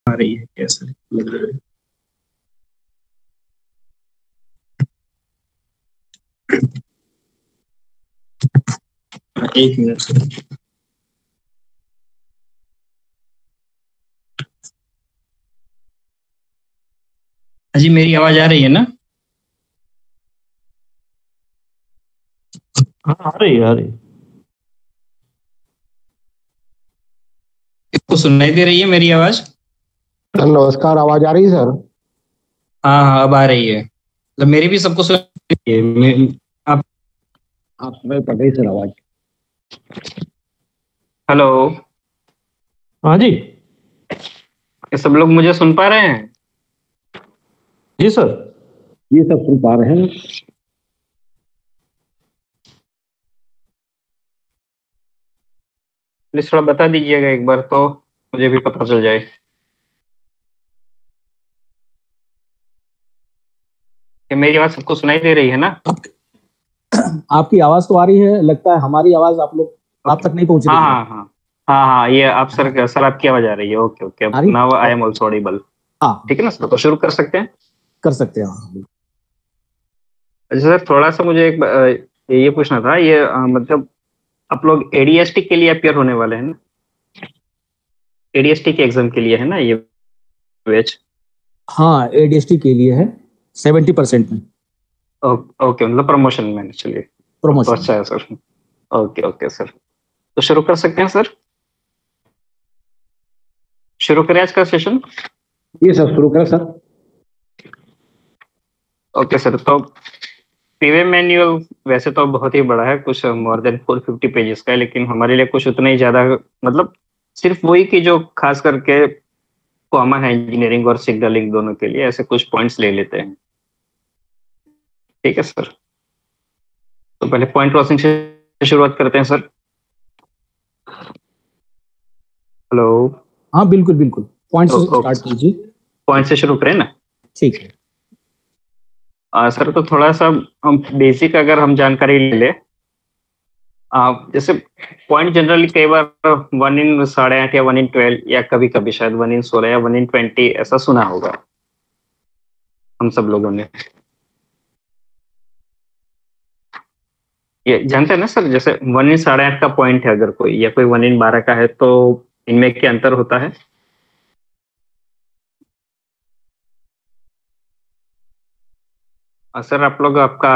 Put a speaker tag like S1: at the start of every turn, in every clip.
S1: आ रही है कैसे लग रहा है। एक मिनट सर। जी मेरी आवाज आ रही है ना?
S2: हाँ आ रही है आ रही है।
S1: इसको सुनाई दे रही है मेरी आवाज?
S3: नमस्कार, आवाज आ रही है सर?
S1: हाँ हाँ अब आ रही है। मतलब मेरी भी सबको सुन रही है। आप
S3: आप सुनाई पड़ रही सर आवाज।
S1: हेलो,
S2: हाँ जी
S1: ये सब लोग मुझे सुन पा रहे हैं?
S2: जी सर।
S3: ये सब सुन पा रहे हैं।
S1: प्लीज थोड़ा बता दीजिएगा एक बार तो मुझे भी पता चल जाए कि मेरी आवाज सबको सुनाई दे रही है ना?
S4: आपकी आवाज तो आ रही है, लगता है हमारी आवाज आप तक नहीं पहुंच रही
S1: हाँ
S4: है।
S1: हाँ हाँ हाँ हाँ, ये आप सर आपकी आवाज आ रही है। ओके ओके,
S4: आ रही?
S1: Now I am also Audible.
S4: हाँ
S1: ठीक है ना सर, तो शुरू कर सकते हैं।
S4: कर सकते हैं हाँ।
S1: अच्छा सर, थोड़ा सा मुझे एक ये पूछना था। ये मतलब आप लोग एडीएसटी के लिए अपियर होने वाले हैं ना? एडीएसटी के एग्जाम के लिए है ना ये बैच?
S4: हाँ एडीएसटी के लिए है 70% में
S1: ओके, मतलब प्रमोशन में। चलिए तो
S4: प्रमोशन।
S1: अच्छा है सर। ओके ओके सर, तो शुरू कर सकते हैं सर। शुरू करें आज का सेशन?
S3: ये सब शुरू करें सर।
S1: ओके सर, तो पीवे मैनुअल वैसे तो बहुत ही बड़ा है, कुछ मोर देन 450 पेजेस का है, लेकिन हमारे लिए कुछ उतना ही ज्यादा, मतलब सिर्फ वही की जो खास करके कॉमन है इंजीनियरिंग और सिग्नलिंग दोनों के लिए, ऐसे कुछ पॉइंट्स ले लेते हैं। ठीक है सर, तो पहले पॉइंट क्रॉसिंग से शुरुआत करते हैं सर। हेलो,
S4: हाँ बिल्कुल बिल्कुल, पॉइंट से स्टार्ट कीजिए।
S1: पॉइंट से शुरू करें ना?
S4: ठीक है।
S1: सर तो थोड़ा सा हम बेसिक अगर हम जानकारी ले ले, जैसे पॉइंट जनरली कई बार 1 in 8.5 या 1 in 12 या कभी कभी शायद 1 in 16 या 1 in 20 ऐसा सुना होगा हम सब लोगों ने। ये जानते हैं ना सर, जैसे 1 in 8.5 का पॉइंट है अगर कोई, या कोई 1 in 12 का है, तो इनमें क्या अंतर होता है? सर आप लोग आपका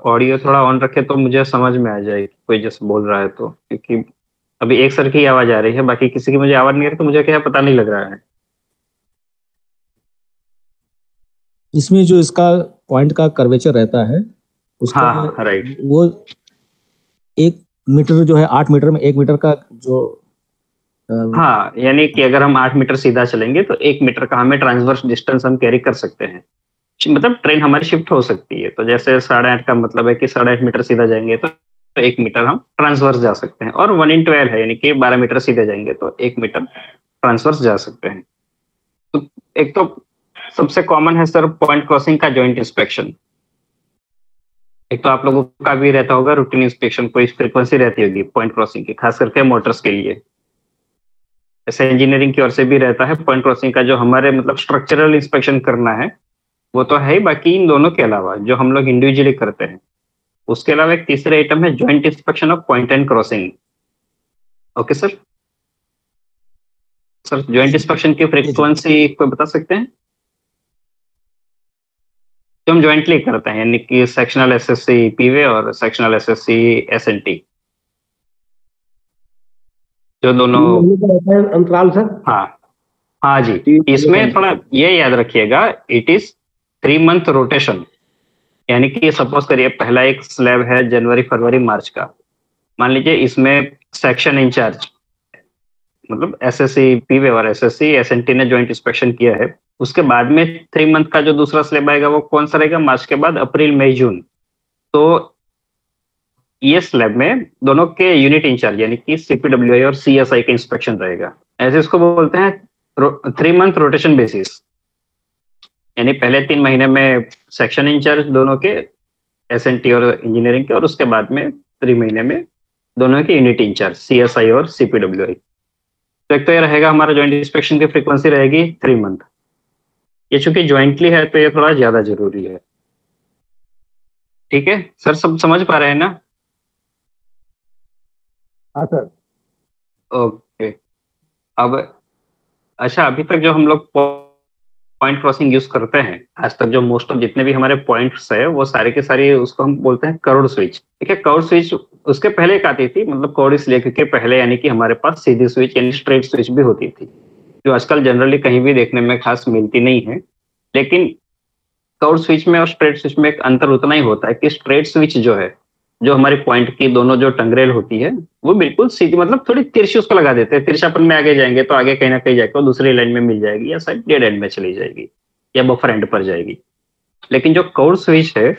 S1: ऑडियो थोड़ा ऑन रखे तो मुझे समझ में आ जाए कि कोई जैसे बोल रहा है तो, क्योंकि अभी एक सर की आवाज आ रही है, बाकी किसी की मुझे आवाज नहीं आ रही, तो मुझे क्या पता नहीं लग रहा है।
S4: इसमें जो इसका पॉइंट का कर्वेचर रहता है उसका
S1: हाँ राइट।
S4: वो 1 मीटर जो है 8 मीटर में 1 मीटर का जो
S1: हाँ, यानी कि अगर हम 8 मीटर सीधा चलेंगे तो 1 मीटर का हमें ट्रांसवर्स डिस्टेंस हम कैरी कर सकते हैं। मतलब ट्रेन हमारी शिफ्ट हो सकती है, तो जैसे 8.5 का मतलब है कि 8.5 मीटर सीधा जाएंगे तो 1 मीटर हम ट्रांसवर्स जा सकते हैं, और 1 in 12 है यानी कि 12 मीटर सीधे जाएंगे तो 1 मीटर ट्रांसवर्स जा सकते हैं। तो एक तो सबसे कॉमन है सर पॉइंट क्रॉसिंग का जॉइंट इंस्पेक्शन। एक तो आप लोगों का भी रहता होगा रूटीन इंस्पेक्शन, कोई फ्रीक्वेंसी रहती होगी पॉइंट क्रॉसिंग की, खास करके मोटर्स के लिए। ऐसे इंजीनियरिंग की ओर से भी रहता है पॉइंट क्रॉसिंग का, जो हमारे मतलब स्ट्रक्चरल इंस्पेक्शन करना है वो तो है ही, बाकी इन दोनों के अलावा जो हम लोग इंडिविजुअली करते हैं उसके अलावा एक तीसरा आइटम है joint inspection of point and crossing. Okay sir. Sir joint inspection की फ्रीक्वेंसी कोई बता सकते हैं जो हम ज्वाइंटली करते हैं, यानी कि सेक्शनल एसएससी पीवे और सेक्शनल एसएससी एसएनटी, जो दोनों।
S3: 3 महीने का रहता है अंतराल सर।
S1: हाँ हाँ जी,
S3: 3 महीने
S1: इसमें
S3: का।
S1: थोड़ा ये याद रखिएगा, इट इज 3 month रोटेशन। यानी कि सपोज करिए पहला एक स्लैब है जनवरी फरवरी मार्च का, मान लीजिए इसमें सेक्शन इंचार्ज मतलब एसएससी पीवे और एसएससी एसएनटी ने ज्वाइंट इंस्पेक्शन किया है, उसके बाद में 3 month का जो दूसरा स्लैब आएगा वो कौन सा रहेगा? मार्च के बाद अप्रैल मई जून। तो ये स्लैब में दोनों के यूनिट इंचार्ज यानी कि सीपीडब्ल्यूआई और सीएसआई का इंस्पेक्शन रहेगा। ऐसे इसको बोलते हैं 3 month रोटेशन बेसिस। यानी पहले 3 महीने में सेक्शन इंचार्ज दोनों के, एसएनटी और इंजीनियरिंग के, और उसके बाद में 3 महीने में दोनों के यूनिट इंचार्ज सीएसआई और सीपीडब्ल्यूआई। तो एक तो ये रहेगा हमारा ज्वाइंट इंस्पेक्शन की फ्रीक्वेंसी रहेगी 3 मंथ। ये चूंकि ज्वाइंटली है तो ये थोड़ा ज्यादा जरूरी है। ठीक है सर, सब समझ पा रहे हैं ना?
S3: हाँ सर।
S1: ओके। अब अच्छा, अभी तक जो हम लोग पॉइंट क्रॉसिंग यूज करते हैं आज तक, जो मोस्ट ऑफ जितने भी हमारे पॉइंट्स है वो सारे के सारे उसको हम बोलते हैं कर्व्ड स्विच। ठीक है, कर्व्ड स्विच उसके पहले एक आती थी, मतलब कर्व्ड इसलिए क्योंकि पहले यानी कि हमारे पास सीधी स्विच यानी स्ट्रेट स्विच भी होती थी, जो आजकल जनरली कहीं भी देखने में खास मिलती नहीं है। लेकिन कर्व्ड स्विच में और स्ट्रेट स्विच में एक अंतर उतना ही होता है कि स्ट्रेट स्विच जो है, जो हमारी पॉइंट की दोनों जो टंगरेल होती है वो बिल्कुल सीधी, मतलब थोड़ी तिरछी उसको लगा देते हैं। तिरछापन में आगे जाएंगे तो आगे कहीं ना कहीं जाकर दूसरी लाइन में मिल जाएगी, या शायद डेड एंड में चली जाएगी, या बफर एंड पर जाएगी। लेकिन जो कर्व्ड स्विच है,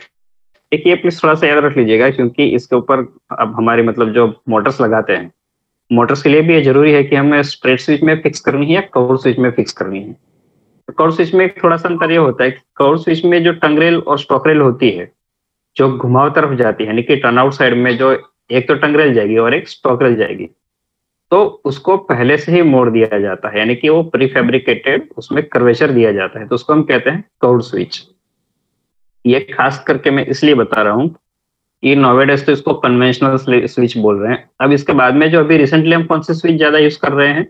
S1: एक ये प्लीज थोड़ा सा याद रख लीजिएगा, क्योंकि इसके ऊपर अब हमारे मतलब जो मोटर्स लगाते हैं, मोटर्स के लिए भी ये जरूरी है कि हमें स्ट्रेट स्विच में फिक्स करनी है या कर्व्ड स्विच में फिक्स करनी है। तो कर्व्ड स्विच में थोड़ा सा अंतर ये होता है कि कर्व्ड स्विच में जो टंगरेल और स्टॉकरेल होती है, जो घुमाव तरफ जाती है, यानी कि टर्न आउट साइड में जो एक तो टंगरेल जाएगी और एक स्टॉकरेल जाएगी, तो उसको पहले से ही मोड़ दिया जाता है, यानी कि वो प्रीफेब्रिकेटेड उसमें कर्वेचर दिया जाता है, तो उसको हम कहते हैं कर्व्ड स्विच। ये खास करके मैं इसलिए बता रहा हूँ कि नोवेडेस तो इसको कन्वेंशनल स्विच बोल रहे हैं। अब इसके बाद में जो अभी रिसेंटली हम कौन सी स्विच ज्यादा यूज कर रहे हैं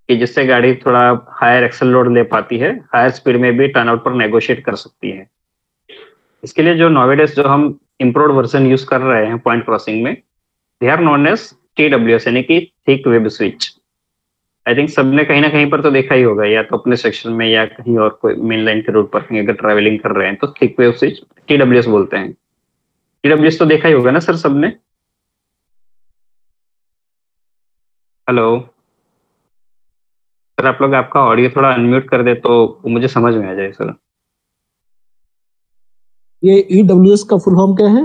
S1: कि जिससे गाड़ी थोड़ा हायर एक्सल लोड ले पाती है, हायर स्पीड में भी टर्न आउट पर नेगोशिएट कर सकती है। इसके लिए जो नोवेडेस जो हम इम्प्रूव्ड वर्जन यूज कर रहे हैं पॉइंट क्रॉसिंग में, they are known as TWS, यानी कि thick web switch. I think सबने कहीं ना कहीं पर तो देखा ही होगा, या तो अपने सेक्शन में या कहीं और कोई मेन लाइन के रूट पर कहीं अगर ट्रैवलिंग कर रहे हैं तो थिक वेब स्विच TWS बोलते हैं। TWS तो देखा ही होगा ना सर सबने? हेलो सर, आप लोग आपका ऑडियो थोड़ा अनम्यूट कर दे तो मुझे समझ में आ जाए सर।
S4: ये EWS का फुल फॉर्म क्या है?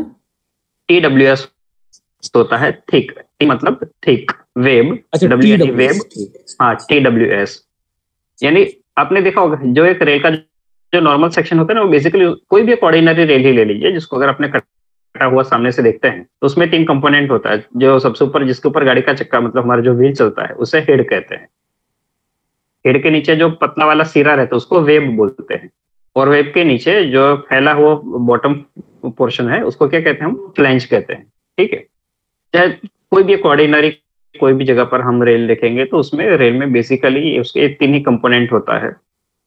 S1: TWS होता है थिक, मतलब थिक वेब।
S4: अच्छा,
S1: W यानी
S4: TWS,
S1: वेब। हाँ, TWS यानी आपने देखा होगा जो एक रेल का जो नॉर्मल सेक्शन होता है ना, वो बेसिकली कोई भी एक ऑर्डिनरी रेल ही ले लीजिए, जिसको अगर आपने कटा हुआ सामने से देखते हैं तो उसमें 3 कंपोनेंट होता है। जो सबसे ऊपर जिसके ऊपर गाड़ी का चक्का, मतलब हमारा जो व्हील चलता है, उसे हेड कहते हैं। हेड के नीचे जो पतला वाला सिरा रहता है उसको वेब बोलते हैं, और वेब के नीचे जो फैला हुआ बॉटम पोर्शन है उसको क्या कहते हैं? हम फ्लैंज कहते हैं। ठीक है, चाहे कोई भी एक ऑर्डिनरी कोई भी जगह पर हम रेल देखेंगे तो उसमें रेल में बेसिकली उसके 3 ही कंपोनेंट होता है।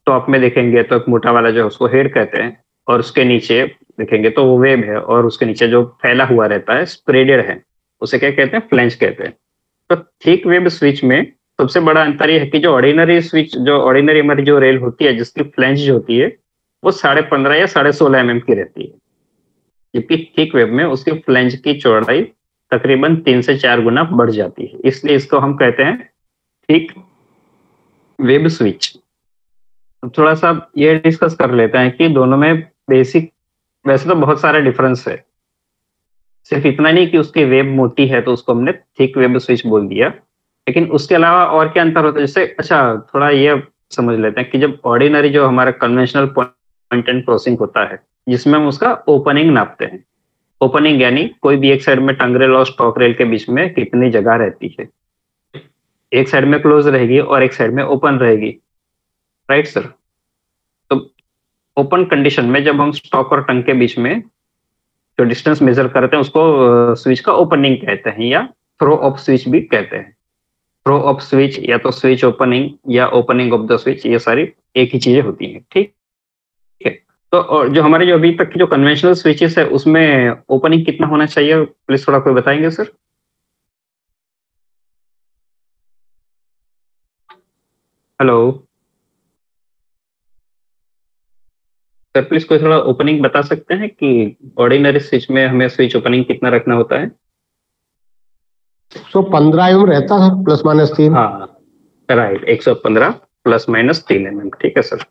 S1: टॉप में देखेंगे तो एक मोटा वाला जो है उसको हेड कहते हैं, और उसके नीचे देखेंगे तो वो वेब है, और उसके नीचे जो फैला हुआ रहता है स्प्रेडेड है, उसे क्या कहते हैं? फ्लैंज कहते हैं। तो थिक वेब स्विच में सबसे बड़ा अंतर यह है कि जो ऑर्डिनरी स्विच, जो ऑर्डिनरी हमारी जो रेल होती है जिसकी फ्लैंज जो होती है वो 15.5 या 16.5 mm की रहती है, जबकि थिक वेब में उसकी फ्लैंज की चौड़ाई तकरीबन 3 से 4 गुना बढ़ जाती है, इसलिए इसको हम कहते हैं थिक वेब स्विच। थोड़ा सा ये डिस्कस कर लेते हैं कि दोनों में बेसिक, वैसे तो बहुत सारा डिफरेंस है, सिर्फ इतना नहीं कि उसकी वेब मोटी है तो उसको हमने थिक वेब स्विच बोल दिया, लेकिन उसके अलावा और क्या अंतर होता है? जैसे अच्छा थोड़ा ये समझ लेते हैं कि जब ऑर्डिनरी जो हमारा कन्वेंशनल पॉइंट एंड क्रॉसिंग होता है, जिसमें हम उसका ओपनिंग नापते हैं। ओपनिंग यानी कोई भी एक साइड में टंगरेल और स्टॉक रेल के बीच में कितनी जगह रहती है, एक साइड में क्लोज रहेगी और एक साइड में ओपन रहेगी, राइट सर? तो ओपन कंडीशन में जब हम स्टॉक और टंग के बीच में जो डिस्टेंस मेजर करते हैं उसको स्विच का ओपनिंग कहते हैं, या थ्रो ऑफ स्विच भी कहते हैं। थ्रो ऑफ स्विच या तो स्विच ओपनिंग या ओपनिंग ऑफ द स्विच, ये सारी एक ही चीजें होती हैं। ठीक है, तो और जो हमारे जो अभी तक की जो कन्वेंशनल स्विचेस है उसमें ओपनिंग कितना होना चाहिए, प्लीज थोड़ा कोई बताएंगे सर? हेलो सर, प्लीज कोई थोड़ा ओपनिंग बता सकते हैं कि ऑर्डिनरी स्विच में हमें स्विच ओपनिंग कितना रखना होता है?
S3: 115 mm रहता है, +- 3।
S1: हाँ राइट, 115 ±3 mm। ठीक है सर।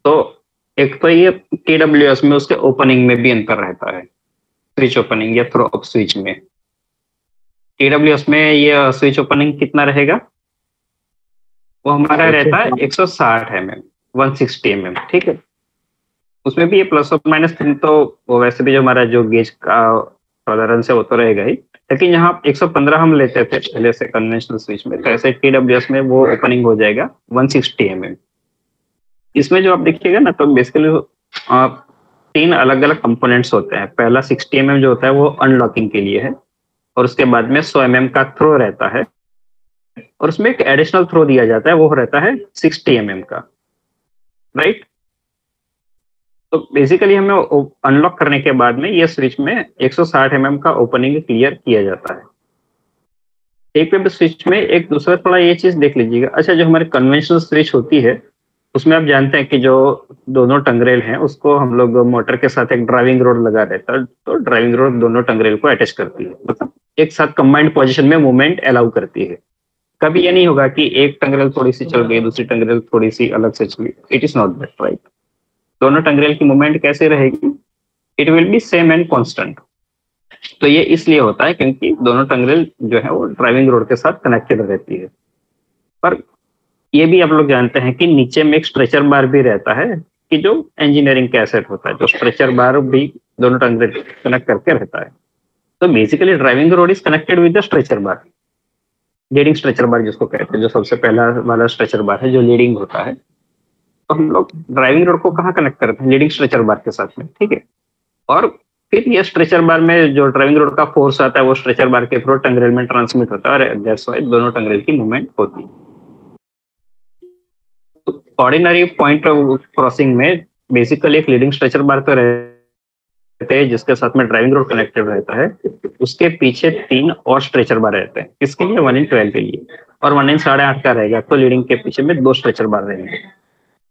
S1: तो एक तो ये TWS में उसके ओपनिंग में भी अंतर रहता है, स्विच ओपनिंग या थ्रो ऑफ स्विच में। TWS में ये स्विच ओपनिंग कितना रहेगा? वो हमारा रहता है 160 mm, 160 mm। ठीक है, उसमें भी ये ±3, तो वो वैसे भी जो हमारा जो गेज का टॉलरेंस है वो तो रहेगा ही, लेकिन यहाँ 115 हम लेते थे पहले से कन्वेंशनल स्विच में, तो ऐसे TWS में वो ओपनिंग हो जाएगा 160 mm। इसमें जो आप देखिएगा ना, तो बेसिकली 3 अलग अलग कंपोनेंट्स होते हैं। पहला 60 mm जो होता है वो अनलॉकिंग के लिए है, और उसके बाद में 100 mm का थ्रो रहता है, और उसमें एक एडिशनल थ्रो दिया जाता है, वो रहता है 60 mm का, राइट। तो बेसिकली हमें अनलॉक करने के बाद में ये स्विच में 160 mm का ओपनिंग क्लियर किया जाता है। एक वेब स्विच में एक दूसरा थोड़ा ये चीज देख लीजिएगा। अच्छा, जो हमारी कन्वेंशनल स्विच होती है उसमें आप जानते हैं कि जो दोनों टंगरेल हैं उसको हम लोग मोटर के साथ एक ड्राइविंग रोड लगा रहता है, तो ड्राइविंग रोड दोनों टंगरेल को अटैच करती है, मतलब एक साथ कंबाइंड पोजीशन में मूवमेंट अलाउ करती है। कभी ये नहीं होगा कि एक टंगरेल थोड़ी सी चल गई, दूसरी टंगरेल थोड़ी सी अलग से चली। It is not that, right. दोनों टंगरेल की मूवमेंट कैसे रहेगी? It will B same and constant. तो ये इसलिए होता है क्योंकि दोनों टंगरेल जो है वो ड्राइविंग रोड के साथ कनेक्टेड रहती है। पर ये भी आप लोग जानते हैं कि नीचे में एक स्ट्रेचर बार भी रहता है, कि जो इंजीनियरिंग का एसेट होता है, जो स्ट्रेचर बार भी दोनों टंगरेल कनेक्ट करके रहता है। तो basically driving rod is connected with the stretcher bar, leading stretcher bar जिसको कहते हैं, जो सबसे पहला वाला स्ट्रेचर बार है जो लीडिंग होता है। तो हम लोग ड्राइविंग रोड को कहाँ कनेक्ट करते हैं? लीडिंग स्ट्रेचर बार के साथ में, ठीक है। और फिर ये स्ट्रेचर बार में जो ड्राइविंग रोड का फोर्स आता है वो स्ट्रेचर बार के थ्रू टंगरेल में ट्रांसमिट होता है, और दैट्स व्हाई दोनों टंगरेल की मूवमेंट होती है। ऑर्डिनरी पॉइंट ऑफ क्रॉसिंग में बेसिकली एक लीडिंग स्ट्रेचर बार तो रहते हैं जिसके साथ में ड्राइविंग रोड कनेक्टेड रहता है, उसके पीछे 3 और स्ट्रेचर बार रहते हैं। किसके लिए? 1/12 के लिए, और 1/8.5 का रहेगा, तो लीडिंग के पीछे में 2 स्ट्रेचर बार रहेंगे।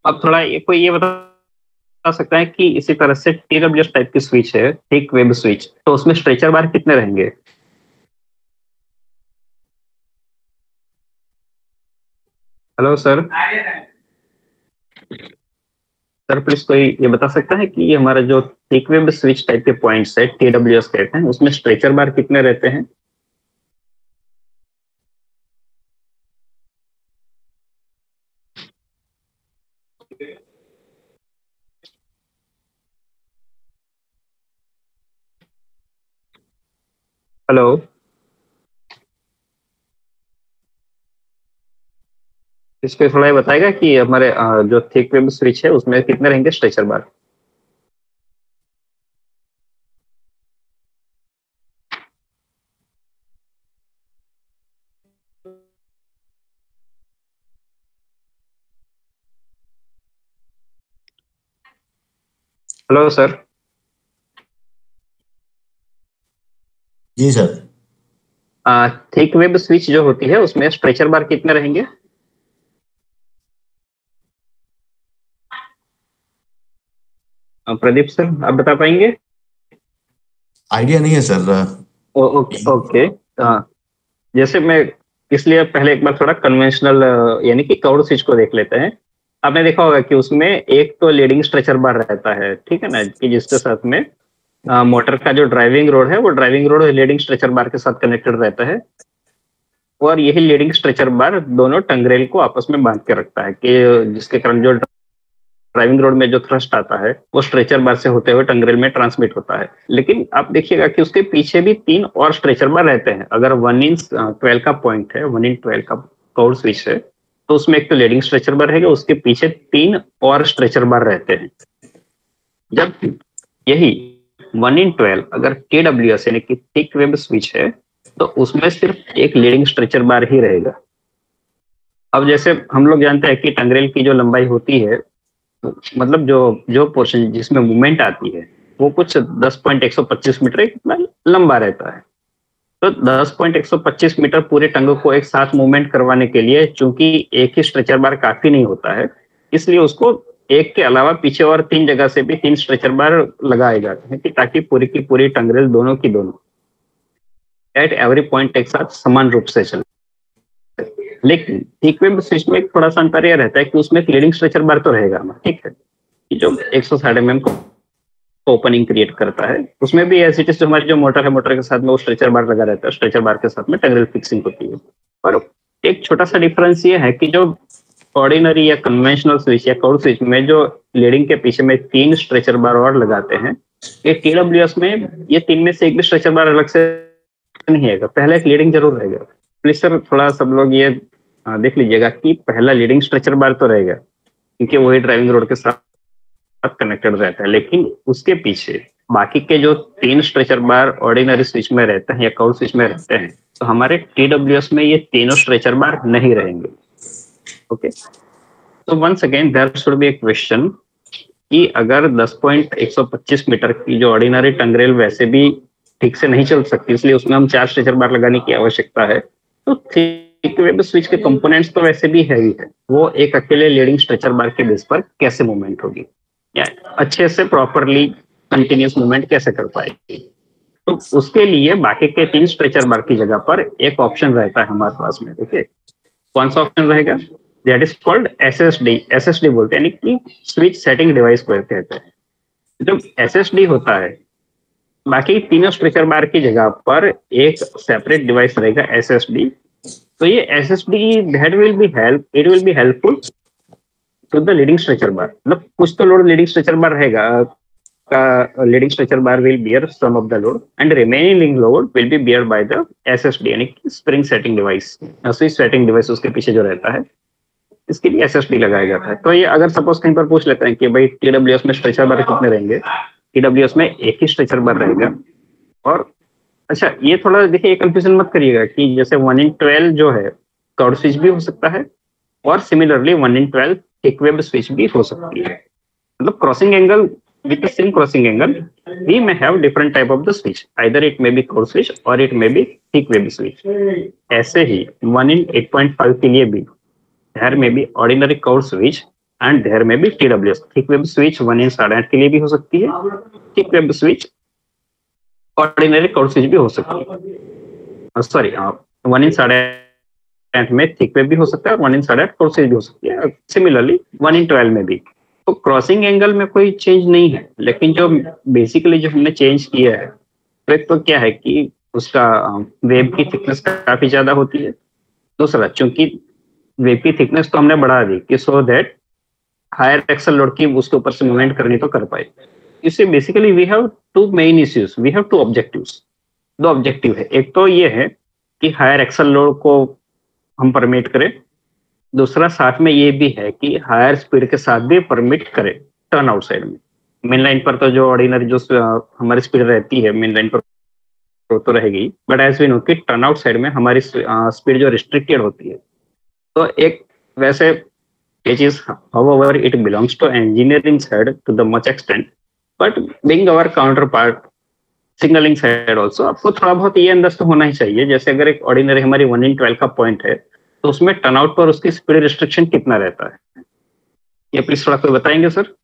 S1: अब थोड़ा कोई ये बता सकता है कि इसी तरह से TWS टाइप की स्विच है, थिक वेब स्विच, तो उसमें स्ट्रेचर बार कितने रहेंगे? हेलो सर, सर प्लीज कोई ये बता सकता है कि ये हमारा जो थिक वेब स्विच टाइप के पॉइंट्स है TWS कहते हैं, उसमें स्ट्रेचर बार कितने रहते हैं? हेलो, इसको थोड़ा ये बताएगा कि हमारे जो थिक वेब स्विच है उसमें कितने रहेंगे स्ट्रेचर बार? Hello sir.
S5: जी सर।
S1: थिक वेब स्विच जो होती है उसमें स्ट्रेचर बार कितने रहेंगे? प्रदीप सर, आप बता पाएंगे?
S5: आइडिया नहीं है सर।
S1: Okay okay. जैसे मैं इसलिए पहले एक बार थोड़ा कन्वेंशनल यानी कि कर्व्ड स्विच को देख लेते हैं। आपने देखा होगा कि उसमें एक तो लीडिंग स्ट्रेचर बार रहता है, ठीक है ना, कि जिसके साथ में मोटर का जो ड्राइविंग रोड है वो ड्राइविंग रोड लीडिंग स्ट्रेचर बार के साथ कनेक्टेड रहता है, और यही लीडिंग स्ट्रेचर बार दोनों टंगरेल को आपस में बांध के रखता है, कि जिसके कारण जो ड्राइविंग रोड में जो थ्रस्ट आता है वो स्ट्रेचर बार से होते हुए टंगरेल में ट्रांसमिट होता है। लेकिन आप देखिएगा कि उसके पीछे भी 3 और स्ट्रेचर बार रहते हैं। अगर 1/12 का पॉइंट है, 1/12 का कर्व्ड स्विच है, तो उसमें एक तो लीडिंग स्ट्रेचर बार रहेगा, उसके पीछे 3 और स्ट्रेचर बार रहते हैं। जब यही 1/12 अगर TWS यानी कि थिक वेब स्विच है, तो उसमें सिर्फ एक लीडिंग स्ट्रेचर बार ही रहेगा। अब जैसे हम लोग जानते हैं कि टंगरेल की जो लंबाई होती है, मतलब जो पोर्शन जिसमें मूवमेंट आती है वो कुछ 10.125 मीटर इतना लंबा रहता है। तो 10.125 मीटर पूरे टंग को एक साथ मूवमेंट करवाने के लिए चूंकि एक ही स्ट्रेचर बार काफी नहीं होता है, इसलिए उसको एक के अलावा पीछे और 3 जगह से भी 3 स्ट्रेचर बार लगाए जाते हैं, कि ताकि पूरी की पूरी टंगरेल दोनों की दोनों एट एवरी पॉइंट एक साथ समान रूप से चले। लेकिन थिक वेब स्विच में थोड़ा सा अंतर यह रहता है कि उसमें एक लीडिंग स्ट्रेचर बार तो रहेगा, ठीक है, कि जो 160 mm को ओपनिंग क्रिएट करता है। उसमें भी ऐसी चीज, जो हमारी जो मोटर है, मोटर के साथ में वो स्ट्रेचर बार लगा रहता है, स्ट्रेचर बार के साथ में टंगरेल फिक्सिंग होती है। और एक छोटा सा डिफरेंस ये है कि जो ऑर्डिनरी या कन्वेंशनल स्विच या कर्व्ड स्विच में जो लीडिंग के पीछे में 3 स्ट्रेचर बार और लगाते हैं, ये TWS में ये 3 में से एक भी स्ट्रेचर बार अलग से नहीं आएगा, पहला एक लीडिंग जरूर रहेगा। प्लीज सर थोड़ा सब लोग ये देख लीजिएगा कि पहला लीडिंग स्ट्रेचर बार तो रहेगा, क्योंकि वही ड्राइविंग रोड के साथ कनेक्टेड रहता है, लेकिन उसके पीछे बाकी के जो 3 स्ट्रेचर बार ऑर्डिनरी स्विच में रहते हैं या कर्व स्विच में रहते हैं, तो हमारे TWS में ये तीनों स्ट्रेचर बार नहीं रहेंगे। ओके, तो once again there should be a question कि अगर 10.125 मीटर की जो ऑर्डिनरी टंगरेल वैसे भी ठीक से नहीं चल सकती, इसलिए उसमें हम 4 स्ट्रेचर बार लगाने की आवश्यकता है, तो थिक वेब स्विच के कंपोनेंट्स तो वैसे भी हैवी है, वो एक अकेले लीडिंग स्ट्रेचर बार के बेस पर कैसे मूवमेंट होगी या अच्छे से प्रॉपरली कंटिन्यूस मूवमेंट कैसे कर पाएगी। तो उसके लिए बाकी के 3 स्ट्रेचर बार की जगह पर एक ऑप्शन रहता है हमारे पास में। देखिए कौन सा ऑप्शन रहेगा, दैट इज कॉल्ड SSD बोलते हैं, यानी कि स्विच सेटिंग डिवाइस को कहते हैं। जब SSD होता है, बाकी तीनों स्ट्रेचर बार की जगह पर एक सेपरेट डिवाइस रहेगा SSD। तो ये SSD that will be helpful to the leading stretcher bar, मतलब कुछ तो लोड लीडिंग स्ट्रेचर बार रहेगा, का leading stretcher bar will bear some of the load and remaining load will be bear by the SSD, यानी कि spring setting device, switch setting device उसके पीछे जो रहता है, इसके लिए SSD लगाया जाता है। तो ये अगर सपोज कहीं पर पूछ लेते हैं कि भाई TWS में स्ट्रेचर बार कितने रहेंगे, TWS में एक ही स्ट्रेचर बार रहेगा। और अच्छा ये थोड़ा देखिए, ये कंफ्यूजन मत करिएगा कि जैसे 1 in 12 जो है कर्व स्विच भी हो सकता है, और similarly 1 in 12 thick web switch भी हो सकती है। मतलब crossing angle with the same crossing angle we may have different type of the switch, either it may be curve switch or it may be thick web switch। ऐसे ही 1 in 8.5 के लिए भी there may be ordinary curve switch and there may be TWS, thick web switch 1 in 8.5 के लिए भी हो सकती है, thick web switch ordinary curve switch भी हो सकती है। सॉरी 1 in 8.5 में थिक वेब भी हो सकता है और 1 in 8.5 कर्व स्विच भी हो सकती है। सिमिलरली 1 in 12 में भी। तो क्रॉसिंग एंगल में कोई चेंज नहीं है, लेकिन जो बेसिकली जो हमने चेंज किया है तो एक तो क्या है कि उसका वेब की थिकनेस काफी ज्यादा होती है। दूसरा, चूंकि वेब की थिकनेस तो हमने बढ़ा दी कि so that higher axle load की उसके ऊपर से मूवमेंट करनी तो कर पाए। इससे basically we have 2 main issues, we have 2 objectives. 2 objective है, एक तो ये है कि हायर एक्सल लोड को हम परमिट करें, दूसरा साथ में ये भी है कि हायर स्पीड के साथ भी परमिट करे टर्न आउट साइड में। मेन लाइन पर तो जो ऑर्डिनरी जो हमारी स्पीड रहती है मेन लाइन पर तो रहेगी, बट एज वी नो कि टर्न आउट साइड में हमारी स्पीड जो रिस्ट्रिक्टेड होती है। तो एक वैसे ये चीज however it belongs to engineering side to the much extent, but being our counterpart signalling side also आपको थोड़ा बहुत ये अंदाज तो होना ही चाहिए। जैसे अगर एक ऑर्डिनरी हमारी 1 in 12 का पॉइंट है, तो उसमें टर्नआउट पर उसकी स्पीड रिस्ट्रिक्शन कितना रहता है, ये प्लीज थोड़ा कोई बताएंगे सर।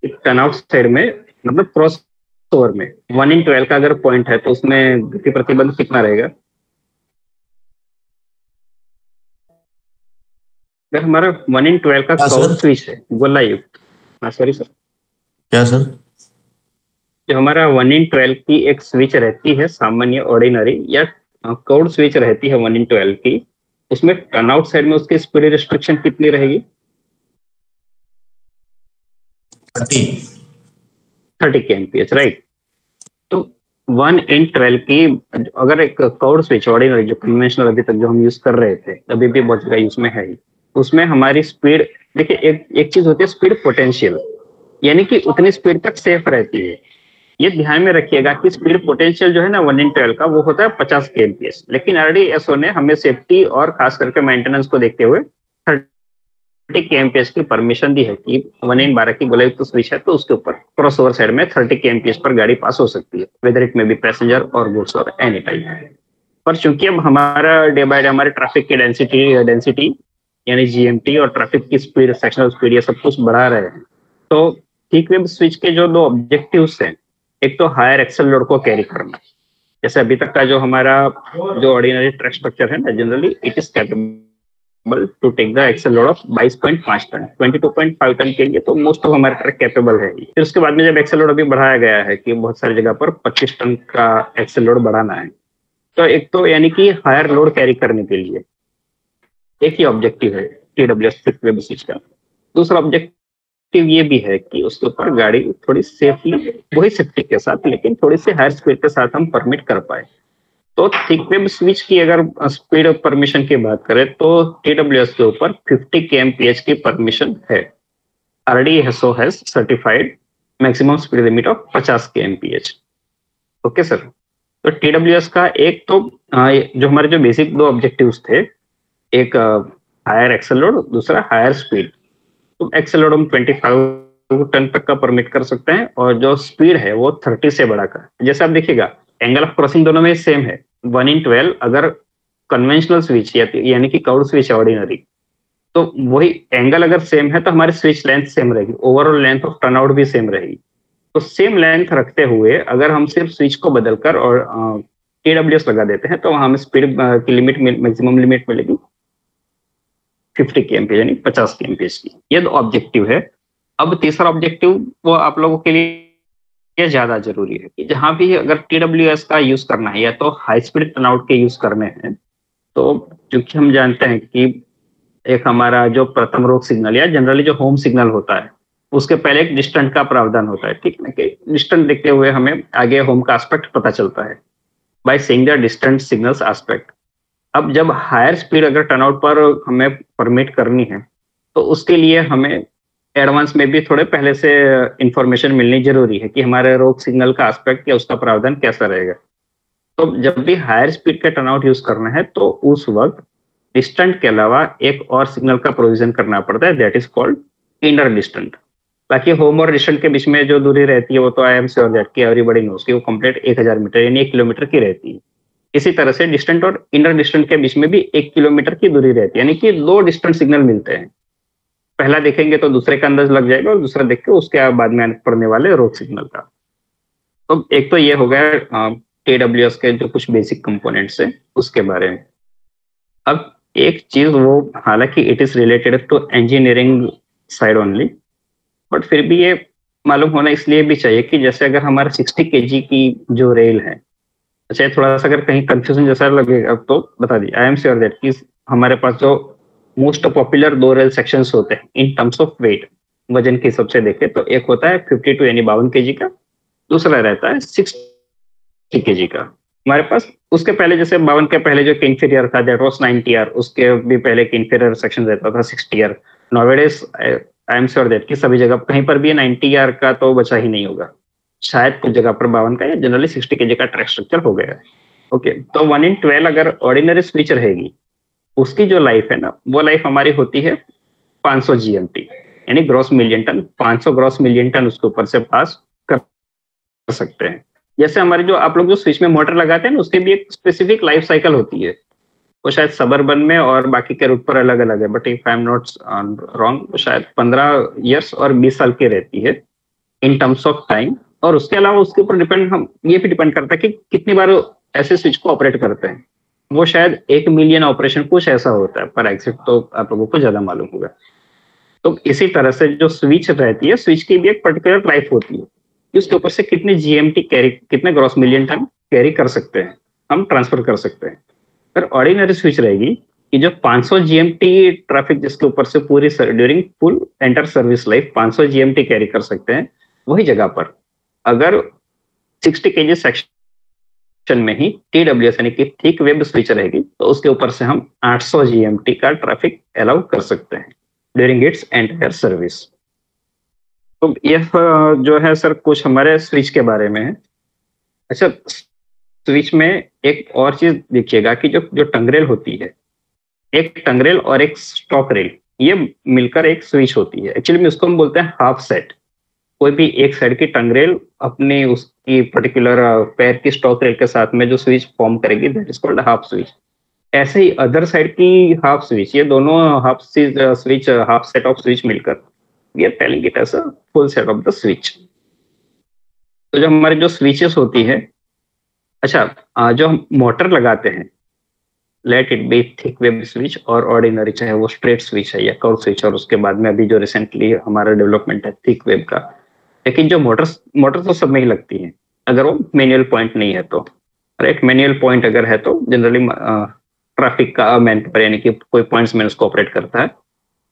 S1: टर्नआउट साइड में मतलब क्रॉस ओवर में 1 in 12 का अगर पॉइंट है तो उसमें गति प्रतिबंध कितना रहेगा। अगर हमारा 1 in 12 का कर्व स्विच है गोला युक्त, सॉरी सर,
S5: क्या सर,
S1: जो हमारा 1 in 12 की एक स्विच रहती है सामान्य ऑर्डिनरी या कर्व स्विच रहती है 1 in 12 की, उसमें टर्नआउट साइड में उसकी स्पीड रिस्ट्रिक्शन कितनी रहेगी? 30 kmph, राइट। तो 1 in 12 की अगर एक कर्व स्विच ऑर्डिनरी जो कन्वेंशनल अभी तक जो हम यूज कर रहे थे, अभी भी बहुत जगह यूज में है ही, उसमें हमारी स्पीड देखिए एक चीज होती है स्पीड पोटेंशियल, यानी कि उतनी स्पीड तक सेफ रहती है। ये ध्यान में रखिएगा कि स्पीड पोटेंशियल जो है ना 1 in 12 का वो होता है 50 kmph, लेकिन RDSO ने हमें सेफ्टी और खास करके मेंटेनेंस को देखते हुए 30 kmph की परमिशन दी है कि 1 in 12 की गोला युक्त स्विच है तो उसके ऊपर क्रॉस ओवर साइड में 30 kmph पर गाड़ी पास हो सकती है, वेदर इट में बी पैसेंजर और गुड्स और एनी टाइप। पर चूंकि अब हमारा डे बाय डे हमारे ट्रैफिक की डेंसिटी यानी GMT और ट्रैफिक की स्पीड, सेक्शनल स्पीड, ये सब कुछ बढ़ा रहे हैं, तो थिक वेब स्विच के जो 2 ऑब्जेक्टिव्स हैं, एक तो हायर एक्सल लोड को कैरी करना, जैसे अभी तक का जो हमारा जो ऑर्डिनरी ट्रैक स्ट्रक्चर है ना, generally it is capable to take the axle load of 22.5 ton, 22.5 ton के लिए तो मोस्ट ऑफ हमारे ट्रैक कैपेबल है। फिर उसके बाद में जब एक्सल लोड अभी बढ़ाया गया है कि बहुत सारी जगह पर 25 टन का एक्सल लोड बढ़ाना है, तो एक तो यानी कि हायर लोड कैरी करने के लिए एक ही ऑब्जेक्टिव है TWS थिक वेब स्विच का। दूसरा ऑब्जेक्टिव ये भी है कि उसके ऊपर गाड़ी थोड़ी सेफली, वही सेफ्टी के साथ लेकिन थोड़ी सी हायर स्पीड के साथ हम परमिट कर पाए। तो थिक वेब स्विच की अगर स्पीड परमिशन की बात करें तो TWS के ऊपर 50 kmph की परमिशन है। RDSO has certified maximum speed limit of 50 kmph। Okay sir, तो TWS का एक तो जो हमारे जो बेसिक दो ऑब्जेक्टिव्स थे, एक हायर एक्सेल लोड, दूसरा हायर स्पीड। तो एक्सेल लोड हम 25 टन तक का परमिट कर सकते हैं और जो स्पीड है वो 30 से बड़ा का। जैसे आप देखिएगा एंगल ऑफ क्रॉसिंग दोनों में सेम है, 1/12। अगर कन्वेंशनल स्विच यानी कि कर्व्ड स्विच है ऑर्डिनरी, तो वही एंगल अगर सेम है तो हमारी स्विच लेंथ सेम रहेगी, ओवरऑल लेंथ ऑफ टर्नआउट भी सेम रहेगी। तो सेम लेंथ रखते हुए अगर हम सिर्फ स्विच को बदलकर और TWS लगा देते हैं तो वहां हमें स्पीड की लिमिट मैक्सिमम लिमिट मिलेगी 50 kmph यानी 50 kmph की। ये दो ऑब्जेक्टिव है। अब तीसरा ऑब्जेक्टिव वो आप लोगों के लिए ज्यादा जरूरी है कि जहां भी अगर TWS का यूज करना है या तो हाई स्पीड टर्नआउट के यूज करने हैं, तो क्योंकि हम जानते हैं कि एक हमारा जो प्रथम रोग सिग्नल या जनरली जो होम सिग्नल होता है उसके पहले एक डिस्टेंट का प्रावधान होता है, ठीक है ना, कि डिस्टेंट देखते हुए हमें आगे होम का एस्पेक्ट पता चलता है by seeing the distant signals aspect. अब जब हायर स्पीड अगर टर्नआउट पर हमें परमिट करनी है तो उसके लिए हमें एडवांस में भी थोड़े पहले से इंफॉर्मेशन मिलनी जरूरी है कि हमारे रोग सिग्नल का एस्पेक्ट या उसका प्रावधान कैसा रहेगा। तो जब भी हायर स्पीड का टर्नआउट यूज करना है तो उस वक्त डिस्टेंट के अलावा एक और सिग्नल का प्रोविजन करना पड़ता है, that is called inter distant. बाकी होम और डिस्टेंट के बीच में जो दूरी रहती है वो तो आई एम श्योर दैट कि एवरीबॉडी नोस कि वो कंप्लीट 1000 मीटर यानी 1 किलोमीटर की रहती है। इसी तरह से डिस्टेंट और इंटर डिस्टेंट के बीच में भी 1 किलोमीटर की दूरी रहती है, यानी कि 2 डिस्टेंट सिग्नल मिलते हैं। पहला देखेंगे तो दूसरे का अंदाज लग जाएगा और दूसरा देख के उसके बाद में पड़ने वाले रोग सिग्नल का। तो एक तो ये हो गया TWS के जो कुछ बेसिक कंपोनेंट्स है उसके बारे में। अब एक चीज वो, हालांकि it is related to engineering side only, but फिर भी ये मालूम होना इसलिए भी चाहिए कि जैसे अगर हमारे 60 kg की जो रेल है, अच्छा थोड़ा सा अगर कहीं कंफ्यूजन जैसा लगेगा तो बता दी, आई एम श्योर दैट कि हमारे पास जो मोस्ट पॉपुलर 2 रेल सेक्शंस होते हैं इन टर्म्स ऑफ वेट, वजन के हिसाब से देखें तो एक होता है 52 यानी 52 kg का, दूसरा रहता है 60 kg का। हमारे पास उसके पहले जैसे 52 के पहले जो इंफीरियर था दैट वाज 90R, उसके भी पहले एक इंफीरियर सेक्शन रहता था 60R। Nowadays I am sure that कि सभी जगह कहीं पर भी 90R का तो बचा ही नहीं होगा, शायद कुछ जगह पर 52 का या जनरली 60 kg का ट्रैक स्ट्रक्चर हो गया है। ओके, तो 1/12 अगर ऑर्डिनरी स्विच रहेगी उसकी जो लाइफ है ना, वो लाइफ हमारी होती है 500 GMT यानी gross million ton. 500 gross million ton उसके ऊपर से पास कर सकते हैं। जैसे हमारे जो आप लोग जो स्विच में मोटर लगाते हैं ना, उसके भी एक स्पेसिफिक लाइफ साइकिल होती है, वो शायद सबर्बन में और बाकी के रूट पर अलग अलग है, but if I am not wrong शायद 15 इयर्स और 20 साल की रहती है इन टर्म्स ऑफ टाइम। और उसके अलावा उसके ऊपर डिपेंड हम ये भी डिपेंड करता है कि कितनी बार ऐसे स्विच को ऑपरेट करते हैं। वो शायद 1 मिलियन ऑपरेशन कुछ ऐसा होता है, पर एग्जैक्ट तो आप लोगों को ज्यादा मालूम होगा। तो इसी तरह से जो स्विच रहती है, स्विच की भी एक पर्टिकुलर लाइफ होती है, उसके ऊपर से कितने GMT कैरी, कितने ग्रॉस मिलियन टन कैरी कर सकते हैं, हम ट्रांसफर कर सकते हैं। पर ऑर्डिनरी स्विच रहेगी कि जो 500 GMT ट्रैफिक जिसके ऊपर से पूरी during full enter service life 500 GMT carry कर सकते हैं, वही जगह पर अगर 60 kg सेक्शन में ही TWS यानी कि थिक वेब स्विच रहेगी तो उसके ऊपर से हम 800 GMT का ट्रैफिक अलाउ कर सकते हैं ड्यूरिंग इट्स एंटायर सर्विस। तो यह जो है सर कुछ हमारे स्विच के बारे में है। अच्छा, स्विच में एक और चीज देखिएगा कि जो टंगरेल होती है, एक टंगरेल और एक स्टॉक रेल, ये मिलकर एक स्विच होती है। एक्चुअली में उसको हम बोलते हैं हाफ सेट। कोई भी एक साइड की टंगरेल अपनी उसकी पर्टिकुलर पैर की स्टॉक रेल के साथ में जो स्विच फॉर्म करेगी that is called half switch. ऐसे ही अदर साइड की हाफ स्विच, ये दोनों half switch half set of switch मिलकर we are telling it as a full set of the switch. तो जो हमारी जो स्विचेस होती है, अच्छा जो हम मोटर लगाते हैं, let it be thick web switch और ऑर्डिनरी, चाहे वो स्ट्रेट स्विच है या कर्व स्विच, और उसके बाद में अभी जो रिसेंटली हमारा डेवलपमेंट है थिक वेब का। लेकिन जो मोटर तो सब में ही लगती है अगर वो मैनुअल पॉइंट नहीं है तो, और एक मैनुअल पॉइंट अगर है तो जनरली ट्रैफिक का मैन पर यानी कि कोई पॉइंट्स में उसको ऑपरेट करता है।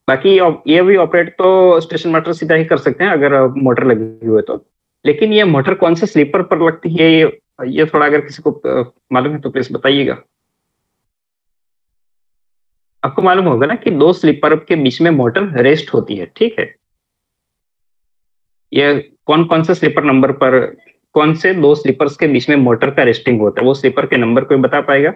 S1: बाकी ये भी ऑपरेट तो स्टेशन मास्टर सीधा ही कर सकते हैं अगर मोटर लगी हुई है तो। लेकिन ये मोटर कौन से स्लीपर पर लगती है, ये ये थोड़ा अगर किसी को मालूम है तो प्लीज बताइएगा। आपको मालूम होगा ना कि दो स्लीपर के बीच में मोटर रेस्ट होती है, ठीक है। ये कौन कौन से स्लीपर नंबर पर, कौन से दो स्लीपर्स के बीच में मोटर का रेस्टिंग होता है, वो स्लीपर के नंबर कोई बता पाएगा?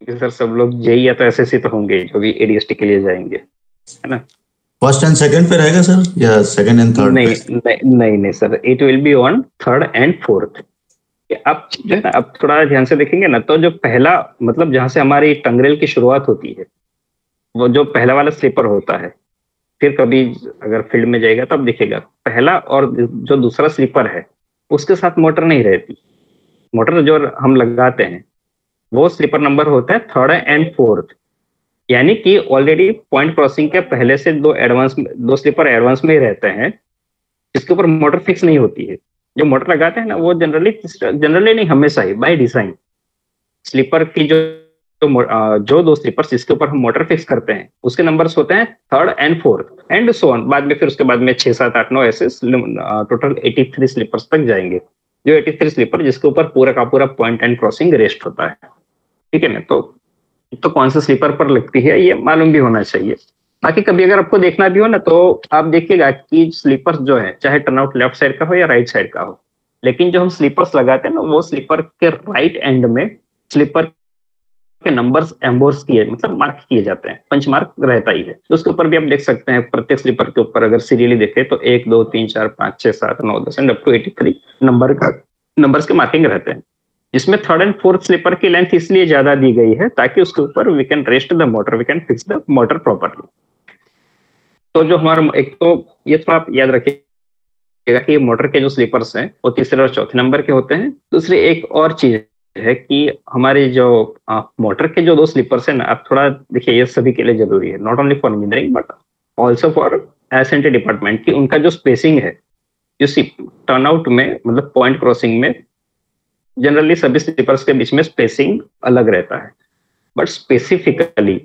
S1: सर सब लोग जेई या तो एसएससी तो होंगे जो भी एडीएसटी के लिए जाएंगे, है ना।
S5: फर्स्ट एंड सेकंड पे रहेगा सर या सेकंड एंड थर्ड?
S1: नहीं sir, it will be on third and fourth. आप जो है ना, आप थोड़ा ध्यान से देखेंगे ना, तो जो पहला मतलब जहां से हमारी टंगरेल की शुरुआत होती है, वो जो पहला वाला स्लीपर होता है, फिर कभी अगर फील्ड में जाएगा तो आप दिखेगा पहला और जो दूसरा स्लीपर है उसके साथ मोटर नहीं रहती। मोटर जो हम लगाते हैं वो स्लीपर नंबर होता है थर्ड एंड फोर्थ, यानी कि ऑलरेडी पॉइंट क्रॉसिंग के पहले से दो स्लीपर एडवांस में ही रहते हैं, जिसके ऊपर मोटर फिक्स नहीं होती है। जो मोटर लगाते हैं ना वो जनरली नहीं, हमेशा ही बाय डिजाइन स्लीपर की जो दो स्लीपर्स जिसके ऊपर हम मोटर फिक्स करते हैं उसके नंबर्स होते हैं third and fourth and so on. बाद में फिर उसके बाद में 6, 7, 8, 9 ऐसे टोटल 83 स्लीपर्स तक जाएंगे। जो 83 स्लीपर जिसके ऊपर पूरा का पूरा पॉइंट एंड क्रॉसिंग रेस्ट होता है, ठीक है ना। तो कौन से स्लीपर पर लगती है ये मालूम भी होना चाहिए, ताकि कभी अगर आपको देखना भी हो ना तो आप देखिएगा कि स्लीपर्स जो है चाहे टर्नआउट लेफ्ट साइड का हो या राइट साइड का हो, लेकिन जो हम स्लीपर्स लगाते हैं ना वो स्लीपर के राइट एंड में स्लीपर के नंबर्स एम्बोर्स किए, मतलब मार्क किए जाते हैं, पंच मार्क रहता ही है। तो उसके ऊपर भी आप देख सकते हैं, प्रत्येक स्लीपर के ऊपर अगर सीरियली देखें तो 1, 2, 3, 4, 5, 6, 7, 9, 10 एंड अप टू 83 नंबर्स के मार्किंग रहते हैं, जिसमें थर्ड एंड फोर्थ स्लीपर की लेंथ इसलिए ज्यादा दी गई है ताकि उसके ऊपर we can rest the motor, we can fix the motor properly. तो जो हमारा एक तो ये थोड़ा आप याद रखिएगा कि मोटर के जो स्लीपर्स हैं वो तीसरे और चौथे नंबर के होते हैं। दूसरी एक और चीज है कि हमारे जो मोटर के जो दो स्लीपर्स हैं ना, आप थोड़ा देखिए ये सभी के लिए जरूरी है, not only for engineering but also for SNT department, की उनका जो स्पेसिंग है, जो टर्नआउट में मतलब पॉइंट क्रॉसिंग में जनरली सभी स्लीपर्स के बीच में स्पेसिंग अलग रहता है, but specifically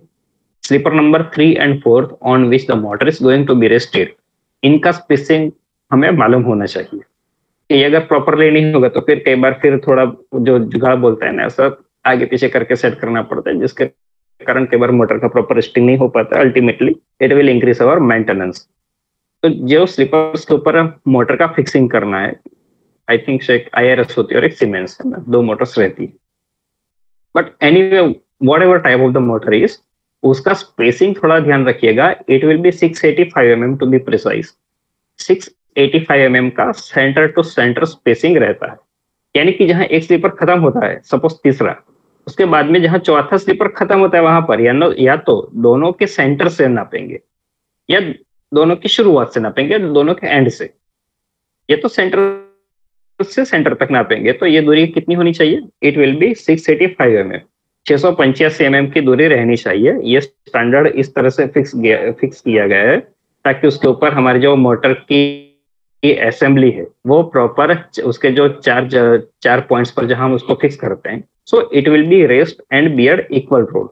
S1: sleeper number 3 and 4 on which the motor is going to be rested, इनका स्पेसिंग हमें मालूम होना चाहिए। कि अगर प्रॉपरली नहीं होगा तो फिर कई बार फिर थोड़ा जो जुगाड़ बोलता है ना, ऐसा आगे पीछे करके सेट करना पड़ता है, जिसके कारण कई बार मोटर का प्रॉपर रेस्टिंग नहीं हो पाता। Ultimately it will increase our maintenance. तो जो स्लीपर्स के ऊपर मोटर का फिक्सिंग करना है, आई थिंक एक IRS होती है और एक सीमेंस है ना, दो मोटर्स रहती है। But anyway whatever type of the motor is, उसका स्पेसिंग थोड़ा ध्यान रखिएगा। It will be 685 mm to be precise. 685 mm का सेंटर टू सेंटर स्पेसिंग रहता है, यानी कि जहां एक स्लीपर खत्म होता है, सपोज तीसरा, उसके बाद में जहां चौथा स्लीपर खत्म होता है वहां पर या तो दोनों के सेंटर से नापेंगे या दोनों की शुरुआत से नापेंगे, दोनों के एंड से। ये तो सेंटर से सेंटर तक नापेंगे तो ये दूरी कितनी होनी चाहिए? It will be 685 mm, 685 mm की दूरी रहनी चाहिए। ये स्टैंडर्ड इस तरह से फिक्स किया गया है ताकि उसके ऊपर हमारी जो मोटर की असेंबली है वो प्रॉपर उसके जो चार पॉइंट्स पर जहां हम उसको फिक्स करते हैं, so it will be rest and bear equal role.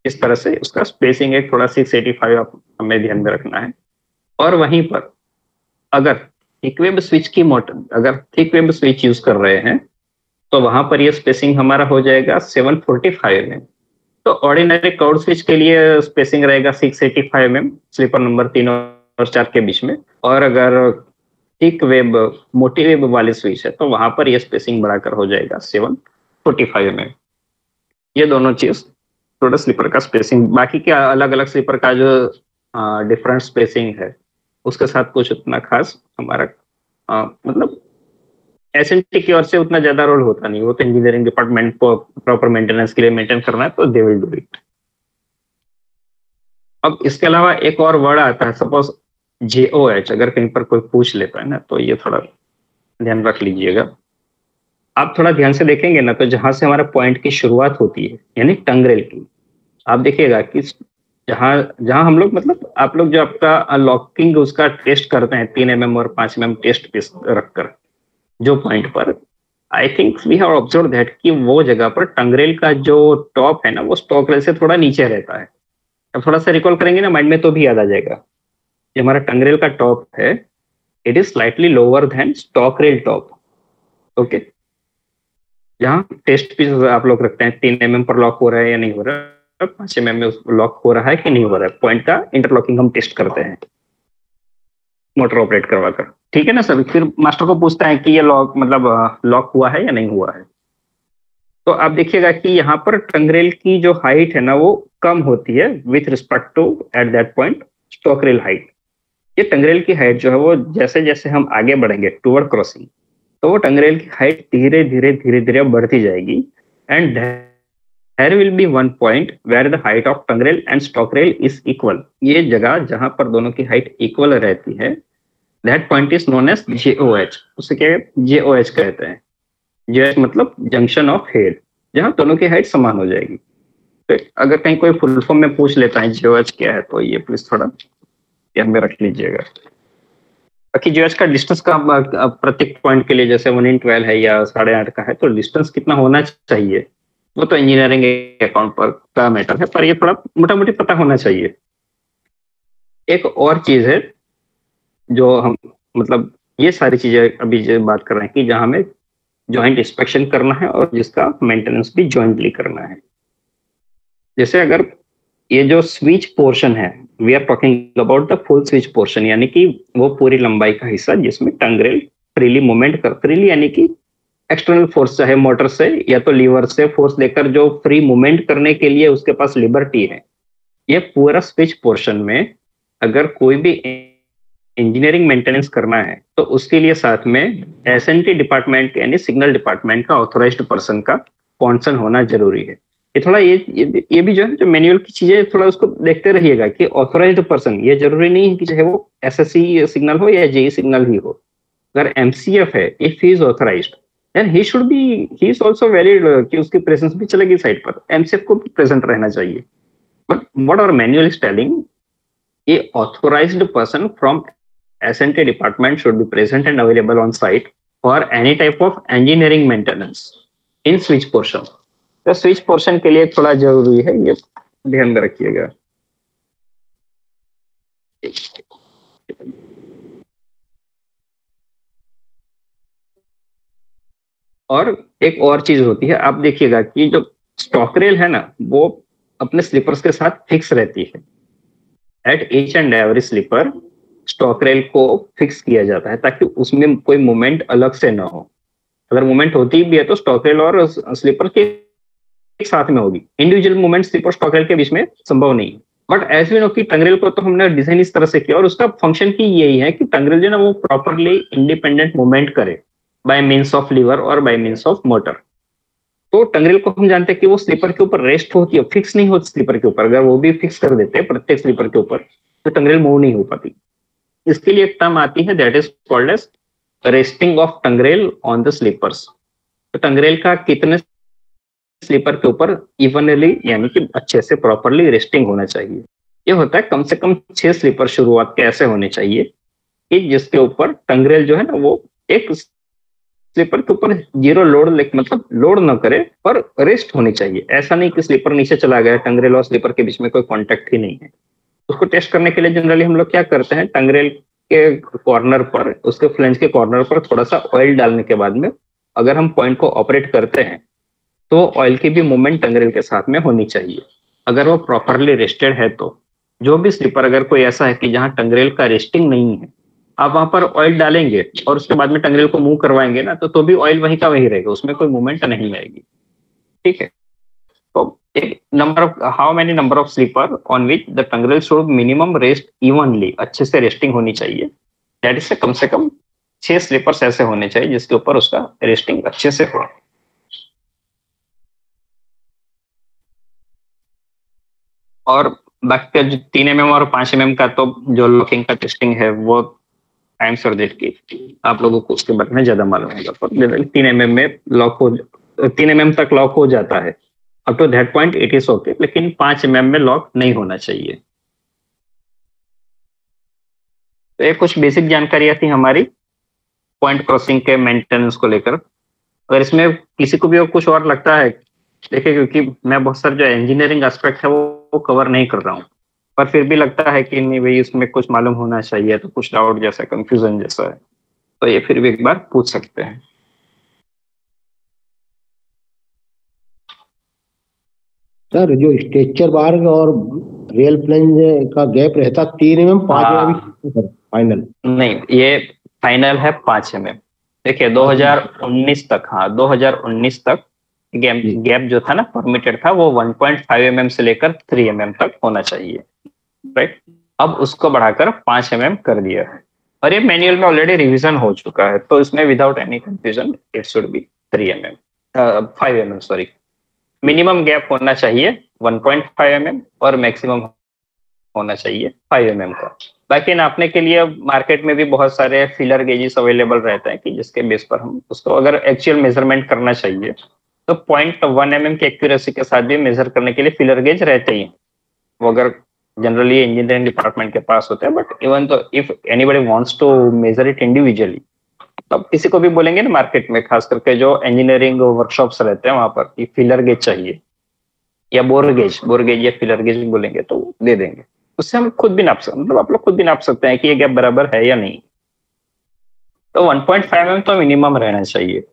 S1: इस तरह से उसका स्पेसिंग एक थोड़ा 685 आप हमें ध्यान में रखना है। और वहीं पर अगर थिक वेब स्विच की मोटर, अगर थिक वेब स्विच यूज कर रहे हैं तो वहां पर ये स्पेसिंग हमारा हो जाएगा 745 mm। तो ऑर्डिनरी कर्व स्विच के लिए स्पेसिंग रहेगा 685 mm स्लीपर नंबर 3 और 4 के बीच में। और अगर थिक वेब मोटी वेब वाली स्विच है तो वहां पर ये स्पेसिंग बढ़ाकर हो जाएगा 745 mm। ये दोनों चीज थोड़ा स्लीपर का स्पेसिंग, बाकी के अलग अलग स्लीपर का जो डिफरेंट स्पेसिंग है उसके साथ कुछ उतना खास हमारा मतलब एसएनटी की ओर से उतना ज्यादा रोल होता नहीं। वो तो इंजीनियरिंग डिपार्टमेंट को प्रॉपर मेंटेनेंस के लिए मेंटेन करना है तो दे विल डू इट। अब इसके अलावा एक और वर्ड आता है, सपोज JOH, अगर कहीं पर कोई पूछ लेता है ना तो ये थोड़ा ध्यान रख लीजिएगा। आप थोड़ा ध्यान से देखेंगे ना तो जहां से हमारा पॉइंट की शुरुआत होती है यानी टंगरेल की, आप देखिएगा कि जहां हम लोग मतलब आप लोग जो आपका लॉकिंग उसका टेस्ट करते हैं 3 mm और 5 mm टेस्ट पीस रखकर जो पॉइंट पर, I think we have observe that कि वो जगह पर टंगरेल का जो टॉप है ना वो स्टॉक रेल से थोड़ा नीचे रहता है। अब थोड़ा सा रिकॉल करेंगे ना माइंड में तो भी याद आ जाएगा। ये हमारा टंगरेल का टॉप है, it is slightly lower than stock rail top. Okay, यहाँ टेस्ट पीस आप लोग रखते हैं 3 mm पर लॉक हो रहा है या नहीं हो रहा है, 5 mm में लॉक हो रहा है कि नहीं हो रहा है, पॉइंट का इंटरलॉकिंग हम टेस्ट करते हैं मोटर ऑपरेट करवाकर। ठीक है ना सर, फिर मास्टर को पूछता है कि ये लॉक मतलब लॉक हुआ है या नहीं हुआ है। तो आप देखिएगा कि यहाँ पर टंगरेल की जो हाइट है ना वो कम होती है with respect to at that point stock rail height. ये टंगरेल की हाइट जो है वो जैसे जैसे हम आगे बढ़ेंगे टूवर्ड क्रॉसिंग, तो वो टंगरेल की हाइट धीरे धीरे धीरे धीरे बढ़ती जाएगी, and there will be one point where the height of tongue rail and stock rail is equal. ये जगह जहां पर दोनों की हाइट इक्वल रहती है, that point is known as JOH। उसे क्या JOH कहते हैं। JOH मतलब जंक्शन ऑफ हेड, जहां दोनों की हाइट समान हो जाएगी। तो अगर कहीं कोई फुल फॉर्म में पूछ लेता है JOH क्या है, तो ये प्लीज थोड़ा ध्यान में रख लीजिएगा। बाकी JOH का डिस्टेंस का प्रत्येक पॉइंट के लिए जैसे 1 in 12 है या 8.5 का है, तो डिस्टेंस कितना होना चाहिए वो तो इंजीनियरिंग अकाउंट पर का मैटर है, पर ये थोड़ा मोटा मोटी पता होना चाहिए। एक और चीज है जो हम मतलब ये सारी चीजें अभी जो बात कर रहे हैं कि जहां हमें जॉइंट इंस्पेक्शन करना है और जिसका मेंटेनेंस भी जॉइंटली करना है। जैसे अगर ये जो स्विच पोर्शन है, we are talking about the full switch portion, यानी कि वो पूरी लंबाई का हिस्सा जिसमें टंगरेल फ्रीली मूवमेंट कर, फ्रीली यानी कि एक्सटर्नल फोर्स चाहे मोटर से या तो लीवर से फोर्स देकर जो फ्री मूवमेंट करने के लिए उसके पास लिबर्टी है। ये पूरा स्विच पोर्शन में अगर कोई भी इंजीनियरिंग मेंटेनेंस करना है तो उसके लिए साथ में SNT डिपार्टमेंट यानी सिग्नल डिपार्टमेंट का ऑथोराइज्ड पर्सन का कॉन्सर्न होना जरूरी है। ये थोड़ा ये भी जो है जो मैनुअल की चीजें थोड़ा उसको देखते रहिएगा कि ऑथोराइज्ड पर्सन, ये जरूरी नहीं है कि चाहे वो SSC सिग्नल हो या JE सिग्नल ही हो। अगर MCF है, if he is authorised then he should be, he is also valid कि उसकी प्रेजेंस भी चलेगी साइड पर, MCF को भी प्रेजेंट रहना चाहिए। But what our manual is telling, a authorised person from SNT department should be present and available on site for any type of engineering maintenance in switch portion। तो switch portion के लिए थोड़ा जरूरी है, ये ध्यान में रखिएगा। और एक और चीज होती है, आप देखिएगा कि जो स्टॉक रेल है ना वो अपने स्लीपर्स के साथ फिक्स रहती है। At each and every sleeper stock rail को फिक्स किया जाता है ताकि उसमें कोई मूवमेंट अलग से ना हो। अगर मूवमेंट होती भी है तो स्टॉक रेल और स्लीपर के एक साथ में होगी, individual movement sleeper stock rail के बीच में संभव नहीं। बट एज वी नो कि टंगरेल को तो हमने डिजाइन इस तरह से किया और उसका फंक्शन की यही है कि टंगरेल जो ना वो प्रॉपरली इंडिपेंडेंट मूवमेंट करे बाय मीन्स ऑफ लीवर और बाय मीन्स ऑफ मोटर। तो टंगरेल को हम जानते हैं कि वो स्लीपर के ऊपर रेस्ट होती है, फिक्स नहीं होती स्लीपर के ऊपर। अगर वो भी फिक्स कर देते हैं प्रत्येक स्लीपर के ऊपर तो टंगरेल मूव नहीं हो पाती। इसके लिए एक टर्म आती है that is called as resting of tongue rail on the sleepers. तो टंगरेल का कितने स्लीपर के ऊपर इवनली यानी कि अच्छे से प्रॉपरली रेस्टिंग होना चाहिए। ये होता है कम से कम 6 स्लीपर शुरुआत के ऐसे होने चाहिए कि जिसके ऊपर टंगरेल जो है ना वो एक स्लीपर के ऊपर जीरो लोड मतलब लोड ना करे पर रेस्ट होनी चाहिए। ऐसा नहीं कि स्लीपर नीचे चला गया, टंगरेल और स्लीपर के बीच में कोई कॉन्टेक्ट ही नहीं है। उसको टेस्ट करने के लिए जनरली हम लोग क्या करते हैं, टंगरेल के कॉर्नर पर, उसके फ्लेंज के कॉर्नर पर थोड़ा सा ऑयल डालने के बाद में अगर हम पॉइंट को ऑपरेट करते हैं तो ऑयल की भी मूवमेंट टंगरेल के साथ में होनी चाहिए। अगर वो प्रॉपरली रेस्टेड है तो जो भी स्लीपर अगर कोई ऐसा है कि जहां टंगरेल का रेस्टिंग नहीं है, आप वहां पर ऑयल डालेंगे और उसके बाद में टंगरेल को मूव करवाएंगे ना तो भी ऑयल वहीं का वही रहेगा, उसमें कोई मूवमेंट नहीं आएगी। ठीक है, तो एक number of how many number of sleeper on which the tongue rail should minimum rest evenly, अच्छे से रेस्टिंग होनी चाहिए। दैट इज कम से कम 6 स्लीपर्स ऐसे होने चाहिए जिसके ऊपर उसका रेस्टिंग अच्छे से हो। और बाकी का जो 3 mm और 5 mm का तो जो लॉकिंग का टेस्टिंग है वो टाइम सर्जेट की आप लोगों को उसके बारे में ज्यादा मालूम होगा। पर 3 mm में लॉक हो 3 mm तक लॉक हो जाता है, up to that point it is okay, लेकिन 5 mm में लॉक नहीं होना चाहिए। तो ये कुछ बेसिक जानकारियां थी हमारी पॉइंट क्रॉसिंग के मेंटेनेंस को लेकर। अगर इसमें किसी को भी कुछ और लगता है देखिए, क्योंकि मैं बहुत सारे जो इंजीनियरिंग एस्पेक्ट है वो कवर नहीं कर रहा हूँ, पर फिर भी लगता है कि नहीं भाई इसमें कुछ मालूम होना चाहिए, तो कुछ डाउट जैसा, कंफ्यूजन जैसा है, तो ये फिर भी एक बार पूछ सकते हैं।
S3: सर जो स्ट्रेचर बार और रियल प्लेंज का गैप रहता 3 mm 5 mm सर फाइनल?
S1: नहीं, ये फाइनल है 5 mm। देखिए 2019 तक, हाँ 2019 तक गैप जो था ना परमिटेड था वो 1.5 mm से लेकर 3 mm तक होना चाहिए, राइट। अब उसको बढ़ाकर 5 mm कर दिया है, और ये मैनुअल में ऑलरेडी रिवीजन हो चुका है, तो इसमें without any confusion it should be 5 mm, sorry. Minimum gap होना चाहिए 1.5 mm और मैक्सिमम होना चाहिए 5 mm का। बाकी नापने के लिए मार्केट में भी बहुत सारे फिलर गेजेस अवेलेबल रहते हैं कि जिसके बेस पर हम उसको अगर एक्चुअल मेजरमेंट करना चाहिए तो 0.1 mm की एक्यूरेसी के साथ भी मेजर करने के लिए फिलर गेज रहते ही हैं। वो अगर जनरली इंजीनियरिंग डिपार्टमेंट के पास होते हैं, but even though if anybody wants to measure it individually, तब किसी को भी बोलेंगे ना मार्केट में, खास करके जो इंजीनियरिंग वर्कशॉप्स रहते हैं वहां पर कि फिलर गेज चाहिए या बोर गेज या फिलर गेज बोलेंगे तो दे देंगे। उससे हम खुद भी नाप सकते, मतलब आप लोग खुद भी नाप सकते हैं कि ये गैप बराबर है या नहीं। तो 1.5 mm तो मिनिमम रहना चाहिए,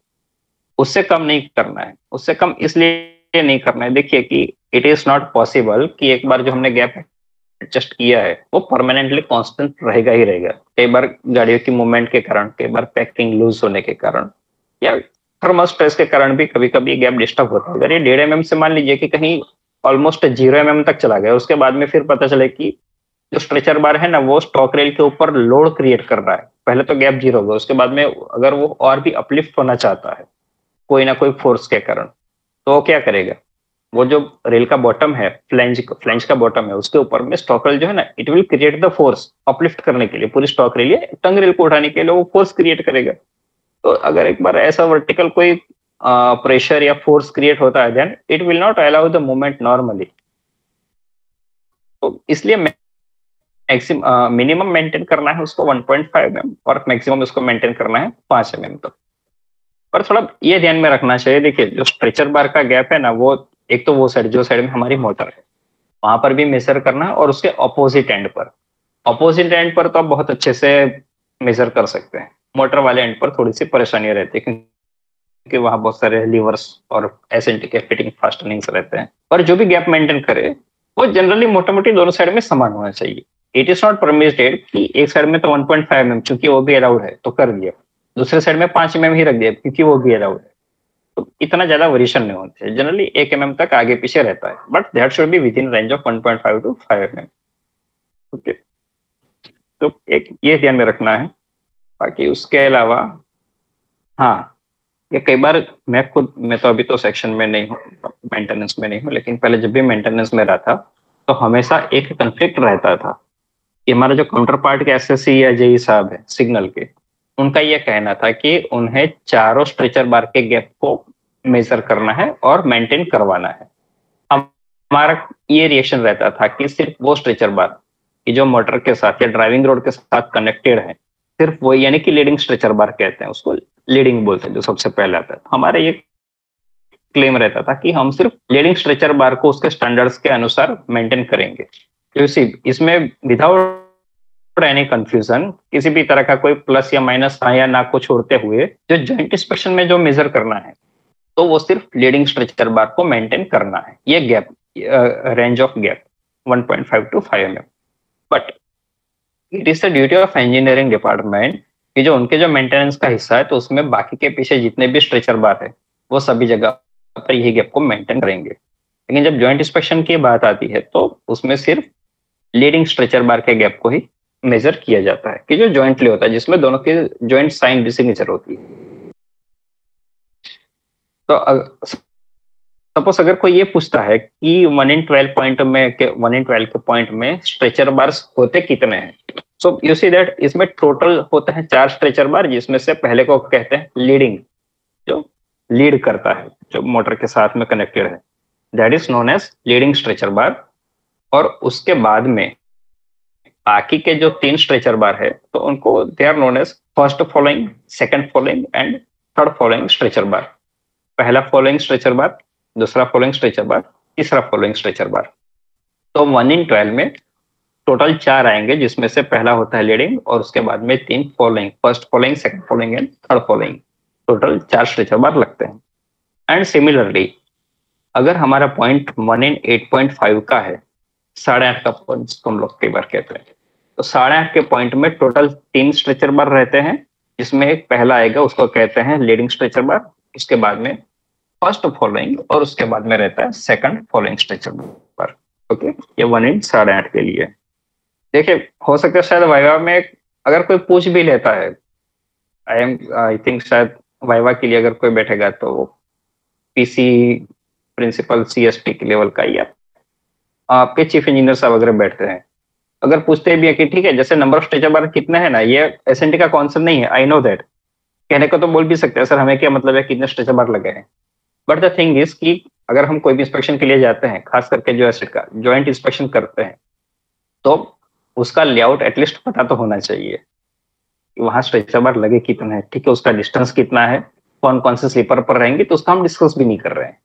S1: उससे कम नहीं करना है। उससे कम इसलिए नहीं करना है, देखिए कि इट इज नॉट पॉसिबल कि एक बार जो हमने गैप एडजस्ट किया है वो परमानेंटली कांस्टेंट रहेगा ही रहेगा। कई बार गाड़ियों की मूवमेंट के कारण, कई बार पैकिंग लूज होने के कारण या थर्मल स्ट्रेस के कारण भी कभी कभी गैप डिस्टर्ब होता है। अगर ये 1.5 mm से मान लीजिए कि कहीं ऑलमोस्ट 0 mm तक चला गया, उसके बाद में फिर पता चले कि जो स्ट्रेचर बार है ना वो स्टॉक रेल के ऊपर लोड क्रिएट कर रहा है, पहले तो गैप 0 होगा, उसके बाद में अगर वो और भी अपलिफ्ट होना चाहता है कोई ना कोई फोर्स के कारण, तो वो क्या करेगा, वो जो रेल का बॉटम है, फ्लैंज का बॉटम है, उसके ऊपर में स्टॉक रेल जो है ना, it will create the force uplift करने के लिए, पूरी स्टॉक रेल या टंग रेल को उठाने के लिए वो फोर्स क्रिएट करेगा। तो अगर एक बार ऐसा वर्टिकल कोई प्रेशर या फोर्स क्रिएट होता है, then it will not allow the movement normally. तो इसलिए मिनिमम मेंटेन करना है उसको 1.5 mm और मैक्सिमम उसको मेंटेन करना है 5 mm तक। पर थोड़ा ये ध्यान में रखना चाहिए, देखिए जो स्ट्रेचर बार का गैप है ना, वो एक तो वो साइड, जो साइड में हमारी मोटर है वहां पर भी मेजर करना है, और उसके ऑपोजिट एंड पर, तो आप बहुत अच्छे से मेजर कर सकते हैं। मोटर वाले एंड पर थोड़ी सी परेशानी रहती है क्योंकि वहां बहुत सारे लीवर्स और एसेंटिक फिटिंग फास्टनिंग्स रहते हैं। पर जो भी गैप मेंटेन करे वो जनरली मोटा मोटी दोनों साइड में समान होना चाहिए। इट इज नॉट परमिटेड कि एक साइड में तो 1.5 mm क्योंकि वो भी अलाउड है तो कर दिया, दूसरे साइड में 5 mm ही रख दिया क्योंकि वो भी अलाउड है। तो इतना ज्यादा वेरिएशन नहीं होते हैं, जनरली 1 mm तक आगे पीछे रहता है, but that should be with in range of 1.5 to 5 mm। Okay, तो एक ये ध्यान में रखना है। बाकी उसके अलावा हाँ, ये कई बार मैं तो अभी तो सेक्शन में नहीं हूँ, मेंटेनेंस में नहीं हूँ, लेकिन पहले जब भी मेंटेनेंस में रहा था तो हमेशा एक कंफ्लिक्ट रहता था कि हमारा जो काउंटर पार्ट के एसएससी या जेई साहब है सिग्नल के, उनका यह कहना था कि उन्हें चारों स्ट्रेचर बार के गैप को मेजर करना है और मेंटेन करवाना है। हमारा ये रिएक्शन रहता था कि सिर्फ वो स्ट्रेचर बार की जो मोटर के साथ या ड्राइविंग रोड के साथ कनेक्टेड है, सिर्फ वो, यानी कि लीडिंग स्ट्रेचर बार कहते हैं उसको, लीडिंग बोलते हैं जो सबसे पहले आता है। हमारा ये क्लेम रहता था कि हम सिर्फ लीडिंग स्ट्रेचर बार को उसके स्टैंडर्ड्स के अनुसार मेंटेन करेंगे। इसमें विदाउट एनी कंफ्यूजन, किसी भी तरह का कोई प्लस या माइनस हाँ या ना को छोड़ते हुए, जो जॉइंट इंस्पेक्शन में जो मेजर करना है तो वो सिर्फ लीडिंग स्ट्रेचर बार को मेंटेन करना है। ये gap, range of gap 1.5 to 5 mm। But it is the duty of engineering department कि जो उनके जो मेंटेनेंस का हिस्सा है तो उसमें बाकी के पीछे जितने भी स्ट्रेचर बार है वो सभी जगह पर यही गैप को मेंटेन करेंगे। लेकिन जब जॉइंट इंस्पेक्शन की बात आती है तो उसमें सिर्फ लीडिंग स्ट्रेचर बार के गैप को ही मेजर किया जाता है कि जो जॉइंटली होता है, जिसमें दोनों की जॉइंट साइन सिग्नेचर होती है। तो सपोज अगर कोई ये पूछता है कि 1 in 12 के पॉइंट में स्ट्रेचर बार्स होते कितने हैं, सो यू सी दैट इसमें टोटल होते हैं 4 स्ट्रेचर बार, जिसमें से पहले को कहते हैं लीडिंग, जो लीड करता है, जो मोटर के साथ में कनेक्टेड है, that is known as leading stretcher bar. और उसके बाद में बाकी के जो 3 स्ट्रेचर बार है तो उनको they are known as first following, second following and third following stretcher bar. पहला फॉलोइंग स्ट्रेचर बार, दूसरा फॉलोइंग स्ट्रेचर बार, तीसरा फॉलोइंग स्ट्रेचर बार। तो 1 in 12 में टोटल 4 आएंगे, जिसमें से पहला होता है लीडिंग और उसके बाद में 3 following, first following, second following and third following. Total 4 stretcher bar लगते हैं। एंड सिमिलरली अगर हमारा पॉइंट 1 in 8.5 का है, 8.5 का पॉइंट जिसको हम लोग कई बार कहते हैं, तो 8.5 के पॉइंट में टोटल 3 स्ट्रेचर बार रहते हैं, जिसमें एक पहला आएगा उसको कहते हैं लीडिंग स्ट्रेचर बार, उसके बाद में फर्स्ट फॉलोइंग और उसके बाद में रहता है सेकंड फॉलोइंग स्ट्रेचर बार। ओके, ये 1 in 8.5 के लिए। देखिए, हो सकता है शायद वाइवा में अगर कोई पूछ भी लेता है, आई थिंक शायद वाइवा के लिए अगर कोई बैठेगा तो वो पीसी प्रिंसिपल सीएसटी के लेवल का, या आपके चीफ इंजीनियर साहब वगैरह बैठते हैं, अगर पूछते भी है कि ठीक है जैसे नंबर ऑफ स्ट्रेचर बार कितना है ना, ये एसएनटी का कॉन्सेप्ट नहीं है, आई नो दैट, कहने को तो बोल भी सकते हैं सर हमें क्या मतलब है कितने स्ट्रेचर बार लगे हैं, बट द थिंग इज कि अगर हम कोई भी इंस्पेक्शन के लिए जाते हैं, खास करके जो एसेट का ज्वाइंट इंस्पेक्शन करते हैं, तो उसका लेआउट एटलीस्ट पता तो होना चाहिए कि वहां स्ट्रेचर बार लगे कितना है, ठीक है, उसका डिस्टेंस कितना है, कौन कौन से स्लीपर पर रहेंगे, तो उसका हम डिस्कस भी नहीं कर रहे हैं,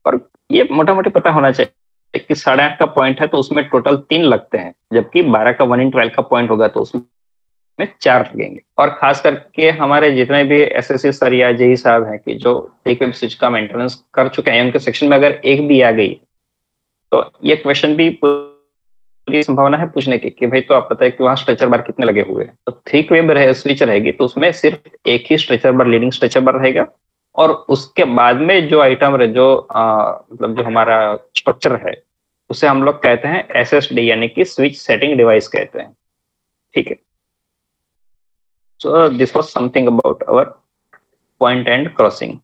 S1: पर ये मोटा मोटी पता होना चाहिए कि 8.5 का पॉइंट है तो उसमें टोटल 3 लगते हैं, जबकि 12 का 1 in 12 का पॉइंट होगा तो उसमें 4 लगेंगे। और खास करके हमारे जितने भी एसएससी सर या जेई साहब हैं कि जो थिक वेब स्विच का मेंटेनेंस कर चुके हैं, उनके सेक्शन में अगर एक भी आ गई तो ये क्वेश्चन भी पूरी संभावना है पूछने की कि भाई तो आप पता है कि वहां स्ट्रेचर बार कितने लगे हुए हैं, तो थिक वेब स्विच रहेगी तो उसमें सिर्फ एक ही stretcher bar leading stretcher bar रहेगा, और उसके बाद में जो आइटम जो मतलब जो हमारा स्ट्रक्चर है उसे हम लोग कहते हैं एसएसडी, यानी कि स्विच सेटिंग डिवाइस कहते हैं। ठीक है, so this was something about our point and crossing.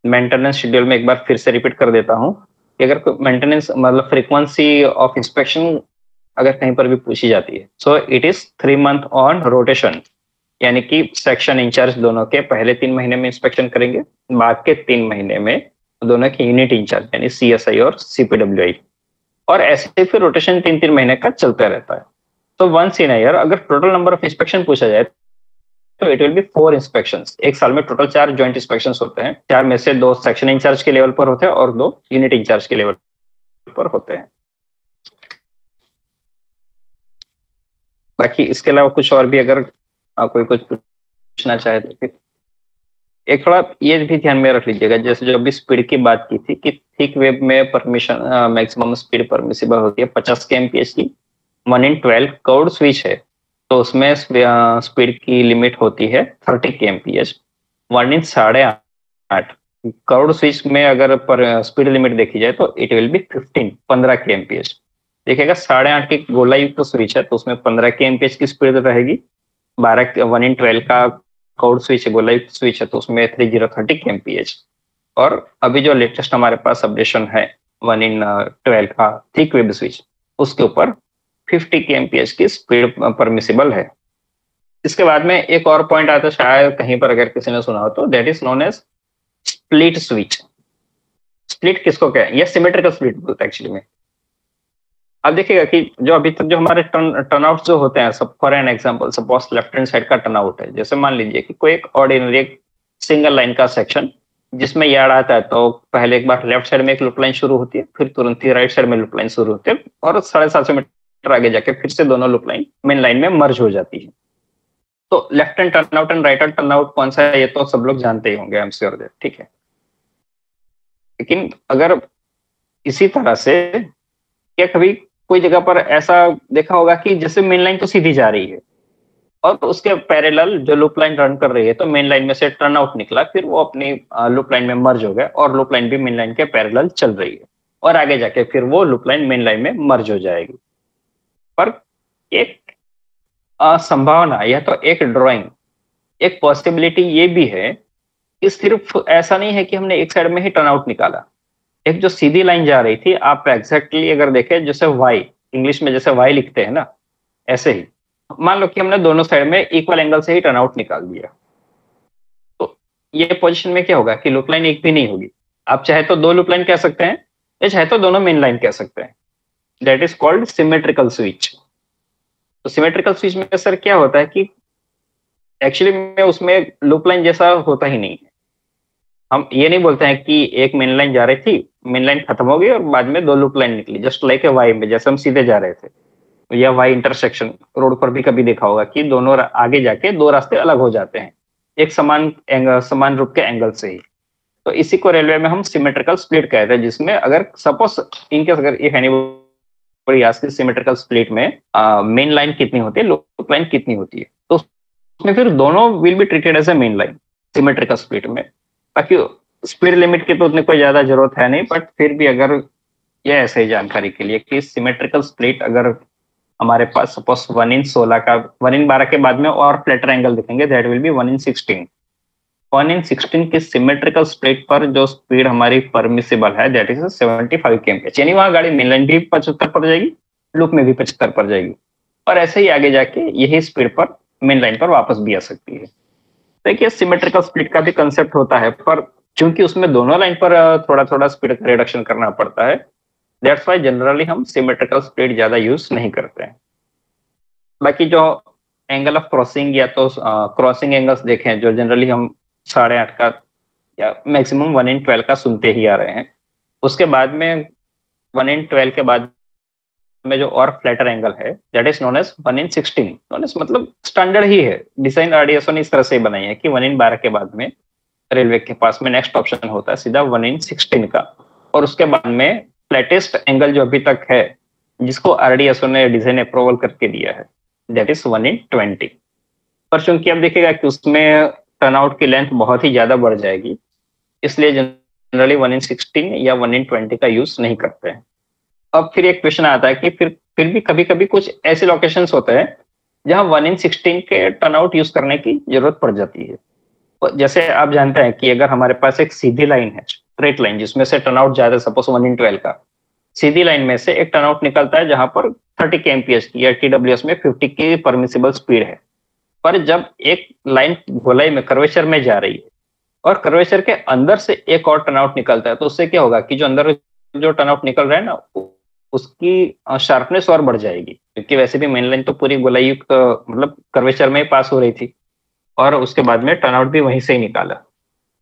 S1: Maintenance schedule में एक बार फिर से रिपीट कर देता हूं कि अगर मेंटेनेंस मतलब फ्रीक्वेंसी ऑफ इंस्पेक्शन अगर कहीं पर भी पूछी जाती है, so it is 3 month on rotation, यानी कि सेक्शन इंचार्ज दोनों के पहले 3 महीने में इंस्पेक्शन करेंगे, बाद के 3 महीने में दोनों के यूनिट इंचार्ज यानी सीएसआई और सीपीडब्ल्यूआई, और ऐसे फिर रोटेशन 3-3 महीने का चलता रहता है। तो वंस इन ईयर अगर टोटल नंबर ऑफ इंस्पेक्शन पूछा जाए तो इट विल बी 4 इंस्पेक्शंस। एक साल में टोटल 4 ज्वाइंट इंस्पेक्शंस होते हैं, 4 में से 2 सेक्शन इंचार्ज के लेवल पर होते हैं और 2 यूनिट इंचार्ज के लेवल पर होते हैं। बाकी इसके अलावा कुछ और भी अगर कोई कुछ पूछना चाहे तो फिर एक थोड़ा ये भी ध्यान में रख लीजिएगा, जैसे जो अभी स्पीड की बात की थी कि थिक वेब में परमिशन मैक्सिमम स्पीड परमिसिबल होती है 50 kmph की, 1 in 12 कर्व्ड स्विच है तो उसमें स्पीड की लिमिट होती है 30 kmph। 1 in 8.5 कर्व्ड स्विच में अगर स्पीड लिमिट देखी जाए तो इट विल बी 15 kmph। देखिएगा 8.5 की गोला युक्त स्विच है तो उसमें 15 kmph की स्पीड रहेगी, 1 in 12 का कर्व्ड स्विच है, गोला युक्त स्विच है तो उसमें 30 kmph, और अभी जो लेटेस्ट हमारे पास अपडेशन है 1 in 12 का थिक वेब स्विच, उसके ऊपर 50 kmph की स्पीड परमिसिबल है। इसके बाद में एक और पॉइंट आता है, शायद कहीं पर अगर किसी ने सुना हो तो, that is known as split switch. Split किसको कहें, यह सिमेट्रिकल स्प्लिट बोलते हैं एक्चुअली में। अब देखिएगा कि जो अभी तक जो हमारे टर्नआउट जो होते हैं, सब for an example suppose left hand side का टर्नआउट है, जैसे मान लीजिए कि कोई एक ऑर्डिनरी एक सिंगल लाइन का सेक्शन जिसमें यार्ड आता है, तो पहले एक बार लेफ्ट साइड में एक लूप लाइन शुरू होती है, फिर तुरंत ही राइट साइड में लूप लाइन शुरू होती है, और 750 मीटर आगे जाके फिर से दोनों लूप लाइन मेन लाइन में मर्ज हो जाती है। तो left hand turnout and right hand turnout कौन सा है ये तो सब लोग जानते ही होंगे, आई एम श्योर दैट, ठीक है। लेकिन अगर इसी तरह से क्या कभी कोई जगह पर ऐसा देखा होगा कि जैसे मेन लाइन तो सीधी जा रही है और उसके पैरेलल जो लूप लाइन रन कर रही है, तो मेन लाइन में से टर्न आउट निकला, फिर वो अपनी लूप लाइन में मर्ज हो गया और लूप लाइन भी मेन लाइन के पैरेलल चल रही है, और आगे जाके फिर वो लूप लाइन मेन लाइन में मर्ज हो जाएगी। पर एक संभावना या तो एक ड्राइंग, एक पॉसिबिलिटी ये भी है कि सिर्फ ऐसा नहीं है कि हमने एक साइड में ही टर्न आउट निकाला, एक जो सीधी लाइन जा रही थी, आप एग्जैक्टली अगर देखें जैसे वाई, इंग्लिश में जैसे वाई लिखते हैं ना, ऐसे ही मान लो कि हमने दोनों साइड में इक्वल एंगल से ही टर्न आउट निकाल दिया, तो ये पोजीशन में क्या होगा कि लूप लाइन एक भी नहीं होगी। आप चाहे तो 2 लूप लाइन कह सकते हैं या चाहे तो दोनों मेन लाइन कह सकते हैं, that is called symmetrical switch. तो सिमेट्रिकल स्विच में सर क्या होता है कि एक्चुअली में उसमें लूप लाइन जैसा होता ही नहीं है। हम ये नहीं बोलते हैं कि एक मेन लाइन जा रही थी, मेन लाइन खत्म हो गई और बाद में 2 लूप लाइन निकली, जस्ट लाइक ए वाई में जैसे हम सीधे जा रहे थे, या वाई इंटरसेक्शन रोड पर भी कभी देखा होगा कि दोनों आगे जाके दो रास्ते अलग हो जाते हैं एक समान रूप के एंगल से ही। तो इसी को रेलवे में हम सिमेट्रिकल स्प्लिट कहते हैं, जिसमें अगर सपोज इनकेस अगर if anybody asks symmetrical split में मेन लाइन कितनी होती है, लूप लाइन कितनी होती है, तो उसमें फिर दोनों will be treated as a main line symmetrical split में। बाकी स्पीड लिमिट की तो उतनी कोई ज्यादा जरूरत है नहीं, बट फिर भी अगर ये ऐसे ही जानकारी के लिए कि सिमेट्रिकल स्प्लिट अगर हमारे पास सपोज 1/16 का 1/12 के बाद में और फ्लैटर एंगल दिखेंगे, दैट विल बी 1/16। 1/16 की सिमेट्रिकल स्प्लिट पर जो स्पीड हमारी परमिसिबल है दैट इज 75 kmph, यानी वहां गाड़ी मेन लाइन भी 75 पर जाएगी, लूप में भी 75 पर जाएगी, और ऐसे ही आगे जाके यही स्पीड पर मेन लाइन पर वापस भी आ सकती है। देखिए सिमेट्रिकल स्प्लिट का भी कंसेप्ट होता है, पर चूंकि उसमें दोनों लाइन पर थोड़ा थोड़ा स्पीड का रिडक्शन करना पड़ता है, दैट्स वाई जनरली हम सिमेट्रिकल स्प्लिट ज्यादा यूज नहीं करते हैं। बाकी जो एंगल ऑफ क्रॉसिंग या तो क्रॉसिंग एंगल्स देखें जो जनरली हम 8.5 का या मैक्सिमम 1/12 का सुनते ही आ रहे हैं, उसके बाद में 1/12 के बाद में जो और फ्लैटर एंगल है that is known as 1/16। Known as मतलब स्टैंडर्ड ही है, डिजाइन आरडीएसओ ने इस तरह से बनाई है कि 1/12 के बाद में रेलवे के पास में नेक्स्ट ऑप्शन होता है सीधा 1/16 का, और उसके बाद में फ्लैटेस्ट एंगल जो अभी तक है जिसको आरडीएसओ ने डिजाइन अप्रूवल करके दिया है दैट इज 1/20। पर चूंकि अब देखिएगा कि उसमें टर्नआउट की लेंथ बहुत ही ज्यादा बढ़ जाएगी, इसलिए जनरली 1/16 या 1/20 का यूज नहीं करते हैं। अब फिर एक क्वेश्चन आता है कि फिर भी कभी कभी कुछ ऐसे लोकेशंस होते हैं जहां 1/16 के टर्नआउट यूज करने की जरूरत पड़ जाती है। जैसे आप जानते हैं कि अगर हमारे पास एक सीधी लाइन है, स्ट्रेट लाइन, जिसमें से टर्नआउट ज्यादा, सपोज 1/12 का, सीधी लाइन में से एक टर्नआउट निकलता है जहां पर 30 kmph की या TWS में 50 की परमिसिबल स्पीड है, पर जब एक लाइन गोलाई में कर्वेचर में जा रही है और कर्वेचर के अंदर से एक और टर्नआउट निकलता है, तो उससे क्या होगा कि जो अंदर जो टर्नआउट निकल रहा है ना उसकी शार्पनेस और बढ़ जाएगी, क्योंकि वैसे भी मेन लाइन तो पूरी गोलाई युक्त मतलब कर्वेचर में ही पास हो रही थी और उसके बाद में टर्नआउट भी वहीं से ही निकाला।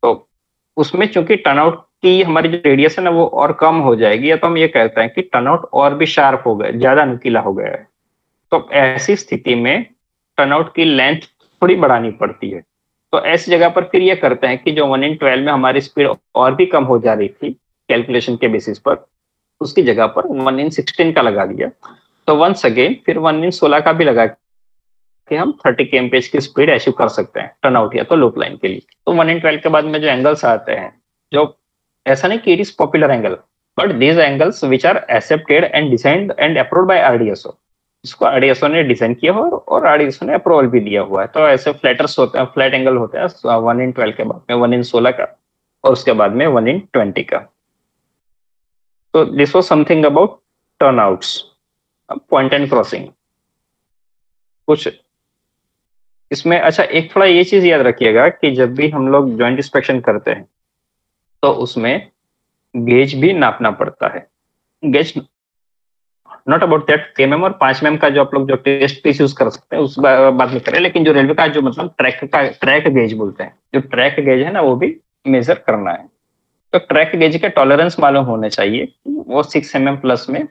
S1: तो उसमें चूंकि टर्नआउट की हमारी जो रेडियस है ना वो और कम हो जाएगी, या तो हम ये कहते हैं कि टर्नआउट और भी शार्प हो गया, ज्यादा नुकीला हो गया है। तो ऐसी स्थिति में टर्नआउट की लेंथ थोड़ी बढ़ानी पड़ती है। तो ऐसी जगह पर फिर ये करते हैं कि जो 1/12 में हमारी स्पीड और भी कम हो जा रही थी कैलकुलेशन के बेसिस पर, उसकी जगह पर 1/16 का लगा दिया। तो वंस अगेन फिर 1/16 का भी लगा कि हम 30 kmph की स्पीड अचीव कर सकते हैं टर्नआउट या तो लूप लाइन के लिए। तो 1/12 के बाद में जो एंगल्स आते हैं, जो ऐसा नहीं कि it is popular angle, but these angles which are accepted and designed and approved by RDSO, जिसको आरडीएसओ ने डिजाइन किया हुआ और आरडीएसओ ने अप्रूवल भी दिया हुआ है। तो ऐसे फ्लैटर्स होते हैं, फ्लैट एंगल होते हैं 1/12 के बाद में 1/16 का और उसके बाद में 1/20 का। तो this was something about turnouts, point and crossing. कुछ इसमें अच्छा एक थोड़ा ये चीज याद रखिएगा कि जब भी हम लोग जॉइंट इंस्पेक्शन करते हैं तो उसमें गेज भी नापना पड़ता है। Gauge not about that mm और 5 mm का जो आप लोग जो टेस्ट पीस यूज कर सकते हैं उस बात में करें, लेकिन जो रेलवे का जो मतलब ट्रैक गेज बोलते हैं, जो ट्रैक गेज है ना वो भी मेजर करना है। तो ट्रैक गेज के टॉलरेंस मालूम होने चाहिए, वो 6 mm प्लस में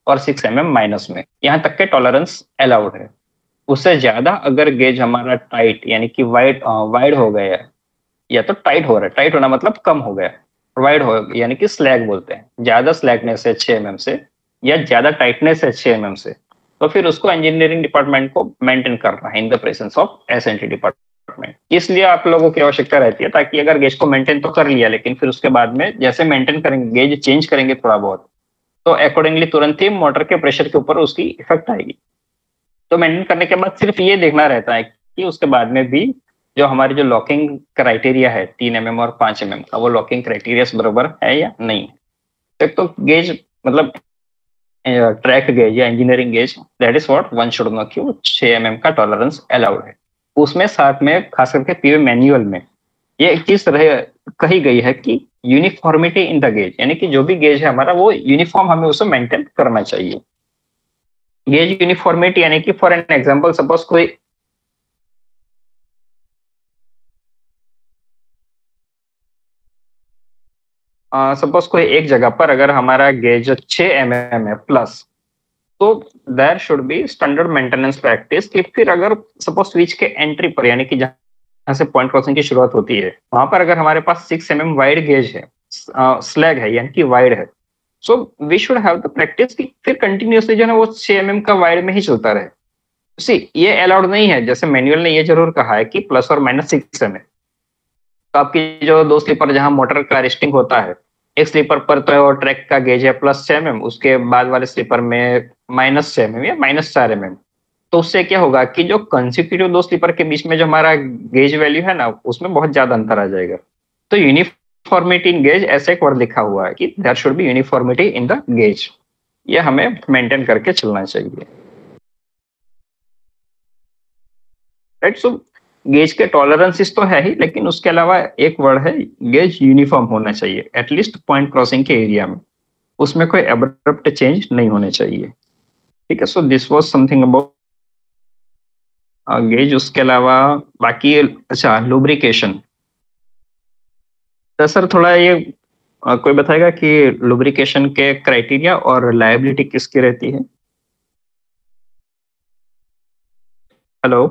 S1: और 6 mm माइनस में, यहाँ तक के टॉलरेंस अलाउड है। उससे ज्यादा अगर गेज हमारा टाइट यानी कि वाइड हो गया है, या तो टाइट हो रहा है, टाइट होना मतलब कम हो गया, वाइड हो यानी कि स्लैग बोलते हैं, ज्यादा स्लैगनेस है 6 mm से या ज्यादा टाइटनेस है 6 mm से, तो फिर उसको इंजीनियरिंग डिपार्टमेंट को मेंटेन करना है in the presence of SNT department. इसलिए आप लोगों की आवश्यकता रहती है, ताकि अगर गेज को मेंटेन तो कर लिया, लेकिन फिर उसके बाद में जैसे मेंटेन करेंगे, गेज चेंज करेंगे थोड़ा बहुत, तो अकॉर्डिंगली तुरंत ही मोटर के प्रेशर के ऊपर उसकी इफेक्ट आएगी। तो मेंटेन करने के बाद सिर्फ ये देखना रहता है कि उसके बाद में भी जो हमारी जो लॉकिंग क्राइटेरिया है 3 mm और 5 mm का, वो लॉकिंग क्राइटेरिया बराबर है या नहीं है। तो गेज मतलब ट्रैक गेज या engineering gauge, that is what one should know कि 6 mm का टॉलरेंस अलाउड है। उसमें साथ में खास करके पीवे मैनुअल में ये एक चीज कही गई है कि यूनिफॉर्मिटी इन द गेज, यानी कि जो भी गेज है हमारा वो यूनिफॉर्म हमें उसे मेंटेन करना चाहिए। गेज यूनिफॉर्मिटी यानी कि फॉर एन एग्जांपल सपोज कोई सपोज कोई एक जगह पर अगर हमारा गेज 6 mm है प्लस, तो there should be standard maintenance practice कि फिर अगर सपोज स्विच के एंट्री पर, यानी कि जहां से पॉइंट क्रॉसिंग की शुरुआत होती है, वहां पर अगर हमारे पास 6 mm वाइड गेज है, स्लैग है यानी कि वाइड है, so we should have the practice कि फिर कंटिन्यूअसली जो है ना वो 6 mm का वाइड में ही चलता रहे। सी ये अलाउड नहीं है, जैसे मैनुअल ने ये जरूर कहा है कि प्लस और माइनस 6 mm। तो आपकी जो 2 स्लीपर जहां मोटर का रेस्टिंग होता है, एक स्लीपर पर तो ट्रैक का गेज है +6 mm, उसके बाद वाले स्लीपर में -6 mm या -4 mm। तो उससे क्या होगा कि जो कंसेक्यूटिव 2 स्लीपर के बीच में जो हमारा गेज वैल्यू है ना, उसमें बहुत ज्यादा अंतर आ जाएगा। तो यूनिफॉर्मिटी इन गेज, ऐसे एक वर्ड लिखा हुआ है कि there should be uniformity in the gauge, ये हमें मेंटेन करके चलना चाहिए, राइट। सो गेज के टॉलरेंसेस तो है ही, लेकिन उसके अलावा एक वर्ड है, गेज यूनिफॉर्म होना चाहिए एटलीस्ट पॉइंट क्रॉसिंग के एरिया में, उसमें कोई अब्रप्ट चेंज नहीं होने चाहिए, ठीक है। So this was something about gauge. उसके अलावा बाकी, अच्छा, लुब्रिकेशन, तो सर थोड़ा ये कोई बताएगा कि लुब्रिकेशन के क्राइटेरिया और लायबिलिटी किसकी रहती है? हेलो,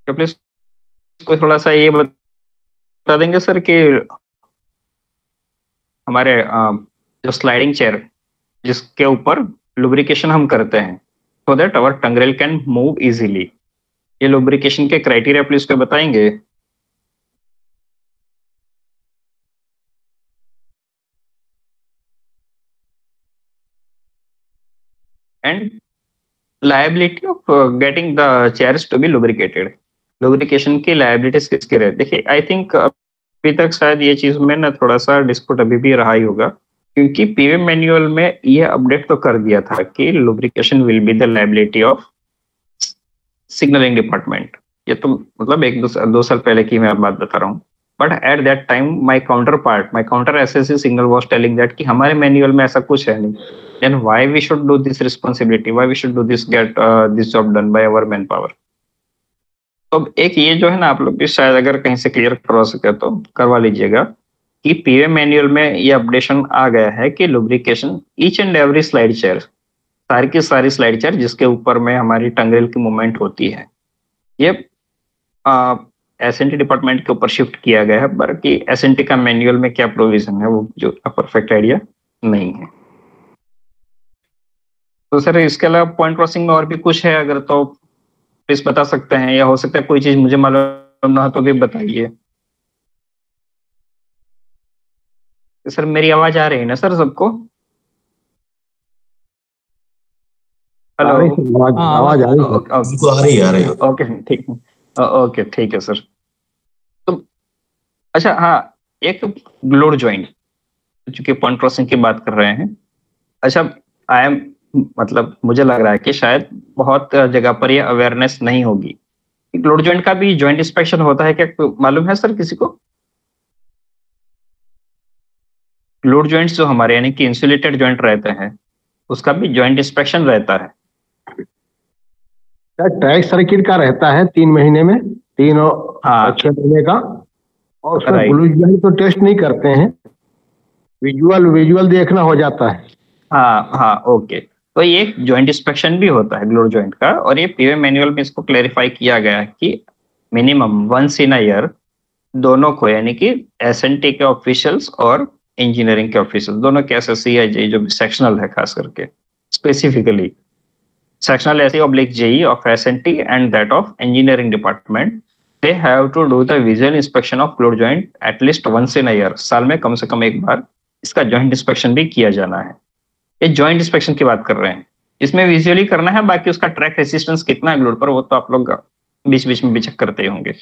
S1: तो प्लीज कोई थोड़ा सा ये बता देंगे सर कि हमारे जो स्लाइडिंग चेयर जिसके ऊपर लुब्रिकेशन हम करते हैं, so that our tongue rail can move easily, ये लुब्रिकेशन के क्राइटेरिया प्लीज को बताएंगे? And liability of getting the chairs to be lubricated, lubrication की लायबिलिटीज किसकी रहती? देखिए, आई थिंक अभी तक शायद ये चीज में ना थोड़ा सा डिस्प्यूट अभी भी रहा ही होगा, क्योंकि पीवे मैनुअल में ये अपडेट तो कर दिया था कि lubrication will be the liability of signalling department. ये तो मतलब 1-2 साल पहले की मैं बात बता रहा हूँ। But at that time my counter SSC signal was telling that कि हमारे मैनुअल में ऐसा कुछ है नहीं, then why we should do this responsibility, why we should do this, get this job done by our man power. तो एक ये जो है ना, आप लोग भी शायद अगर कहीं से क्लियर करवा सके तो करवा लीजिएगा कि पीवे मैनुअल में ये अपडेशन आ गया है कि lubrication each and every slide chair, सारी की सारी स्लाइड चेयर जिसके ऊपर में हमारी टंग रेल की मूवमेंट होती है, ये एसएनटी डिपार्टमेंट के ऊपर शिफ्ट किया गया है। बाकी एसएनटी का मैनुअल में क्या प्रोविजन है वो जो परफेक्ट आइडिया नहीं है। तो सर इसके अलावा पॉइंट क्रॉसिंग में और भी कुछ है अगर तो प्लीज बता सकते हैं, या हो सकता है कोई चीज मुझे मालूम ना हो तो भी बताइए। सर मेरी आवाज आ रही है ना सर सबको? हेलो,
S3: आवाज आ रही है।
S1: ओके ठीक है, ओके ठीक है सर। तो अच्छा, हाँ, एक ग्लोड ज्वाइंट, चूंकि पॉइंट क्रॉसिंग की बात कर रहे हैं, अच्छा, आई एम मतलब मुझे लग रहा है कि शायद बहुत जगह पर ये अवेयरनेस नहीं होगी। ग्लोड ज्वाइंट का भी ज्वाइंट इंस्पेक्शन होता है क्या, मालूम है सर किसी को? ग्लोड ज्वाइंट्स जो हमारे यानी कि इंसुलेटेड ज्वाइंट रहते हैं, उसका भी ज्वाइंट इंस्पेक्शन रहता है।
S3: ट्रैक सर्किट का रहता है 3 महीने में, 3 और 6 महीने का, और उसमें ब्लू ज्वाइंट तो टेस्ट नहीं करते हैं, विजुअल देखना हो जाता है।
S1: हाँ, ओके। तो ये एक ज्वाइंट इंस्पेक्शन भी होता है ग्लोड ज्वाइंट का, और ये पीवे मैनुअल में इसको क्लेरिफाई किया गया है कि मिनिमम 1 इन अ ईयर दोनों को, यानी कि एसएनटी के ऑफिशियल्स और इंजीनियरिंग के ऑफिशियल दोनों के एसएससी या जेई जो सेक्शनल है, खास करके specifically sectional SE/JE of SNT and that of engineering department, they have to do the visual inspection of gload joint at least once in a year। साल में कम से कम एक बार इसका जॉइंट इंस्पेक्शन भी किया जाना है। ये जॉइंट इंस्पेक्शन की बात कर रहे हैं, इसमें विजुअली करना है, बाकी उसका ट्रैक रेसिस्टेंस कितना है ग्लोड पर वो तो आप लोग बीच बीच में भी चेक करते ही होंगे,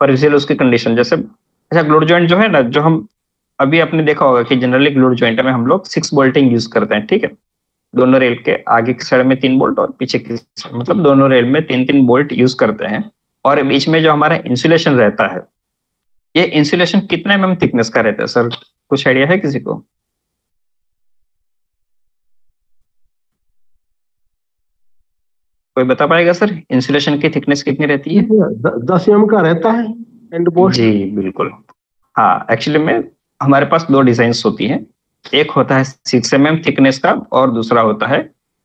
S1: पर विजुअल उसकी कंडीशन जैसे, अच्छा, ग्लोड जॉइंट जो है ना, जो हम अभी आपने देखा होगा कि जनरली ग्लोड जॉइंट में हम लोग 6 बोल्टिंग यूज करते हैं, ठीक है। दोनों रेल के आगे की साइड में 3 बोल्ट और पीछे की, मतलब दोनों रेल में 3-3 बोल्ट यूज करते हैं, और बीच में जो हमारा इंसुलेशन रहता है, ये इंसुलेशन कितने mm थिकनेस का रहता है सर, कुछ आइडिया है किसी को? कोई बता पाएगा सर, इंसुलेशन की थिकनेस कितनी रहती है?
S3: 10 mm का रहता है एंड पोस्ट।
S1: जी बिल्कुल, हाँ, एक्चुअली में हमारे पास 2 डिजाइन होती हैं, एक होता है 6 mm थिकनेस का और दूसरा होता है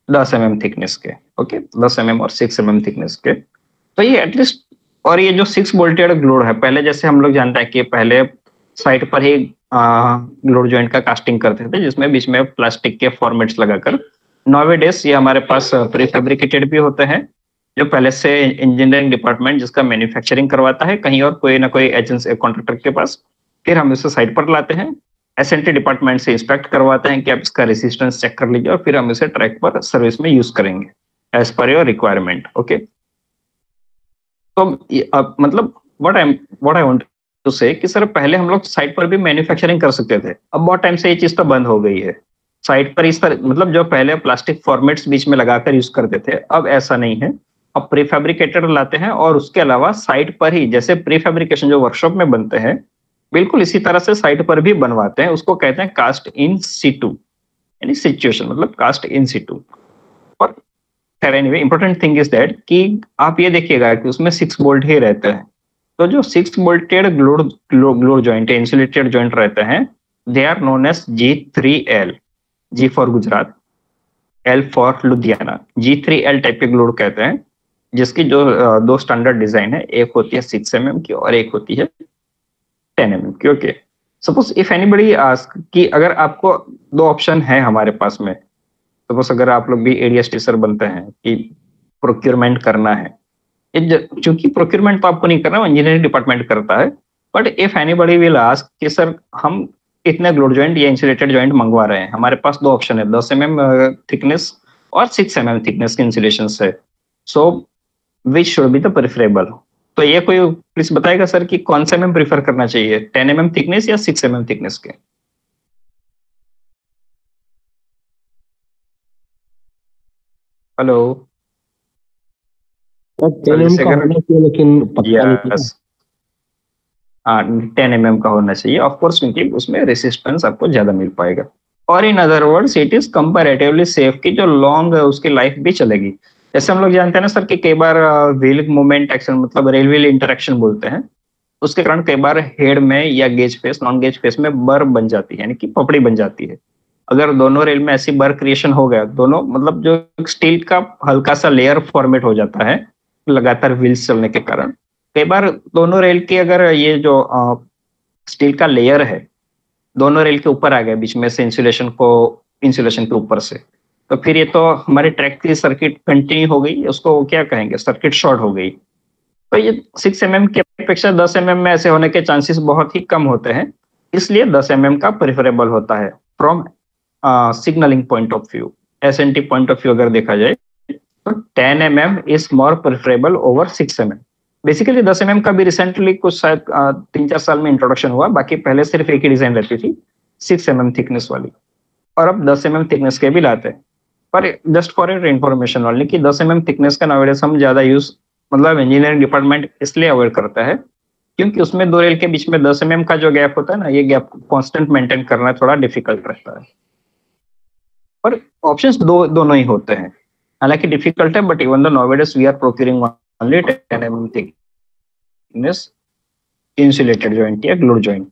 S1: 10 mm थिकनेस के। ओके, 10 mm और 6 mm थिकनेस के। तो ये एटलीस्ट, और ये जो 6 बोल्टेड ग्लूड है, पहले जैसे हम लोग जानते हैं कि पहले साइड पर ही ग्लूड जॉइंट का कास्टिंग करते थे, जिसमें बीच में प्लास्टिक के फॉर्मेट्स लगाकर। नॉवेडेज ये हमारे पास प्री फैब्रिकेटेड भी होते हैं, जो पहले से इंजीनियरिंग डिपार्टमेंट जिसका मैन्युफैक्चरिंग करवाता है कहीं और कोई ना कोई एजेंसी कॉन्ट्रैक्टर के पास, फिर हम इसे साइट पर लाते हैं, एसएनटी डिपार्टमेंट से इंस्पेक्ट करवाते हैं कि आप इसका रेसिस्टेंस चेक कर लीजिए, और फिर हम इसे ट्रैक पर सर्विस में यूज करेंगे as per your requirement. Okay, तो मतलब व्हाट आई वांट टू से कि सर पहले हम लोग साइट पर भी मैन्युफैक्चरिंग कर सकते थे, अब बहुत टाइम से ये चीज तो बंद हो गई है। साइट पर इस तरह, मतलब जो पहले प्लास्टिक फॉर्मेट्स बीच में लगाकर यूज करते थे, अब ऐसा नहीं है। अब प्रीफैब्रिकेटर लाते हैं, और उसके अलावा साइट पर ही जैसे प्रीफैब्रिकेशन जो वर्कशॉप में बनते हैं, बिल्कुल इसी तरह से साइट पर भी बनवाते हैं। उसको कहते हैं कास्ट इन सिटू, यानी सिचुएशन, मतलब कास्ट इन सिटू। और anyway important thing is that कि आप ये देखिएगा कि उसमें 6 बोल्ट ही रहते हैं। तो जो 6 bolted glued joint, insulated joint रहते हैं, they are known as G3L, G for Gujarat, L for Ludhiana. G3L type के ग्लूड कहते हैं, जिसकी जो दो स्टैंडर्ड डिजाइन है, एक होती है 6 mm की और एक होती है 10 mm की। Okay, suppose if anybody ask कि अगर आपको दो ऑप्शन है हमारे पास में, सपोज अगर आप लोग भी ADS टीचर बनते हैं कि प्रोक्योरमेंट करना है, चूंकि प्रोक्योरमेंट तो आपको नहीं करना, इंजीनियरिंग डिपार्टमेंट करता है, but if anybody will ask कि सर हम इतने ग्लूड जॉइंट या इंसुलेटेड जॉइंट मंगवा रहे हैं, हमारे पास दो ऑप्शन है, 10 mm थिकनेस और 6 mm थिकनेस के इंसुलेशन है, so which should be the preferable. तो ये कोई प्लीज बताएगा सर कि कौन से में प्रीफर करना चाहिए, 10 mm थिकनेस या 6 mm थिकनेस के? हेलो,
S3: 10 mm का होना चाहिए, लेकिन पता नहीं।
S1: हाँ, 10 mm का होना चाहिए ऑफ कोर्स, क्योंकि उसमें रेसिस्टेंस आपको ज्यादा मिल पाएगा, और in other words it is comparatively safe, की जो लॉन्ग है उसकी लाइफ भी चलेगी। जैसे हम लोग जानते हैं ना सर कि कई बार व्हील मूवमेंट एक्शन, मतलब रेल व्हील इंटरेक्शन बोलते हैं, उसके कारण कई बार हेड में या gauge face, non gauge face में बर बन जाती है, यानी कि पपड़ी बन जाती है। अगर दोनों रेल में ऐसी बर क्रिएशन हो गया, दोनों मतलब जो स्टील का हल्का सा लेयर फॉर्मेट हो जाता है लगातार व्हील्स चलने के कारण, कई बार दोनों रेल के अगर ये जो स्टील का लेयर है दोनों रेल के ऊपर आ गया बीच में से इंसुलेशन के ऊपर से, तो फिर ये तो हमारे ट्रैक की सर्किट कंटिन्यू हो गई, उसको क्या कहेंगे, सर्किट शॉर्ट हो गई। तो ये 6 mm की अपेक्षा 10 mm में ऐसे होने के चांसेस बहुत ही कम होते हैं, इसलिए 10 mm का प्रेफरेबल होता है from signalling point of view. SNT point of view अगर देखा जाए तो 10 mm is more preferable over 6 mm। Basically 10 mm का भी रिसेंटली कुछ शायद 3-4 साल में इंट्रोडक्शन हुआ, बाकी पहले सिर्फ एक ही डिजाइन रहती थी 6 mm थिकनेस वाली, और अब 10 mm थिकनेस के भी लाते हैं। पर जस्ट फॉर योर इन्फॉर्मेशन वाली कि 10 mm थिकनेस का नॉवेडेज हम ज्यादा यूज, मतलब इंजीनियरिंग डिपार्टमेंट इसलिए अवॉइड करता है क्योंकि उसमें दो रेल के बीच में 10 mm का जो गैप होता है ना, ये गैप कांस्टेंट मेंटेन करना थोड़ा डिफिकल्ट रहता है। पर ऑप्शंस दोनों ही होते हैं, हालांकि डिफिकल्ट है, but even the nowadays we are procuring only 10 mm thickness insulated joint या ग्लूड जॉइंट।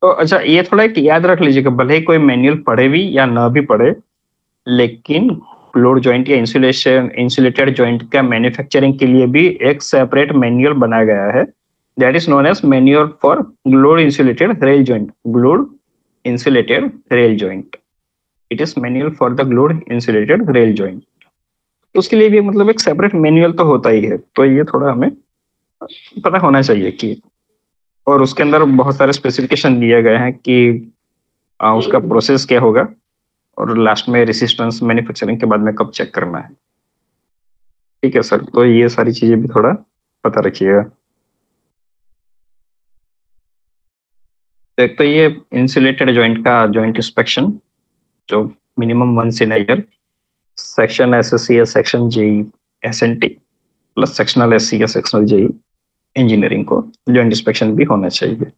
S1: तो अच्छा, ये थोड़ा एक याद रख लीजिएगा, भले ही कोई मैनुअल पढ़े भी या ना भी पढ़े, लेकिन ग्लूड जॉइंट या इंसुलेटेड जॉइंट का मैन्युफैक्चरिंग के लिए भी एक सेपरेट मैनुअल बनाया गया है, that is known as manual for glued insulated rail joint. Glued insulated rail joint, it is manual for the glued insulated rail joint. उसके लिए भी मतलब एक सेपरेट मैनुअल तो होता ही है, तो ये थोड़ा हमें पता होना चाहिए कि, और उसके अंदर बहुत सारे स्पेसिफिकेशन दिए गए हैं कि उसका प्रोसेस क्या होगा, और लास्ट में रेसिस्टेंस मैन्युफैक्चरिंग के बाद में कब चेक करना है। ठीक है सर, तो ये सारी चीजें भी थोड़ा पता रखिएगा। एक तो ये इंसुलेटेड जॉइंट का जॉइंट इंस्पेक्शन जो minimum once in year, section SSC या section JE SNT plus sectional SC या सेक्शनल जेई इंजीनियरिंग को जॉइंट इंस्पेक्शन भी होना चाहिए।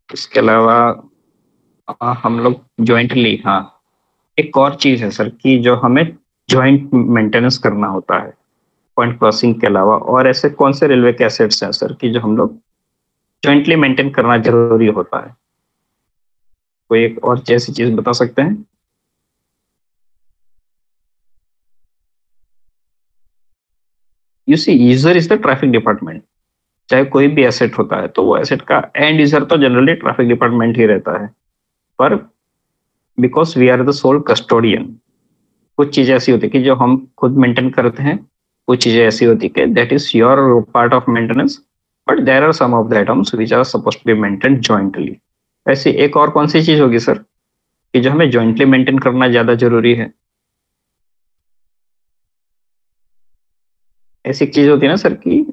S1: इसके अलावा हम लोग जॉइंटली, हाँ एक और चीज है सर कि जो हमें जॉइंट मेंटेनेंस करना होता है पॉइंट क्रॉसिंग के अलावा, और ऐसे कौन से रेलवे के एसेट्स हैं सर कि जो हम लोग जॉइंटली मेंटेन करना जरूरी होता है। कोई एक और जैसी चीज बता सकते हैं? You see, user is the traffic department. चाहे कोई भी एसेट होता है तो वो एसेट का एंड यूजर तो जनरली ट्रैफिक डिपार्टमेंट ही रहता है, पर because we are the sole custodian, कुछ चीजें ऐसी होती है कि जो हम खुद मेंटेन करते हैं, कुछ चीजें ऐसी होती है कि that is your part of maintenance, but there are some of the items which are suppose to be maintain jointly. ऐसी एक और कौन सी चीज होगी सर कि जो हमें जॉइंटली मेंटेन करना ज्यादा जरूरी है? ऐसी एक चीज होती है ना सर कि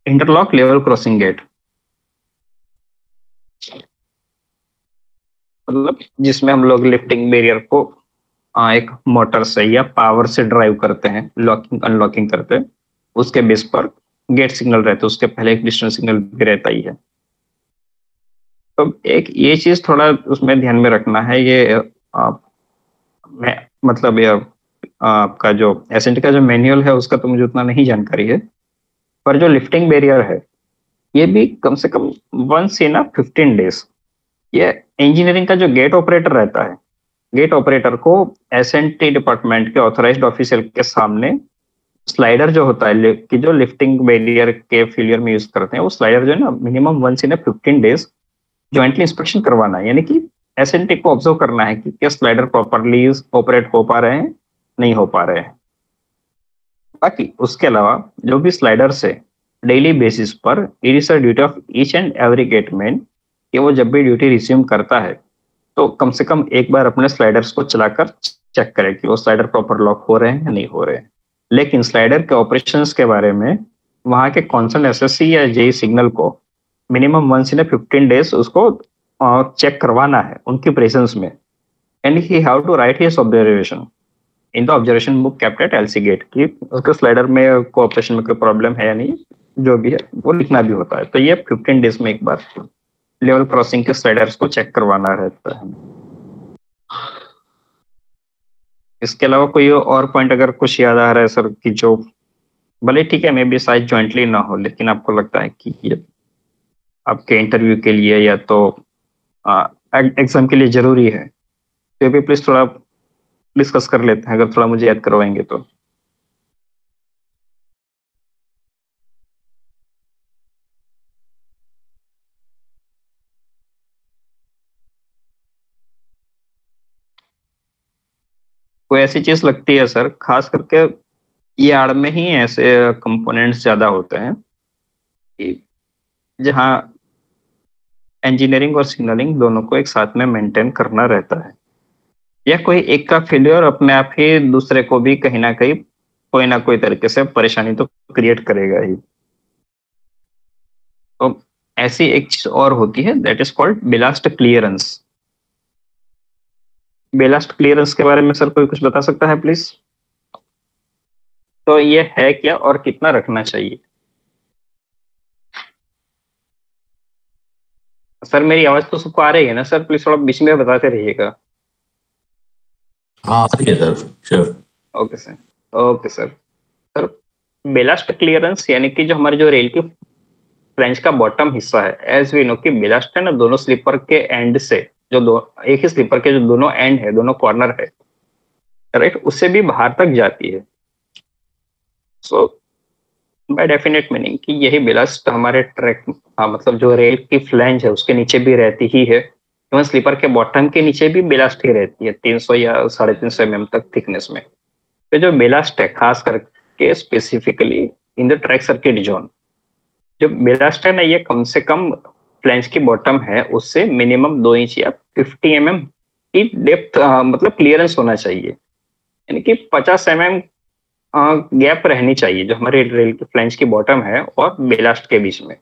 S1: इंटरलॉक लेवल क्रॉसिंग गेट, मतलब जिसमें हम लोग लिफ्टिंग बैरियर को एक मोटर से या पावर से ड्राइव करते हैं, लॉकिंग अनलॉकिंग करते हैं, उसके बेस पर गेट सिग्नल रहता है, उसके पहले एक डिस्टेंस सिग्नल भी रहता ही है। तो एक ये चीज थोड़ा उसमें ध्यान में रखना है। ये मतलब ये आपका जो एसेंट का जो मैनुअल है उसका तो मुझे उतना नहीं जानकारी है, पर जो लिफ्टिंग बैरियर है ये भी कम से कम वंस इन 15 डेज, ये इंजीनियरिंग का जो गेट ऑपरेटर रहता है, गेट ऑपरेटर को एसएनटी डिपार्टमेंट के ऑथराइज्ड ऑफिशियल के सामने स्लाइडर जो होता है कि जो लिफ्टिंग बैरियर के फेलियर में यूज करते हैं, वो स्लाइडर जो है ना minimum once in 15 days jointly inspection करवाना है। यानी कि एसएनटी को ऑब्जर्व करना है कि क्या स्लाइडर प्रॉपरली ऑपरेट हो पा रहे हैं, नहीं हो पा रहे हैं। बाकी उसके अलावा जो भी स्लाइडर से डेली बेसिस पर it is the duty of each and every gateman कि वो जब भी ड्यूटी रिज्यूम करता है तो कम से कम एक बार अपने स्लाइडर्स को चलाकर चेक करे कि वो स्लाइडर प्रॉपर लॉक हो रहे हैं या नहीं हो रहे हैं। लेकिन स्लाइडर के ऑपरेशंस के बारे में वहाँ के कॉन्सर्न एसएससी या जेई सिग्नल को मिनिमम वंस इन 15 डेज उसको चेक करवाना है उनकी प्रेजेंस में, and he have to write his observation in the observation book kept at LC gate कि उसके स्लाइडर में कोऑपरेशन में कोई प्रॉब्लम है या नहीं, जो भी है वो लिखना भी होता है। तो ये 15 डेज में एक बार लेवल क्रॉसिंग के स्लाइडर्स को चेक करवाना रहता है। इसके अलावा कोई और पॉइंट अगर कुछ याद आ रहा है सर कि जो भले ठीक है मे बी शायद ज्वाइंटली ना हो, लेकिन आपको लगता है कि ये आपके इंटरव्यू के लिए या तो एग्जाम के लिए जरूरी है, तो ये भी प्लीज थोड़ा डिस्कस कर लेते हैं अगर थोड़ा मुझे याद करवाएंगे तो। कोई ऐसी चीज लगती है सर, खास करके ये आड़ में ही ऐसे कंपोनेंट्स ज्यादा होते हैं कि जहाँ इंजीनियरिंग और सिग्नलिंग दोनों को एक साथ में मेंटेन करना रहता है, या कोई एक का फेलियर अपने आप ही दूसरे को भी कहीं ना कोई तरीके से परेशानी तो क्रिएट करेगा ही। तो ऐसी एक चीज और होती है that is called ballast clearance. Ballast clearance के बारे में सर कोई कुछ बता सकता है प्लीज? तो ये है क्या और कितना रखना चाहिए? सर मेरी आवाज तो सबको आ रही है ना सर? प्लीज थोड़ा बीच में बताते रहिएगा।
S5: हाँ sir, sure.
S1: Okay sir, okay sir. Sir ballast clearance यानी कि जो हमारे जो रेल की फ्लैंज का बॉटम हिस्सा है, एज वी नो कि बेलास्ट है ना दोनों स्लीपर के एंड से, जो एक ही स्लीपर के जो दोनों एंड है, दोनों कॉर्नर है, राइट, उससे भी बाहर तक जाती है। सो बाय डेफिनेट मीनिंग कि यही बेलास्ट हमारे ट्रैक मतलब जो रेल की फ्लैंज है उसके नीचे भी रहती ही है, इवन स्लीपर के बॉटम के नीचे भी बेलास्ट ही रहती है 300 या 350 mm तक थिकनेस में। तो जो बेलास्ट है खास करके specifically in the track circuit zone, जो बेलास्ट है ना ये कम से कम फ्लैंज की बॉटम है उससे मिनिमम 2 इंच या 50 mm की डेप्थ मतलब क्लियरेंस होना चाहिए, यानी कि 50 mm गैप रहनी चाहिए जो हमारे रेल की फ्लैंज की बॉटम है और बेलास्ट के बीच में।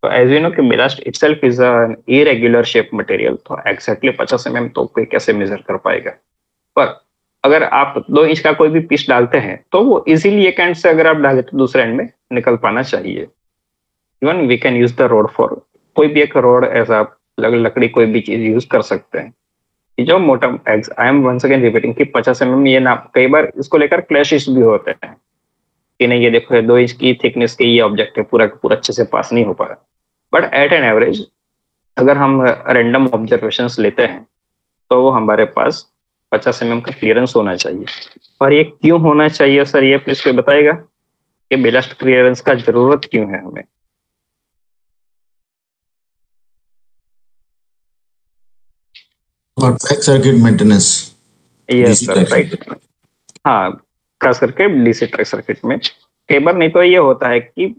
S1: तो एज यू नो कि ballast itself is an irregular shape material, तो एग्जैक्टली 50 mm तो कोई कैसे मेजर कर पाएगा। पर अगर आप 2 इंच का कोई भी पीस डालते हैं तो वो इजीली एक एंड से अगर आप डालें तो दूसरे एंड में निकल पाना चाहिए। Even we can use the road for, कोई भी एक रोड ऐसा लकड़ी कोई भी चीज यूज कर सकते हैं जो मोटा, I am once again repeating कि 50 mm ये ना, कई बार इसको लेकर क्लैशेस भी होते हैं कि नहीं ये देखो 2 इंच की थिकनेस के ये ऑब्जेक्ट है, पूरा पूरा अच्छे से पास नहीं हो पा रहा। बट एट एन एवरेज अगर हम रैंडम ऑब्जर्वेशंस लेते हैं तो वो हमारे पास 50 mm का क्लियरेंस होना चाहिए। और ये क्यों होना चाहिए सर, ये प्लीज कोई बताएगा कि बेलास्ट क्लियरेंस का जरूरत क्यों है हमें?
S5: और track circuit maintenance.
S1: Yes sir, right. हाँ, खास करके डीसी ट्रैक सर्किट में कई बार नहीं तो ये होता है कि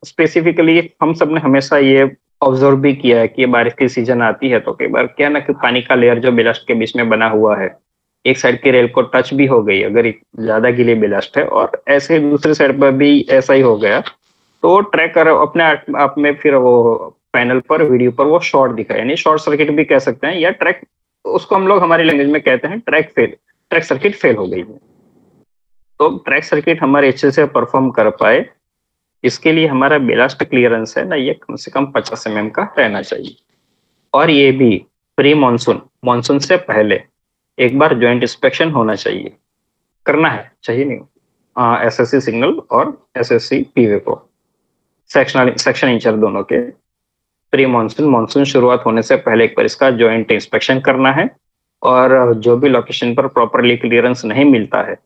S1: स्पेसिफिकली हम सब ने हमेशा ये ऑब्जर्व भी किया है कि ये बारिश की सीजन आती है तो कई बार क्या ना कि पानी का लेयर जो बेलास्ट के बीच में बना हुआ है एक साइड की रेल को टच भी हो गई अगर ज्यादा गीली बेलास्ट है, और ऐसे ही दूसरी साइड पर भी ऐसा ही हो गया तो ट्रैकर अपने आप में फिर वो पैनल पर वीडियो पर वो शॉर्ट दिखा, यानी शॉर्ट सर्किट भी कह सकते हैं, या ट्रैक, उसको हम लोग हमारी लैंग्वेज में कहते हैं ट्रैक सर्किट फेल हो गई है। तो ट्रैक सर्किट हमारे अच्छे से परफॉर्म कर पाए इसके लिए हमारा बेलास्ट क्लियरेंस है ना, ये कम से कम 50 mm का रहना चाहिए। और ये भी प्री मानसून से पहले एक बार जॉइंट इंस्पेक्शन होना चाहिए, करना है, चाहिए नहीं, एसएससी सिग्नल और एसएससी पीवे को सेक्शन इंचर दोनों के प्री मानसून शुरुआत होने से पहले एक बार इसका जॉइंट इंस्पेक्शन करना है। और जो भी लोकेशन पर प्रॉपरली क्लियरेंस नहीं मिलता है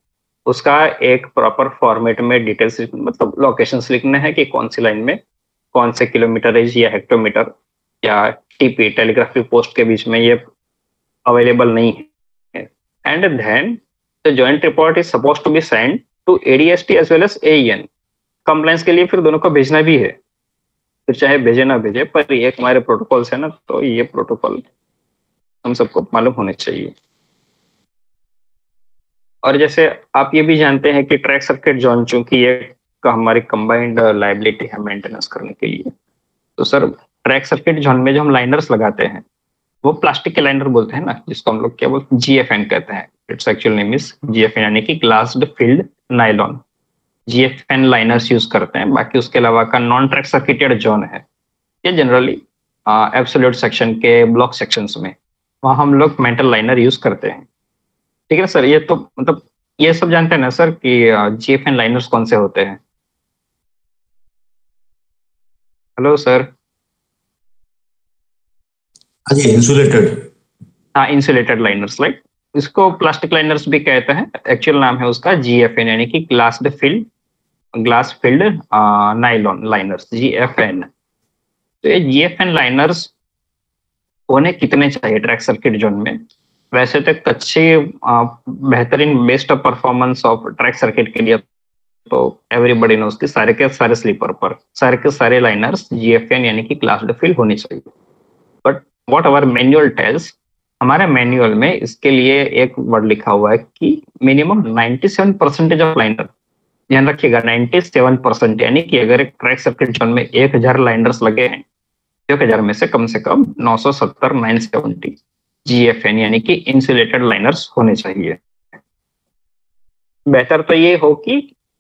S1: उसका एक प्रॉपर फॉर्मेट में डिटेल्स, मतलब लोकेशंस लिखने हैं कि कौन सी लाइन में कौन से किलोमीटरेज या हेक्टोमीटर या टीपी टेलीग्राफी पोस्ट के बीच में ये अवेलेबल नहीं है। And then the joint report is suppose to be send to ADST as well as AEN. Compliance के लिए फिर दोनों को भेजना भी है, फिर चाहे भेजे ना भेजे, पर ये हमारे प्रोटोकॉल्स है ना, तो ये प्रोटोकॉल हम सबको मालूम होने चाहिए। और जैसे आप ये भी जानते हैं कि ट्रैक सर्किट जोन चूंकि ये हमारी कंबाइंड लाइबिलिटी है मेंटेनेंस करने के लिए, तो सर ट्रैक सर्किट जोन में जो हम लाइनर्स लगाते हैं वो प्लास्टिक के लाइनर बोलते हैं ना, जिसको हम लोग क्या बोलते हैं, जीएफएन कहते हैं। It's actual name is GFN, यानी कि glassed field nylon GFN liners use करते हैं। बाकी उसके अलावा का नॉन ट्रैक सर्किटेड जोन है ये जनरली एब्सोल्यूट सेक्शन के ब्लॉक सेक्शंस में, वहां हम लोग मेटल लाइनर यूज करते हैं। ठीक है सर, ये तो मतलब ये सब जानते हैं ना सर कि जीएफएन लाइनर्स कौन से होते हैं? Hello sir.
S5: हाँ जी, इंसुलेटेड।
S1: हाँ, इंसुलेटेड लाइनर्स, लाइक इसको प्लास्टिक लाइनर्स भी कहते हैं। एक्चुअल नाम है उसका जीएफएन, यानी कि glass field nylon liners, GFN. तो ये जीएफएन लाइनर्स होने कितने चाहिए ट्रैक सर्किट जोन में? वैसे तो एक अच्छी बेहतरीन best performance of track circuit के लिए तो एवरीबॉडी नोस कि सारे के सारे स्लीपर पर सारे के सारे लाइनर्स जीएफएन यानी कि ग्लास्ड फील्ड होनी चाहिए। But what our manual tells, हमारे मैनुअल में इसके लिए एक वर्ड लिखा हुआ है कि मिनिमम 97% ऑफ लाइनर, ध्यान रखिएगा 97%, यानी कि अगर एक ट्रैक सर्किट जोन में 1000 लाइनर्स लगे हैं, 1000 में से कम 970 970 जीएफएन यानी कि इंसुलेटेड लाइनर्स होने चाहिए। बेहतर तो ये हो कि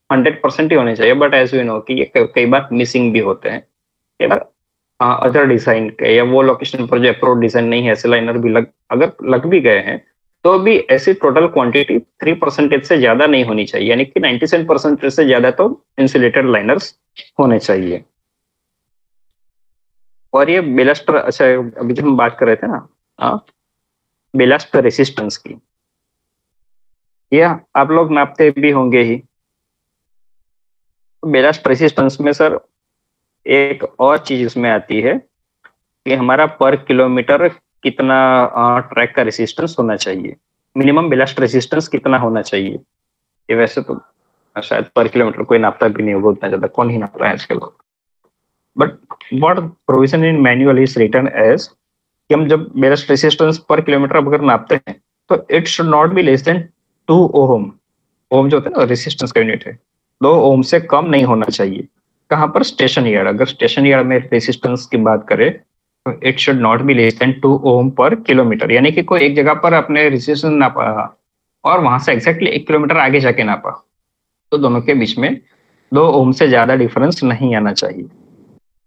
S1: 100% ही होने चाहिए, बट एज वी नो कि ये कई बार मिसिंग भी होते हैं, कई बार अदर डिजाइन के या वो लोकेशन पर जो अप्रूव्ड डिजाइन नहीं है ऐसे लाइनर भी अगर लग भी गए हैं तो भी ऐसी टोटल क्वांटिटी 3% से ज्यादा नहीं होनी चाहिए, यानी कि 97% से ज्यादा तो इंसुलेटेड लाइनर्स होने चाहिए। और ये बेलास्ट, अच्छा अभी जो हम बात कर रहे थे ना बेलास्ट रेसिस्टेंस की, ये आप लोग नापते भी होंगे ही। बेलास्ट रेसिस्टेंस में सर एक और चीज इसमें आती है कि हमारा पर किलोमीटर कितना ट्रैक का रेसिस्टेंस होना चाहिए, मिनिमम बेलास्ट रेसिस्टेंस कितना होना चाहिए। ये वैसे तो शायद पर किलोमीटर कोई नापता भी नहीं होगा, उतना ज्यादा कौन ही नाप रहा है आजकल। But what provision in manual is written as कि हम जब बेलास्ट रेसिस्टेंस पर किलोमीटर अगर नापते हैं तो it should not be less than 2 ओम। ओम जो होता है ना रेसिस्टेंस का यूनिट है, 2 ओम से कम नहीं होना चाहिए। कहाँ पर? Station yard. अगर स्टेशन यार्ड में रेसिस्टेंस की बात करें तो it should not be less than 2 ओम पर किलोमीटर, यानी कि कोई एक जगह पर अपने रेसिस्टेंस नापा और वहां से एग्जैक्टली 1 किलोमीटर आगे जाके नापा तो दोनों के बीच में 2 ओम से ज्यादा डिफरेंस नहीं आना चाहिए।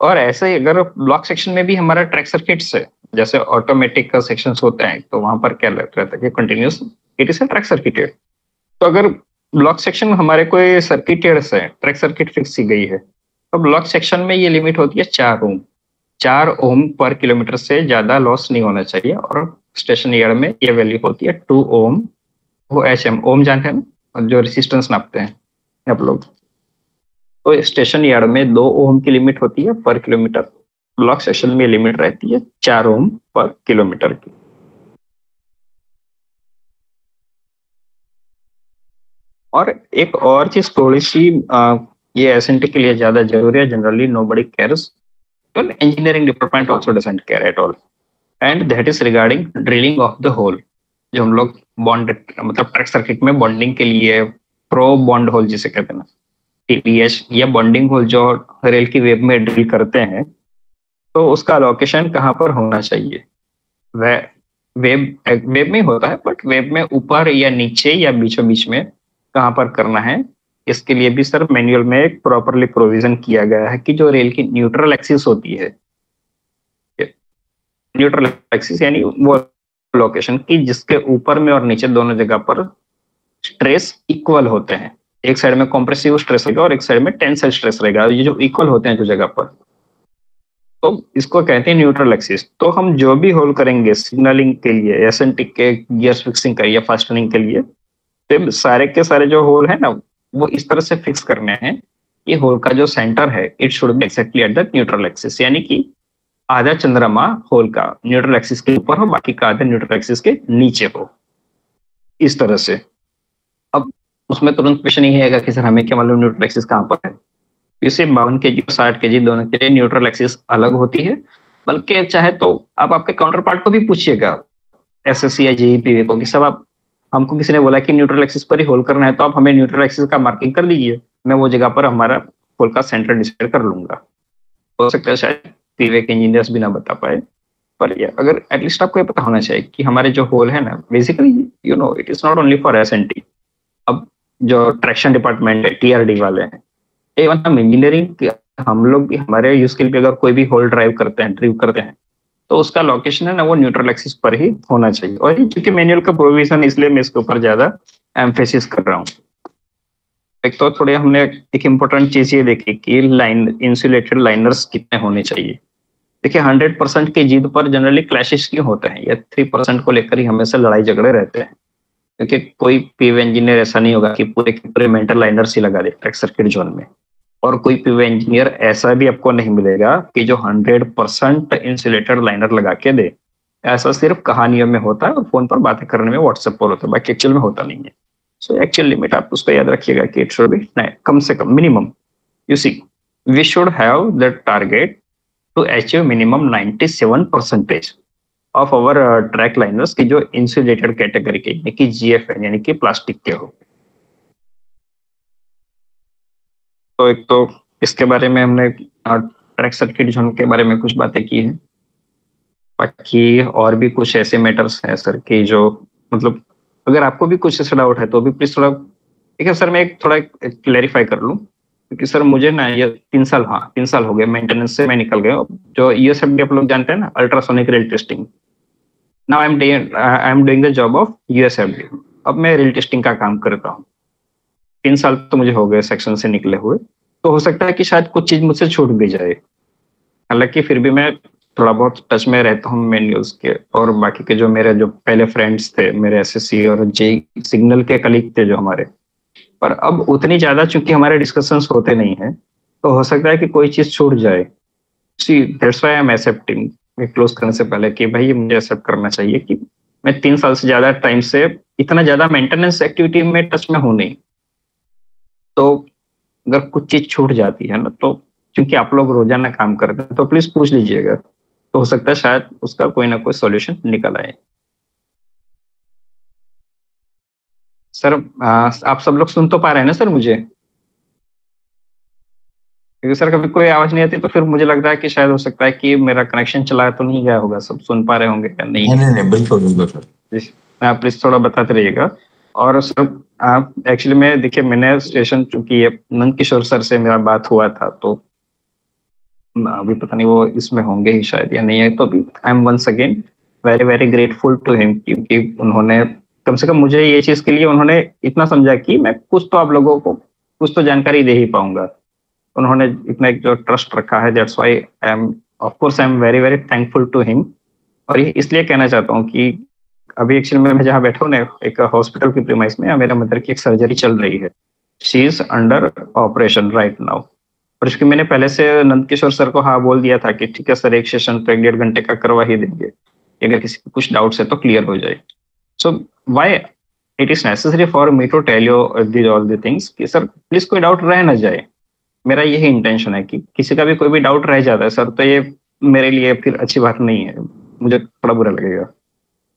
S1: और ऐसे ही अगर ब्लॉक सेक्शन में भी हमारा ट्रैक सर्किट से जैसे ऑटोमेटिक का सेक्शन होते हैं तो वहां पर क्या रहता है कि continuous it is track circuited. तो अगर ब्लॉक सेक्शन हमारे कोई सर्किटेड से ट्रैक सर्किट फिक्स की गई है तो ब्लॉक सेक्शन में ये लिमिट होती है 4 ओम। 4 ओम पर किलोमीटर से ज्यादा लॉस नहीं होना चाहिए, और स्टेशन यार्ड में ये वैल्यू होती है 2 ओम। वो HM ओम जानते हैं ना, और जो रेसिस्टेंस नापते हैं आप लोग, तो स्टेशन यार्ड में 2 ओम की लिमिट होती है पर किलोमीटर। ब्लॉक सेक्शन में लिमिट रहती है 4 ओम पर किलोमीटर की। और एक और चीज थोड़ी सी ये एसएनटी के लिए ज्यादा जरूरी है, generally nobody cares, engineering department also doesn't care at all, and that is regarding drilling of the hole। जो हम लोग बॉन्ड मतलब ट्रैक सर्किट में बॉन्डिंग के लिए प्रो बॉन्ड होल जिसे कहते हैं ना, TPH या बॉन्डिंग होल जो रेल की वेब में ड्रिल करते हैं, तो उसका लोकेशन कहाँ पर होना चाहिए? वेब में होता है, बट वेब में ऊपर या नीचे या बीचों बीच में कहाँ पर करना है, इसके लिए भी सर मैनुअल में एक प्रॉपरली प्रोविजन किया गया है कि जो रेल की न्यूट्रल एक्सिस होती है, न्यूट्रल एक्सिस यानी वो लोकेशन की जिसके ऊपर में और नीचे दोनों जगह पर स्ट्रेस इक्वल होते हैं। एक साइड में कॉम्प्रेसिव स्ट्रेस रहेगा और एक साइड में टेंसाइल स्ट्रेस रहेगा, ये जो इक्वल होते हैं जो जगह पर, तो इसको कहते हैं न्यूट्रल एक्सिस। तो हम जो भी होल करेंगे सिग्नलिंग के लिए, एसएनटी के गियर्स फिक्सिंग का या फास्टनिंग के लिए, तो सारे के सारे जो होल है ना, वो इस तरह से फिक्स करने हैं कि होल का जो सेंटर है it should be exactly at the neutral axis, यानी कि आधा चंद्रमा होल का न्यूट्रल एक्सिस के ऊपर हो, बाकी का आधा न्यूट्रल एक्सिस के नीचे हो, इस तरह से। अब उसमें तुरंत क्वेश्चन ये आएगा कि सर हमें क्या मालूम न्यूट्रल एक्सिस कहाँ पर है? इसे 52 kg और 60 kg दोनों के लिए न्यूट्रल एक्सिस अलग होती है। बल्कि चाहे तो आप आपके काउंटर पार्ट को भी पूछिएगा, SSC या JEE को, कि सब आप हमको किसी ने बोला कि न्यूट्रल एक्सिस पर ही होल करना है, तो आप हमें न्यूट्रल एक्सिस का मार्किंग कर दीजिए, मैं वो जगह पर हमारा होल का सेंटर डिसाइड कर लूंगा। हो सकता है शायद पीवे के इंजीनियर्स भी ना बता पाए, पर ये अगर एटलीस्ट आपको ये पता होना चाहिए कि हमारे जो होल है ना, basically you know it is not only for SNT। अब जो ट्रैक्शन डिपार्टमेंट है, TRD वाले हैं, इवन हम इंजीनियरिंग हम लोग भी हमारे यूज के लिए अगर कोई भी होल ड्राइव करते हैं तो उसका लोकेशन है ना वो न्यूट्रल एक्सिस पर ही होना चाहिए। और चूंकि मैनुअल का प्रोविजन, इसलिए मैं इसके ऊपर ज्यादा एम्फेसिस कर रहा हूँ। एक तो थोड़े हमने एक इम्पोर्टेंट चीज ये देखी कि इंसुलेटेड लाइनर्स कितने होने चाहिए। देखिए 100% की जीत पर जनरली क्लैशेस क्यों होते हैं, या 3% को लेकर ही हमेशा लड़ाई झगड़े रहते हैं, क्योंकि कोई पीवे इंजीनियर ऐसा नहीं होगा कि पूरे के पूरे मेंटल लाइनर्स ही लगा दे ट्रैक सर्किट जोन में, और कोई पीवे इंजीनियर ऐसा भी आपको नहीं मिलेगा कि जो 100% इंसुलेटेड लाइनर लगा के दे। ऐसा सिर्फ कहानियों में होता है और फोन पर बातें करने में, व्हाट्सएप पर होता है, बाकी एक्चुअल में होता नहीं है। सो एक्चुअल लिमिट आप उसको याद रखिएगा कि इट शुड बी कम से कम minimum, you see we should have the target to achieve minimum 97% of our track liners की जो इंसुलेटेड कैटेगरी के, यानी कि GFN यानी कि प्लास्टिक के हो। तो एक तो इसके बारे में हमने ट्रैक सर्किट जोन के बारे में कुछ बातें की है। बाकी और भी कुछ ऐसे मैटर्स हैं सर कि जो मतलब अगर आपको भी कुछ ऐसा डाउट है तो भी प्लीज थोड़ा, ठीक है सर, मैं एक थोड़ा क्लैरिफाई कर लूं, क्योंकि सर मुझे ना ये 3 साल हो गए मेंटेनेंस से मैं निकल गया। जो USFD आप लोग जानते हैं ना, ultrasonic rail testing, now I am doing the job of USFD। अब मैं रेल टेस्टिंग का काम करता हूँ। 3 साल तो मुझे हो गए सेक्शन से निकले हुए, तो हो सकता है कि शायद कुछ चीज मुझसे छूट भी जाए। हालांकि फिर भी मैं थोड़ा बहुत टच में रहता हूँ मैन्यूल्स के, और बाकी के जो मेरे जो पहले फ्रेंड्स थे, मेरे SSC और JEE सिग्नल के कलीग थे जो हमारे, पर अब उतनी ज्यादा चूंकि हमारे डिस्कशंस होते नहीं है, तो हो सकता है कि कोई चीज छूट जाए। See that's why I am accepting, close करने से पहले कि भाई मुझे एक्सेप्ट करना चाहिए कि मैं 3 साल से ज्यादा टाइम से इतना ज्यादा मेंटेनेंस एक्टिविटी में टच में हूं नहीं। तो अगर कुछ चीज छूट जाती है ना, तो क्योंकि आप लोग रोजाना काम करते हैं, तो प्लीज पूछ लीजिएगा, तो हो सकता है शायद उसका कोई ना कोई सॉल्यूशन निकल आए। सर आप सब लोग सुन तो पा रहे हैं ना सर मुझे? क्योंकि सर कभी कोई आवाज नहीं आती तो फिर मुझे लगता है कि शायद हो सकता है कि मेरा कनेक्शन चला तो नहीं गया होगा, सब सुन पा रहे होंगे या नहीं?
S5: नहीं बिल्कुल सर,
S1: आप प्लीज थोड़ा बताते रहिएगा। और सर आप एक्चुअली में देखिए, मैंने स्टेशन चूंकि नंद किशोर सर से मेरा बात हुआ था, तो अभी पता नहीं वो इसमें होंगे ही शायद या नहीं है, तो अभी I am once again very very grateful to him, क्योंकि उन्होंने कम से कम मुझे ये चीज के लिए उन्होंने इतना समझा कि मैं कुछ तो आप लोगों को कुछ तो जानकारी दे ही पाऊंगा। उन्होंने इतना एक जो ट्रस्ट रखा है, that's why I am very very thankful to him. और ये इसलिए कहना चाहता हूँ कि अभी एक्चुअली मैं जहाँ बैठा हूँ ना, एक हॉस्पिटल की प्रीमाइस में मेरा मदर की एक सर्जरी चल रही है। She is under operation right now. और इसकी मैंने पहले से नंद किशोर सर को हाँ बोल दिया था कि ठीक है सर, एक सेशन तो 1.5 घंटे का करवा ही देंगे, अगर किसी को कुछ डाउट्स है तो क्लियर हो जाए। So why it is necessary for me to tell you this all the things कि सर प्लीज कोई डाउट रह ना जाए। मेरा यही इंटेंशन है कि किसी का भी कोई भी डाउट रह जाता है सर, तो ये मेरे लिए फिर अच्छी बात नहीं है, मुझे थोड़ा बुरा लगेगा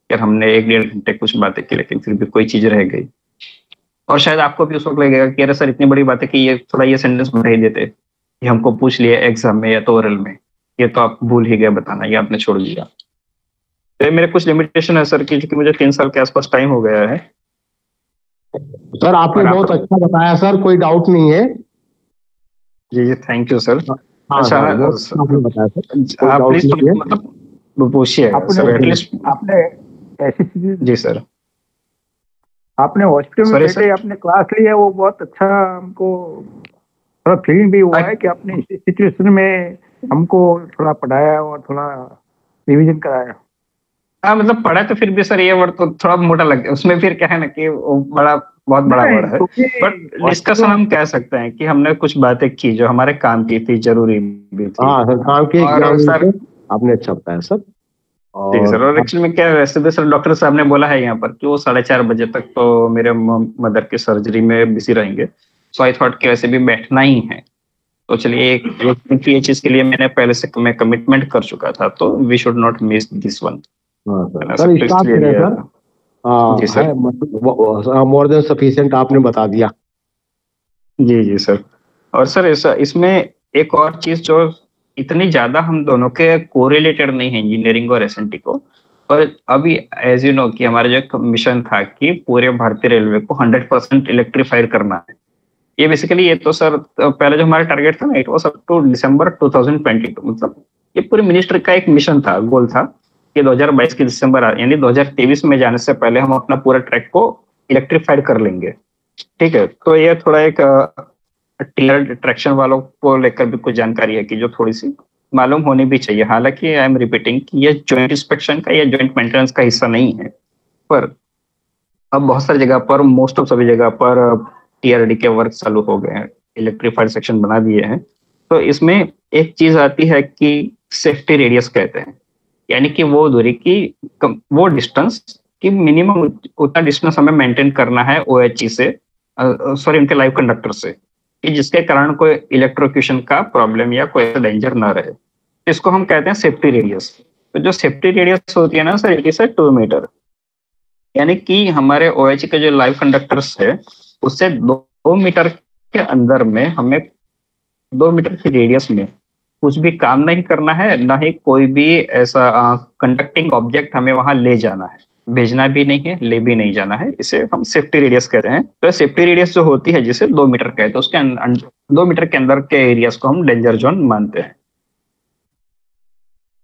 S1: यार हमने 1.5 घंटे कुछ बातें की लेकिन फिर भी कोई चीज रह गई। और शायद आपको भी उस वक्त लगेगा कि अरे सर इतनी बड़ी बात है कि ये थोड़ा ये सेंटेंस बढ़ा ही देते, ये हमको पूछ लिया एग्जाम में या तो ओरल में, ये तो आप भूल ही गए बताना, ये आपने छोड़ दिया। तो मेरे कुछ लिमिटेशन है सर कि मुझे 3 साल के आसपास टाइम हो गया है।
S3: सर आपने बहुत अच्छा बताया सर, कोई डाउट नहीं है।
S1: जी जी थैंक यू सर। अच्छा
S3: आपने बताया सर,
S1: आप प्लीज मतलब पूछिए सर एटलीस्ट।
S6: आपने ऐसी चीज
S1: जी सर,
S6: आपने हॉस्पिटल में बैठे आपने क्लास ली है, वो बहुत अच्छा हमको थोड़ा फीलिंग भी हुआ है कि आपने इस सिचुएशन में हमको थोड़ा पढ़ाया और थोड़ा रिवीजन कराया।
S1: हाँ मतलब पढ़ा तो फिर भी सर ये वर्ड तो थोड़ा मोटा लग गया, उसमें फिर क्या है ना कि वो बहुत बड़ा वर्ड है, बट डिस्कशन हम कह सकते हैं कि हमने कुछ बातें की जो हमारे काम की थी, जरूरी भी थी।
S3: हाँ सर, काम की
S1: सर
S3: आपने अच्छा बताया सर।
S1: ठीक है सर। और एक्चुअली में क्या वैसे भी सर डॉक्टर साहब ने बोला है यहाँ पर कि वो 4:30 बजे तक तो मेरे मदर की सर्जरी में बिजी रहेंगे। सो आई थॉट कि वैसे भी बैठना ही है, तो चलिए एक ये चीज के लिए मैंने पहले से मैं कमिटमेंट कर चुका था, तो we should not miss this one.
S3: Sir start करें सर।
S1: जी सर,
S3: मोर देन सफिशिएंट आपने बता दिया।
S1: जी जी सर। और सर इसमें एक और चीज जो इतनी ज्यादा हम दोनों के कोरिलेटेड नहीं है, इंजीनियरिंग और एसएनटी को, पर अभी एज यू नो कि हमारा जो मिशन था कि पूरे भारतीय रेलवे को 100% इलेक्ट्रीफाइड करना है। ये बेसिकली ये तो सर पहले जो हमारा टारगेट था ना, इट वाज अप टू दिसंबर 2022, मतलब ये पूरे मिनिस्टर का एक मिशन था, गोल था कि 2022 के दिसंबर यानी 2023 में जाने से पहले हम अपना पूरा ट्रैक को इलेक्ट्रीफाइड कर लेंगे। ठीक है, तो ये थोड़ा एक टीयर ट्रैक्शन वालों को लेकर भी कुछ जानकारी है कि जो थोड़ी सी मालूम होनी भी चाहिए। हालांकि आई एम रिपीटिंग कि ये जॉइंट इंस्पेक्शन का या जॉइंट मेंटेनेंस का हिस्सा नहीं है, पर अब बहुत सारी जगह पर, मोस्ट ऑफ सभी जगह पर टीआरडी के वर्क चालू हो गए हैं, इलेक्ट्रीफाइड सेक्शन बना दिए हैं। तो इसमें एक चीज आती है कि सेफ्टी रेडियस कहते हैं, यानी कि वो दूरी की वो डिस्टेंस कि मिनिमम उतना डिस्टेंस हमें मेंटेन करना है ओएचई से, सॉरी उनके लाइव कंडक्टर से, कि जिसके कारण कोई इलेक्ट्रोक्यूशन का प्रॉब्लम या कोई डेंजर ना रहे। तो इसको हम कहते हैं सेफ्टी रेडियस। तो जो सेफ्टी रेडियस होती है ना सर, इट इज 2 मीटर, यानी कि हमारे ओएचई के जो लाइव कंडक्टर्स है उससे 2 मीटर के अंदर में हमें 2 मीटर की रेडियस में कुछ भी काम नहीं करना है, ना ही कोई भी ऐसा कंडक्टिंग ऑब्जेक्ट हमें वहां ले जाना है, भेजना भी नहीं है, ले भी नहीं जाना है। इसे हम सेफ्टी रेडियस कहते हैं। तो सेफ्टी रेडियस जो होती है जिसे 2 मीटर कहते हैं, तो उसके 2 मीटर के अंदर के एरियाज को हम डेंजर जोन मानते हैं।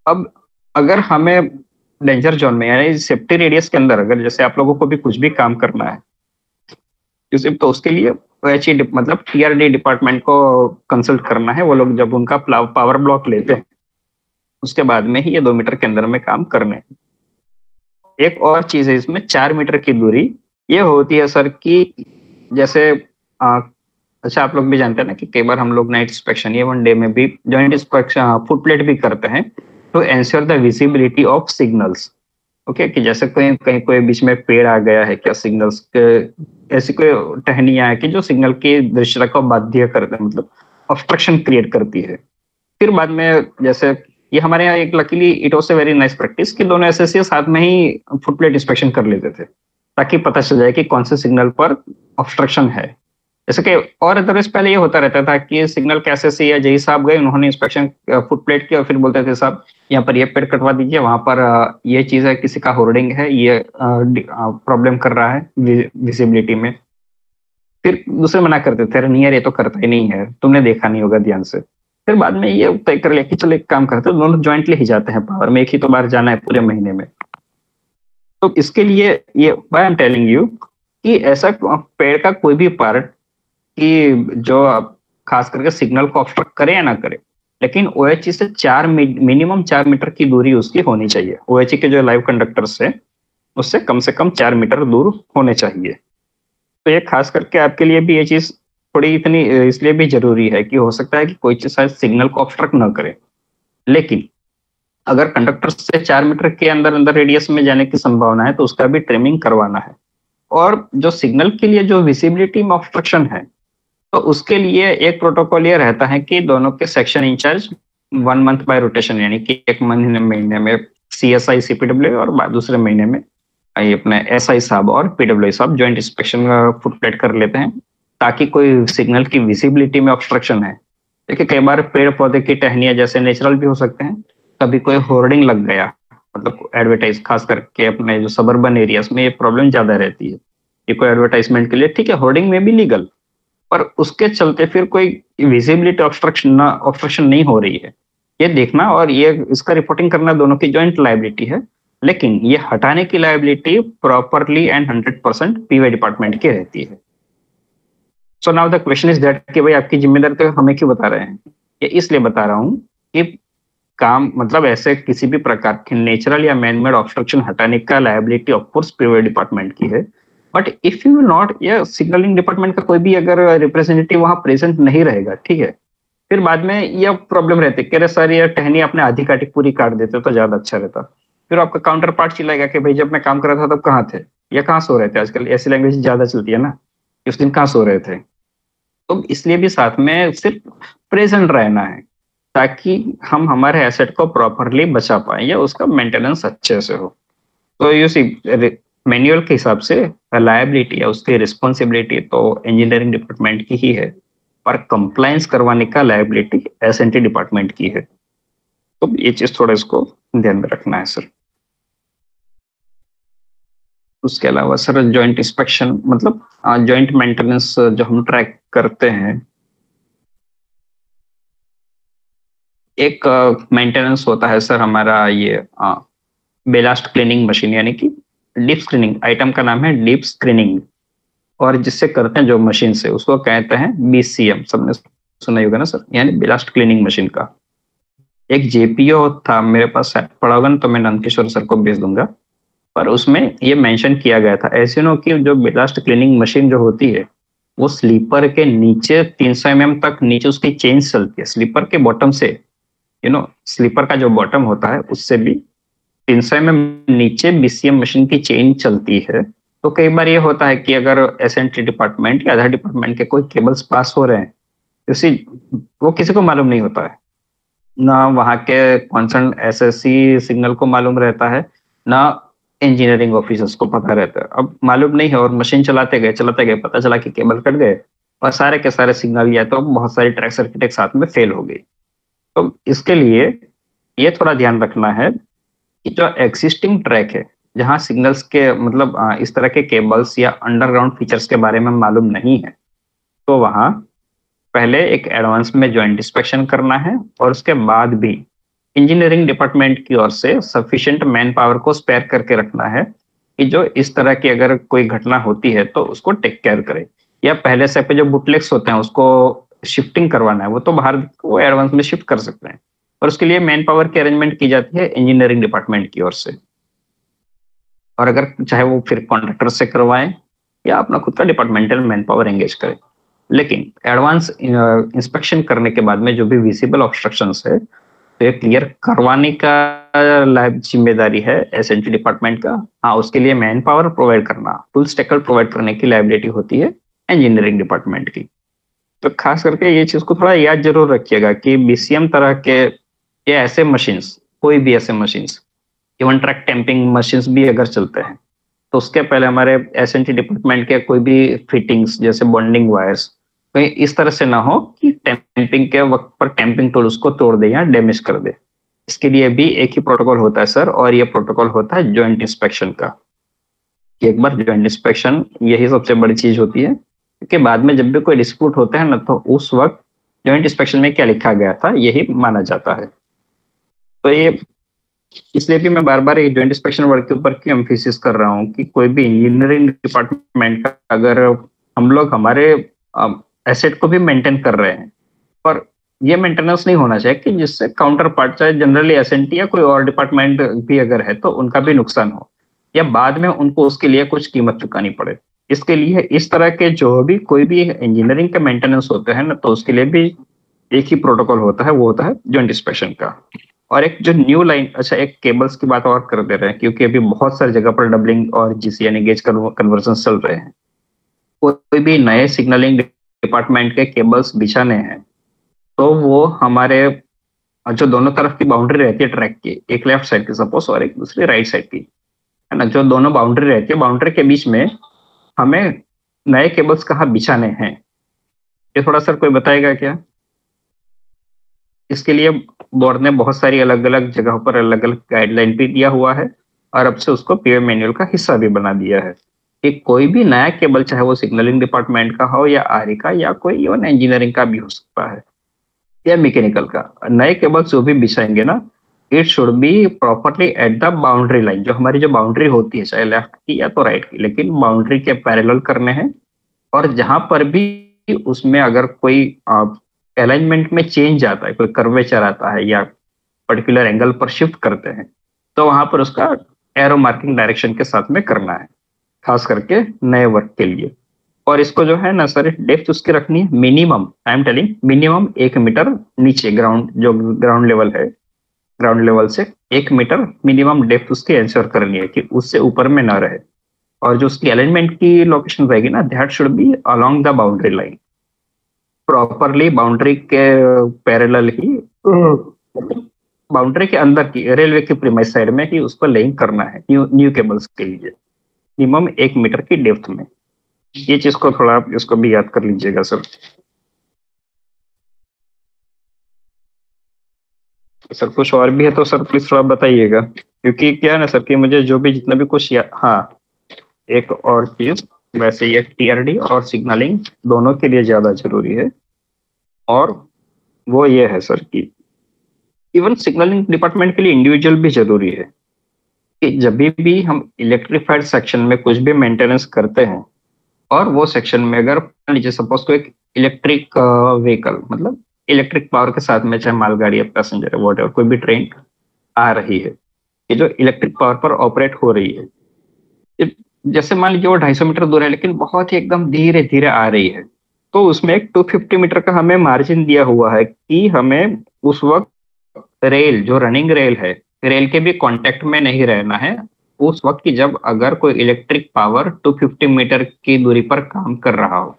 S1: अब अगर हमें डेंजर जोन में यानी सेफ्टी रेडियस के अंदर अगर जैसे आप लोगों को भी कुछ भी काम करना है तो उसके लिए मतलब टीआरडी डिपार्टमेंट को कंसल्ट करना है। वो लोग जब उनका पावर ब्लॉक लेते हैं उसके बाद में ही ये 2 मीटर के अंदर में काम करने। एक और चीज है इसमें, 4 मीटर की दूरी ये होती है सर कि जैसे अच्छा आप लोग भी जानते हैं ना कि कई बार हम लोग नाइट इंस्पेक्शन या 1 डे में भी जॉइंट इंस्पेक्शन फुट प्लेट भी करते हैं to ensure the visibility of signals. Okay, कि जैसे कहीं कोई बीच में पेड़ आ गया है क्या, सिग्नल्स के ऐसी कोई टहनियां है कि जो सिग्नल की दृश्यता को बाध्य करते हैं, मतलब ऑब्स्ट्रक्शन क्रिएट करती है। फिर बाद में जैसे ये हमारे यहाँ एक luckily it was a very nice practice कि दोनों एसएससी साथ में ही फुट प्लेट इंस्पेक्शन कर लेते थे ताकि पता चल जाए कि कौन से सिग्नल पर ऑब्स्ट्रक्शन है। जैसे कि और अदरवाइज पहले ये होता रहता था कि सिग्नल के एसएससी या जेई साहब गए, उन्होंने इंस्पेक्शन फुट प्लेट की और फिर बोलते थे साहब यहाँ पर ये पेड़ कटवा दीजिए, वहां पर ये चीज है, किसी का होर्डिंग है, ये प्रॉब्लम कर रहा है विजिबिलिटी में। फिर दूसरे मना करते थे, नहीं यार ये तो करता ही नहीं है, तुमने देखा नहीं होगा ध्यान से। फिर बाद में ये तय कर लिया कि चलो एक काम करते हैं, दोनों ज्वाइंटली ही जाते हैं पावर में, एक ही तो बार जाना है पूरे महीने में। तो इसके लिए ये आई एम टेलिंग यू कि ऐसा पेड़ का कोई भी पार्ट कि जो खास करके सिग्नल को ऑब्स्ट्रक्ट करे या ना करे, लेकिन OHE से मिनिमम 4 मीटर की दूरी उसकी होनी चाहिए। OHE के जो लाइव कंडक्टर्स है उससे कम से कम 4 मीटर दूर होने चाहिए। तो ये खास करके आपके लिए भी ये चीज थोड़ी इतनी इसलिए भी जरूरी है कि हो सकता है कि कोई चीज शायद सिग्नल को ऑब्स्ट्रक्ट ना करे, लेकिन अगर कंडक्टर से 4 मीटर के अंदर अंदर रेडियस में जाने की संभावना है तो उसका भी ट्रिमिंग करवाना है। और जो सिग्नल के लिए जो विजिबिलिटी में ऑब्स्ट्रक्शन है तो उसके लिए एक प्रोटोकॉल ये रहता है कि दोनों के section incharge 1 month by rotation, यानी कि एक महीने में CSI CPW और दूसरे महीने में ये अपने SI साहब और PW साहब ज्वाइंट इंस्पेक्शन फुट प्लेट कर लेते हैं, ताकि कोई सिग्नल की विजिबिलिटी में ऑब्स्ट्रक्शन है। देखिए कई बार पेड़ पौधे की टहनियां जैसे नेचुरल भी हो सकते हैं, कभी कोई होर्डिंग लग गया, मतलब एडवर्टाइज, खास करके अपने जो सबर्बन एरियाज में ये प्रॉब्लम ज्यादा रहती है कि कोई एडवर्टाइजमेंट के लिए, ठीक है होर्डिंग में भी लीगल, पर उसके चलते फिर कोई विजिबिलिटी ऑब्स्ट्रक्शन नहीं हो रही है, ये देखना और ये इसका रिपोर्टिंग करना दोनों की जॉइंट लायबिलिटी है। लेकिन ये हटाने की liability properly and 100% PY department की रहती है। So now the question is that कि भाई आपकी जिम्मेदारी तो हमें क्यों बता रहे हैं? ये इसलिए बता रहा हूँ कि काम मतलब ऐसे किसी भी प्रकार के नेचुरल या मैन मेड ऑब्स्ट्रक्शन हटाने का liability of course PY department की है। बट इफ यू नॉट, या सिग्नलिंग डिपार्टमेंट का कोई भी अगर रिप्रेजेंटेटिव वहां प्रेजेंट नहीं रहेगा, ठीक है, फिर बाद में यह प्रॉब्लम रहती है, कह रहे सर ये टहनी अपने आधी काटी पूरी काट देते तो ज्यादा अच्छा रहता। फिर आपका काउंटर पार्ट चिल्लाएगा कि भाई जब मैं काम कर रहा था तब कहाँ थे या कहाँ सो रहे थे, आजकल ऐसी लैंग्वेज ज्यादा चलती है ना, उस दिन कहाँ सो रहे थे। तो इसलिए भी साथ में सिर्फ प्रेजेंट रहना है ताकि हम हमारे एसेट को प्रॉपरली बचा पाए या उसका मेंटेनेंस अच्छे से हो। तो यू सी मैनुअल के हिसाब से लायबिलिटी या उसकी रिस्पॉन्सिबिलिटी तो इंजीनियरिंग डिपार्टमेंट की ही है, पर कंप्लायंस करवाने का लायबिलिटी S&T डिपार्टमेंट की है। तो ये चीज थोड़ा इसको ध्यान में रखना है सर। उसके अलावा सर जॉइंट इंस्पेक्शन मतलब जॉइंट मेंटेनेंस जो हम ट्रैक करते हैं, एक मेंटेनेंस होता है सर हमारा ये बेलास्ट क्लीनिंग मशीन, यानी कि डीप स्क्रीनिंग, आइटम का नाम है डीप स्क्रीनिंग, और जिससे करते हैं जो मशीन से उसको कहते हैं BCM, सबने सुना ही होगा ना सर, यानी बेलास्ट क्लीनिंग मशीन का। एक JPO था मेरे पास पड़ा होगा ना, तो मैं नंदकिशोर सर को भेज दूंगा, पर उसमें ये मेंशन किया गया था ऐसे नो कि जो बेलास्ट क्लीनिंग मशीन जो होती है वो स्लीपर के नीचे 300 mm तक नीचे उसकी चेंज चलती है, स्लीपर के बॉटम से, स्लीपर का जो बॉटम होता है उससे भी 300 mm नीचे BCM मशीन की चेन चलती है। तो कई बार ये होता है कि अगर S&T डिपार्टमेंट या अदर डिपार्टमेंट के कोई केबल्स पास हो रहे हैं, वो किसी को मालूम नहीं होता है, ना वहाँ के कॉन्सर्न SSC सिग्नल को मालूम रहता है, ना इंजीनियरिंग ऑफिसर्स को पता रहता है। अब मालूम नहीं है और मशीन चलाते गए पता चला कि केबल कट गए और सारे के सारे सिग्नल या तो बहुत सारी ट्रैक सर्किट एक साथ में फेल हो गई। तो इसके लिए ये थोड़ा ध्यान रखना है कि जो एक्सिस्टिंग ट्रैक है जहां सिग्नल्स के मतलब इस तरह के केबल्स या अंडरग्राउंड फीचर्स के बारे में मालूम नहीं है, तो वहां पहले एक एडवांस में जॉइंट इंस्पेक्शन करना है और उसके बाद भी इंजीनियरिंग डिपार्टमेंट की ओर से सफिशिएंट मैन पावर को स्पेयर करके रखना है कि जो इस तरह की अगर कोई घटना होती है तो उसको टेक केयर करे, या पहले से पे जो बुटलेग्स होते हैं उसको शिफ्टिंग करवाना है वो तो बाहर वो एडवांस में शिफ्ट कर सकते हैं, और उसके लिए मैन पावर की अरेंजमेंट की जाती है इंजीनियरिंग डिपार्टमेंट की ओर से। और अगर चाहे वो फिर कॉन्ट्रैक्टर से करवाएं या अपना खुद का डिपार्टमेंटल मैन पावर एंगेज करें, लेकिन एडवांस इंस्पेक्शन करने के बाद में जो भी विजिबल ऑब्स्ट्रक्शंस है तो ये क्लियर करवाने का लाइव जिम्मेदारी है S&T डिपार्टमेंट का। हाँ, उसके लिए मैन पावर प्रोवाइड करना, टूल्स टेकल प्रोवाइड करने की लायबिलिटी होती है इंजीनियरिंग डिपार्टमेंट की। तो खास करके ये चीज को थोड़ा याद जरूर रखिएगा कि BCM तरह के ये ऐसे मशीन्स, कोई भी ऐसे machines, even track tamping machines भी अगर चलते हैं तो उसके पहले हमारे S&T डिपार्टमेंट के कोई भी फिटिंग्स जैसे बॉन्डिंग वायर्स कहीं इस तरह से ना हो कि टैंपिंग के वक्त पर टैंपिंग टूल उसको तोड़ दे या डैमेज कर दे। इसके लिए भी एक ही प्रोटोकॉल होता है सर, और ये प्रोटोकॉल होता है जॉइंट इंस्पेक्शन का। एक बार जॉइंट इंस्पेक्शन यही सबसे बड़ी चीज होती है, क्योंकि बाद में जब भी कोई डिस्प्यूट होता है ना तो उस वक्त जॉइंट इंस्पेक्शन में क्या लिखा गया था यही माना जाता है। तो ये इसलिए भी मैं बार बार ये जॉइंट इंस्पेक्शन वर्ड के ऊपर क्यों एम्फेसिस कर रहा हूँ कि कोई भी इंजीनियरिंग डिपार्टमेंट का अगर हम लोग हमारे एसेट को भी मेंटेन कर रहे हैं ये मेंटेनेंस नहीं होना चाहिए कि जिससे काउंटर पार्ट, चाहे जनरली एसएनटी या कोई और डिपार्टमेंट भी अगर है तो उनका भी नुकसान हो, या बाद में उनको उसके लिए कुछ कीमत चुकानी पड़े। इसके लिए इस तरह के जो भी कोई भी इंजीनियरिंग के मेंटेनेंस होते हैं ना, तो उसके लिए भी एक ही प्रोटोकॉल होता है, वो होता है जॉइंट इंस्पेक्शन का। और एक जो न्यू लाइन, अच्छा एक केबल्स की बात और कर दे रहे हैं, क्योंकि अभी बहुत सारी जगह पर डबलिंग और जीसी यानी गेज कन्वर्जन चल रहे हैं। कोई भी नए सिग्नलिंग डिपार्टमेंट के केबल्स बिछाने हैं तो वो हमारे जो दोनों तरफ की बाउंड्री रहती है ट्रैक की, एक लेफ्ट साइड की सपोज और एक दूसरी राइट साइड की, है ना, जो दोनों बाउंड्री रहती है, बाउंड्री के बीच में हमें नए केबल्स कहाँ बिछाने हैं, ये थोड़ा सर कोई बताएगा क्या? इसके लिए बोर्ड ने बहुत सारी अलग अलग जगहों पर अलग अलग गाइडलाइन भी दिया हुआ है, और अब से उसको पीओ मैनुअल का हिस्सा भी बना दिया है कि कोई भी नया केबल, चाहे वो सिग्नलिंग डिपार्टमेंट का हो या आरई का या कोई इवन इंजीनियरिंग का भी हो सकता है या मैकेनिकल का, नए केबल्स जो भी बिछाएंगे ना, it should be properly at the boundary line. जो हमारी जो बाउंड्री होती है, चाहे लेफ्ट की या तो राइट की, लेकिन बाउंड्री के पैरेलल करने हैं। और जहां पर भी उसमें अगर कोई अलाइनमेंट में चेंज आता है, कोई कर्वेचर आता है या पर्टिकुलर एंगल पर शिफ्ट करते हैं, तो वहां पर उसका एरो मार्किंग डायरेक्शन के साथ में करना है, खास करके नए वर्क के लिए। और इसको जो है ना सर, डेप्थ उसकी रखनी है minimum, I am telling minimum 1 metre नीचे, ग्राउंड जो ग्राउंड लेवल है, ग्राउंड लेवल से 1 मीटर मिनिमम डेप्थ उसकी एंश्योर करनी है कि उससे ऊपर में ना रहे। और जो उसकी अलाइनमेंट की लोकेशन रहेगी ना, that should be along the boundary line, properly boundary के पैरेलल ही, बाउंड्री के अंदर की रेलवे की प्रीमाइस साइड में ही उसको लेइंग करना है न्यू केबल्स के लिए, मिनिमम 1 मीटर की डेप्थ में। ये चीज को थोड़ा आप इसको भी याद कर लीजिएगा सर। सर कुछ और भी है तो सर प्लीज थोड़ा बताइएगा, क्योंकि क्या है ना सर कि मुझे जो भी जितना भी कुछ हाँ, एक और चीज, वैसे ये टीआरडी और सिग्नलिंग दोनों के लिए ज्यादा जरूरी है, और वो ये है सर कि इवन सिग्नलिंग डिपार्टमेंट के लिए इंडिविजुअल भी जरूरी है कि जब भी हम इलेक्ट्रिफाइड सेक्शन में कुछ भी मेंटेनेंस करते हैं, और वो सेक्शन में अगर मान लीजिए सपोज कोई एक इलेक्ट्रिक व्हीकल, मतलब इलेक्ट्रिक पावर के साथ में, चाहे मालगाड़ी या पैसेंजर है, वॉट कोई भी ट्रेन आ रही है, ये जो इलेक्ट्रिक पावर पर ऑपरेट हो रही है, जैसे मान लीजिए वो 250 मीटर दूर है लेकिन बहुत ही एकदम धीरे धीरे आ रही है, तो उसमें एक 250 मीटर का हमें मार्जिन दिया हुआ है कि हमें उस वक्त रेल, जो रनिंग रेल है, रेल के भी कांटेक्ट में नहीं रहना है उस वक्त की, जब अगर कोई इलेक्ट्रिक पावर 250 मीटर की दूरी पर काम कर रहा हो,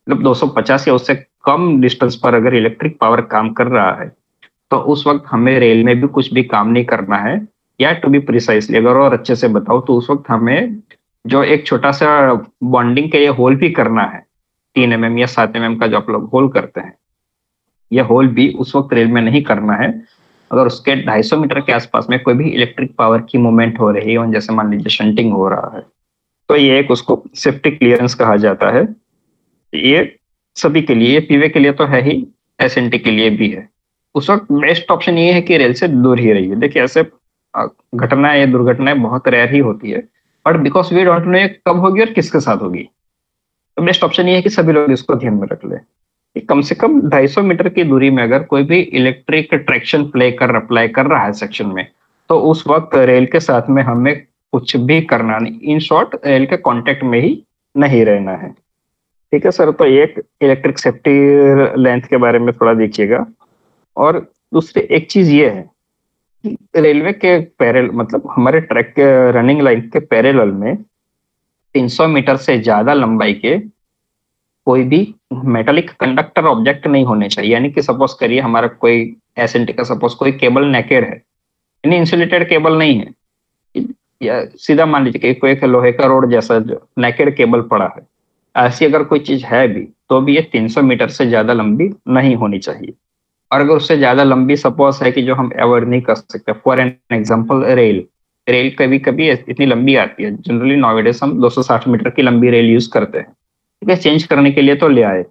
S1: मतलब 250 या उससे कम डिस्टेंस पर अगर इलेक्ट्रिक पावर काम कर रहा है, तो उस वक्त हमें रेल में भी कुछ भी काम नहीं करना है। या टू बी प्रिसाइसली अगर और अच्छे से बताओ तो उस वक्त हमें जो एक छोटा सा बॉन्डिंग के ये होल भी करना है, 3 mm या 7 mm का जो आप लोग होल करते हैं, यह होल भी उस वक्त रेल में नहीं करना है अगर उसके 250 मीटर के आसपास में कोई भी इलेक्ट्रिक पावर की मूवमेंट हो रही है, जैसे मान लीजिए शंटिंग हो रहा है, तो ये एक उसको सेफ्टी क्लियरेंस कहा जाता है। ये सभी के लिए, पीवे के लिए तो है ही, एसएनटी के लिए भी है। उस वक्त बेस्ट ऑप्शन ये है कि रेल से दूर ही रहिए। देखिए ऐसे घटनाएं या दुर्घटनाएं बहुत रेयर ही होती है, but because we don't know कब होगी और किसके साथ होगी, तो बेस्ट ऑप्शन ये है कि सभी लोग इसको ध्यान में रख ले कि कम से कम 250 मीटर की दूरी में अगर कोई भी इलेक्ट्रिक ट्रैक्शन अप्लाई कर रहा है सेक्शन में, तो उस वक्त रेल के साथ में हमें कुछ भी करना नहीं, इन शॉर्ट रेल के कांटेक्ट में ही नहीं रहना है। ठीक है सर, तो एक इलेक्ट्रिक सेफ्टी लेंथ के बारे में थोड़ा देखिएगा। और दूसरी एक चीज ये है कि रेलवे के पैरेलल, मतलब हमारे ट्रैक के रनिंग लाइन के पैरेलल में 300 मीटर से ज्यादा लंबाई के कोई भी मेटालिक कंडक्टर ऑब्जेक्ट नहीं होने चाहिए। यानी कि सपोज करिए हमारा कोई एसएनटी का सपोज कोई केबल नेकेड है, यानी इंसुलेटेड केबल नहीं है, या सीधा मान लीजिए कि कोई एक लोहे का रोड जैसा जो नेकेड केबल पड़ा है, ऐसी अगर कोई चीज है भी तो भी ये 300 मीटर से ज्यादा लंबी नहीं होनी चाहिए। और अगर उससे ज्यादा लंबी सपोज है कि जो हम अवॉइड नहीं कर सकते, फॉर एन एग्जाम्पल रेल कभी कभी इतनी लंबी आती है, जनरली नॉवेडेज हम 260 मीटर की लंबी रेल यूज करते हैं, ठीक है, चेंज करने के लिए तो ले आए।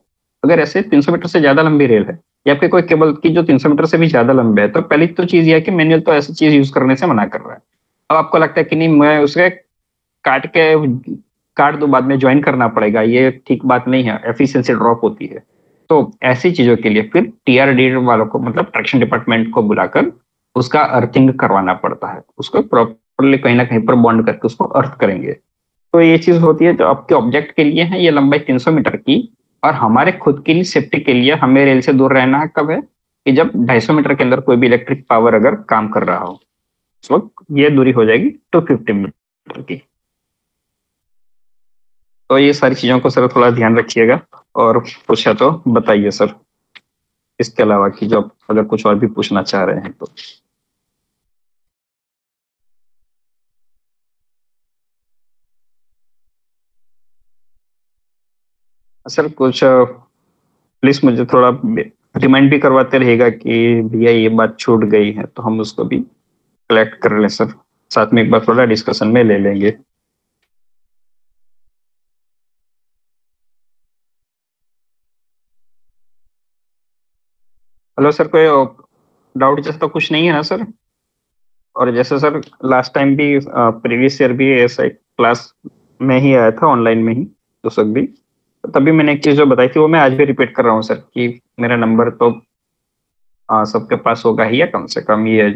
S1: अगर ऐसे 300 मीटर से ज्यादा लंबी रेल है या आपके कोई केबल की जो 300 मीटर से भी ज्यादा लंबे है, तो पहली तो चीज ये है कि मैनुअल तो ऐसी चीज यूज करने से मना कर रहा है। अब आपको लगता है कि नहीं मैं उसे काट दो, बाद में ज्वाइन करना पड़ेगा, ये ठीक बात नहीं है, एफिशिएंसी ड्रॉप होती है। तो ऐसी चीजों के लिए फिर टीआरडी वालों को मतलब ट्रैक्शन डिपार्टमेंट को बुलाकर उसका अर्थिंग करवाना पड़ता है, उसको प्रॉपरली कहीं ना कहीं पर बॉन्ड करके उसको अर्थ करेंगे। तो ये चीज होती है जो आपके ऑब्जेक्ट के लिए है, ये लंबाई 300 मीटर की, और हमारे खुद के लिए सेफ्टी के लिए हमें रेल से दूर रहना है कब है कि जब 250 मीटर के अंदर कोई भी इलेक्ट्रिक पावर अगर काम कर रहा हो, उस वक्त ये दूरी हो जाएगी 250 मीटर की। तो ये सारी चीजों को सर थोड़ा ध्यान रखिएगा, और पूछा तो बताइए सर इसके अलावा कि जो अगर कुछ और भी पूछना चाह रहे हैं तो। सर कुछ प्लीज मुझे थोड़ा रिमाइंड भी करवाते रहेगा कि भैया ये बात छूट गई है, तो हम उसको भी कलेक्ट कर लें सर, साथ में एक बार थोड़ा डिस्कशन में ले लेंगे। हेलो सर, कोई डाउट जैसा तो कुछ नहीं है ना सर? और जैसे सर लास्ट टाइम भी प्रीवियस ईयर भी ऐसा एक क्लास में ही आया था, ऑनलाइन में ही, तो सब भी तभी मैंने एक चीज जो बताई थी वो मैं आज भी रिपीट कर रहा हूँ सर, कि मेरा नंबर तो सबके पास होगा ही, या कम से कम ये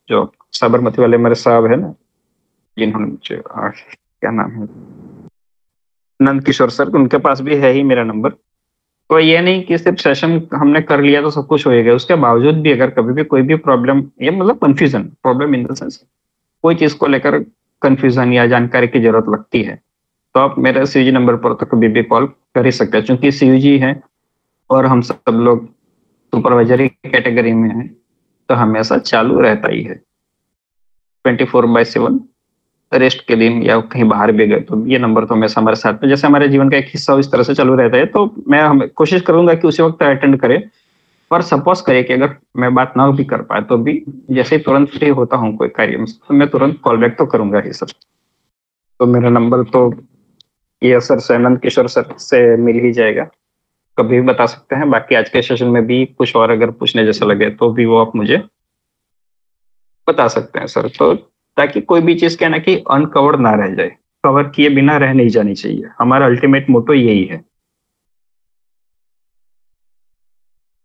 S1: जो साबरमती वाले मेरे साहब है ना, जिन्होंने मुझे क्या नाम है, नंद किशोर सर, उनके पास भी है ही मेरा नंबर। तो ये नहीं कि सिर्फ सेशन हमने कर लिया तो सब कुछ हो गया, उसके बावजूद भी अगर कभी भी कोई भी प्रॉब्लम, ये मतलब confusion, problem in the sense कोई चीज को लेकर कंफ्यूजन या जानकारी की जरूरत लगती है, तो आप मेरे सीयूजी नंबर पर तो कभी भी कॉल कर ही सकते हैं, क्योंकि सीयूजी है और हम सब लोग सुपरवाइजरी कैटेगरी में हैं, तो हमेशा चालू रहता ही है 24/7। रेस्ट के दिन या कहीं बाहर भी गए तो ये नंबर तो हमेशा हमारे साथ में, जैसे हमारे जीवन का एक हिस्सा इस तरह से चालू रहता है। तो मैं कोशिश करूंगा कि उसी वक्त अटेंड करें, पर सपोज करें कि अगर मैं बात ना भी कर पाए तो भी जैसे ही तुरंत फ्री होता हूँ कोई कार्य में, तो मैं तुरंत कॉल बैक तो करूंगा ही सर। तो मेरा नंबर तो ये सर से नंद किशोर सर से मिल ही जाएगा, कभी भी बता सकते हैं। बाकी आज के सेशन में भी कुछ और अगर पूछने जैसा लगे तो भी वो आप मुझे बता सकते हैं सर, तो ताकि कोई भी चीज क्या ना कि अनकवर्ड ना रह जाए, कवर किए बिना रह नहीं जानी चाहिए, हमारा अल्टीमेट मोटो यही है।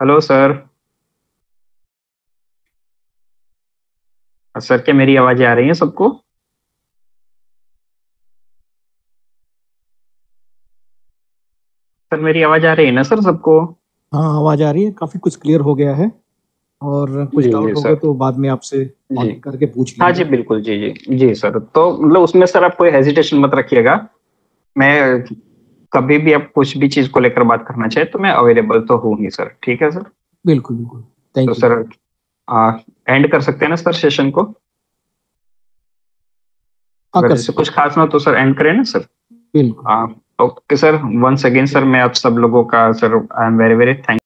S1: हेलो सर, सर क्या मेरी आवाजें आ रही हैं सबको? सर मेरी आवाज आ रही है ना सर सबको?
S4: हाँ, आवाज आ रही है, काफी कुछ क्लियर हो गया है, और कुछ
S1: जी
S4: डाउट
S1: जी
S4: हो
S1: सर,
S4: गए तो बाद में आपसे
S1: जी
S4: कॉल करके पूछ
S1: हाँ
S4: लेंगे।
S1: जी बिल्कुल, जी जी जी सर। तो मतलब उसमें सर आप कोई हेजिटेशन मत रखिएगा, मैं कभी भी आप कुछ भी चीज को लेकर बात करना चाहे तो मैं अवेलेबल तो हूँ ही सर। ठीक है सर,
S4: बिल्कुल बिल्कुल,
S1: तो
S4: थैंक यू।
S1: सर एंड कर सकते हैं ना सर सेशन को?
S4: हाँ,
S1: अगर
S4: कर
S1: जैसे
S4: सकते
S1: कुछ खास ना हो तो सर एंड करें ना सर।
S4: बिल्कुल।
S1: Okay sir, once again sir मैं आप सब लोगों का sir I am very very thank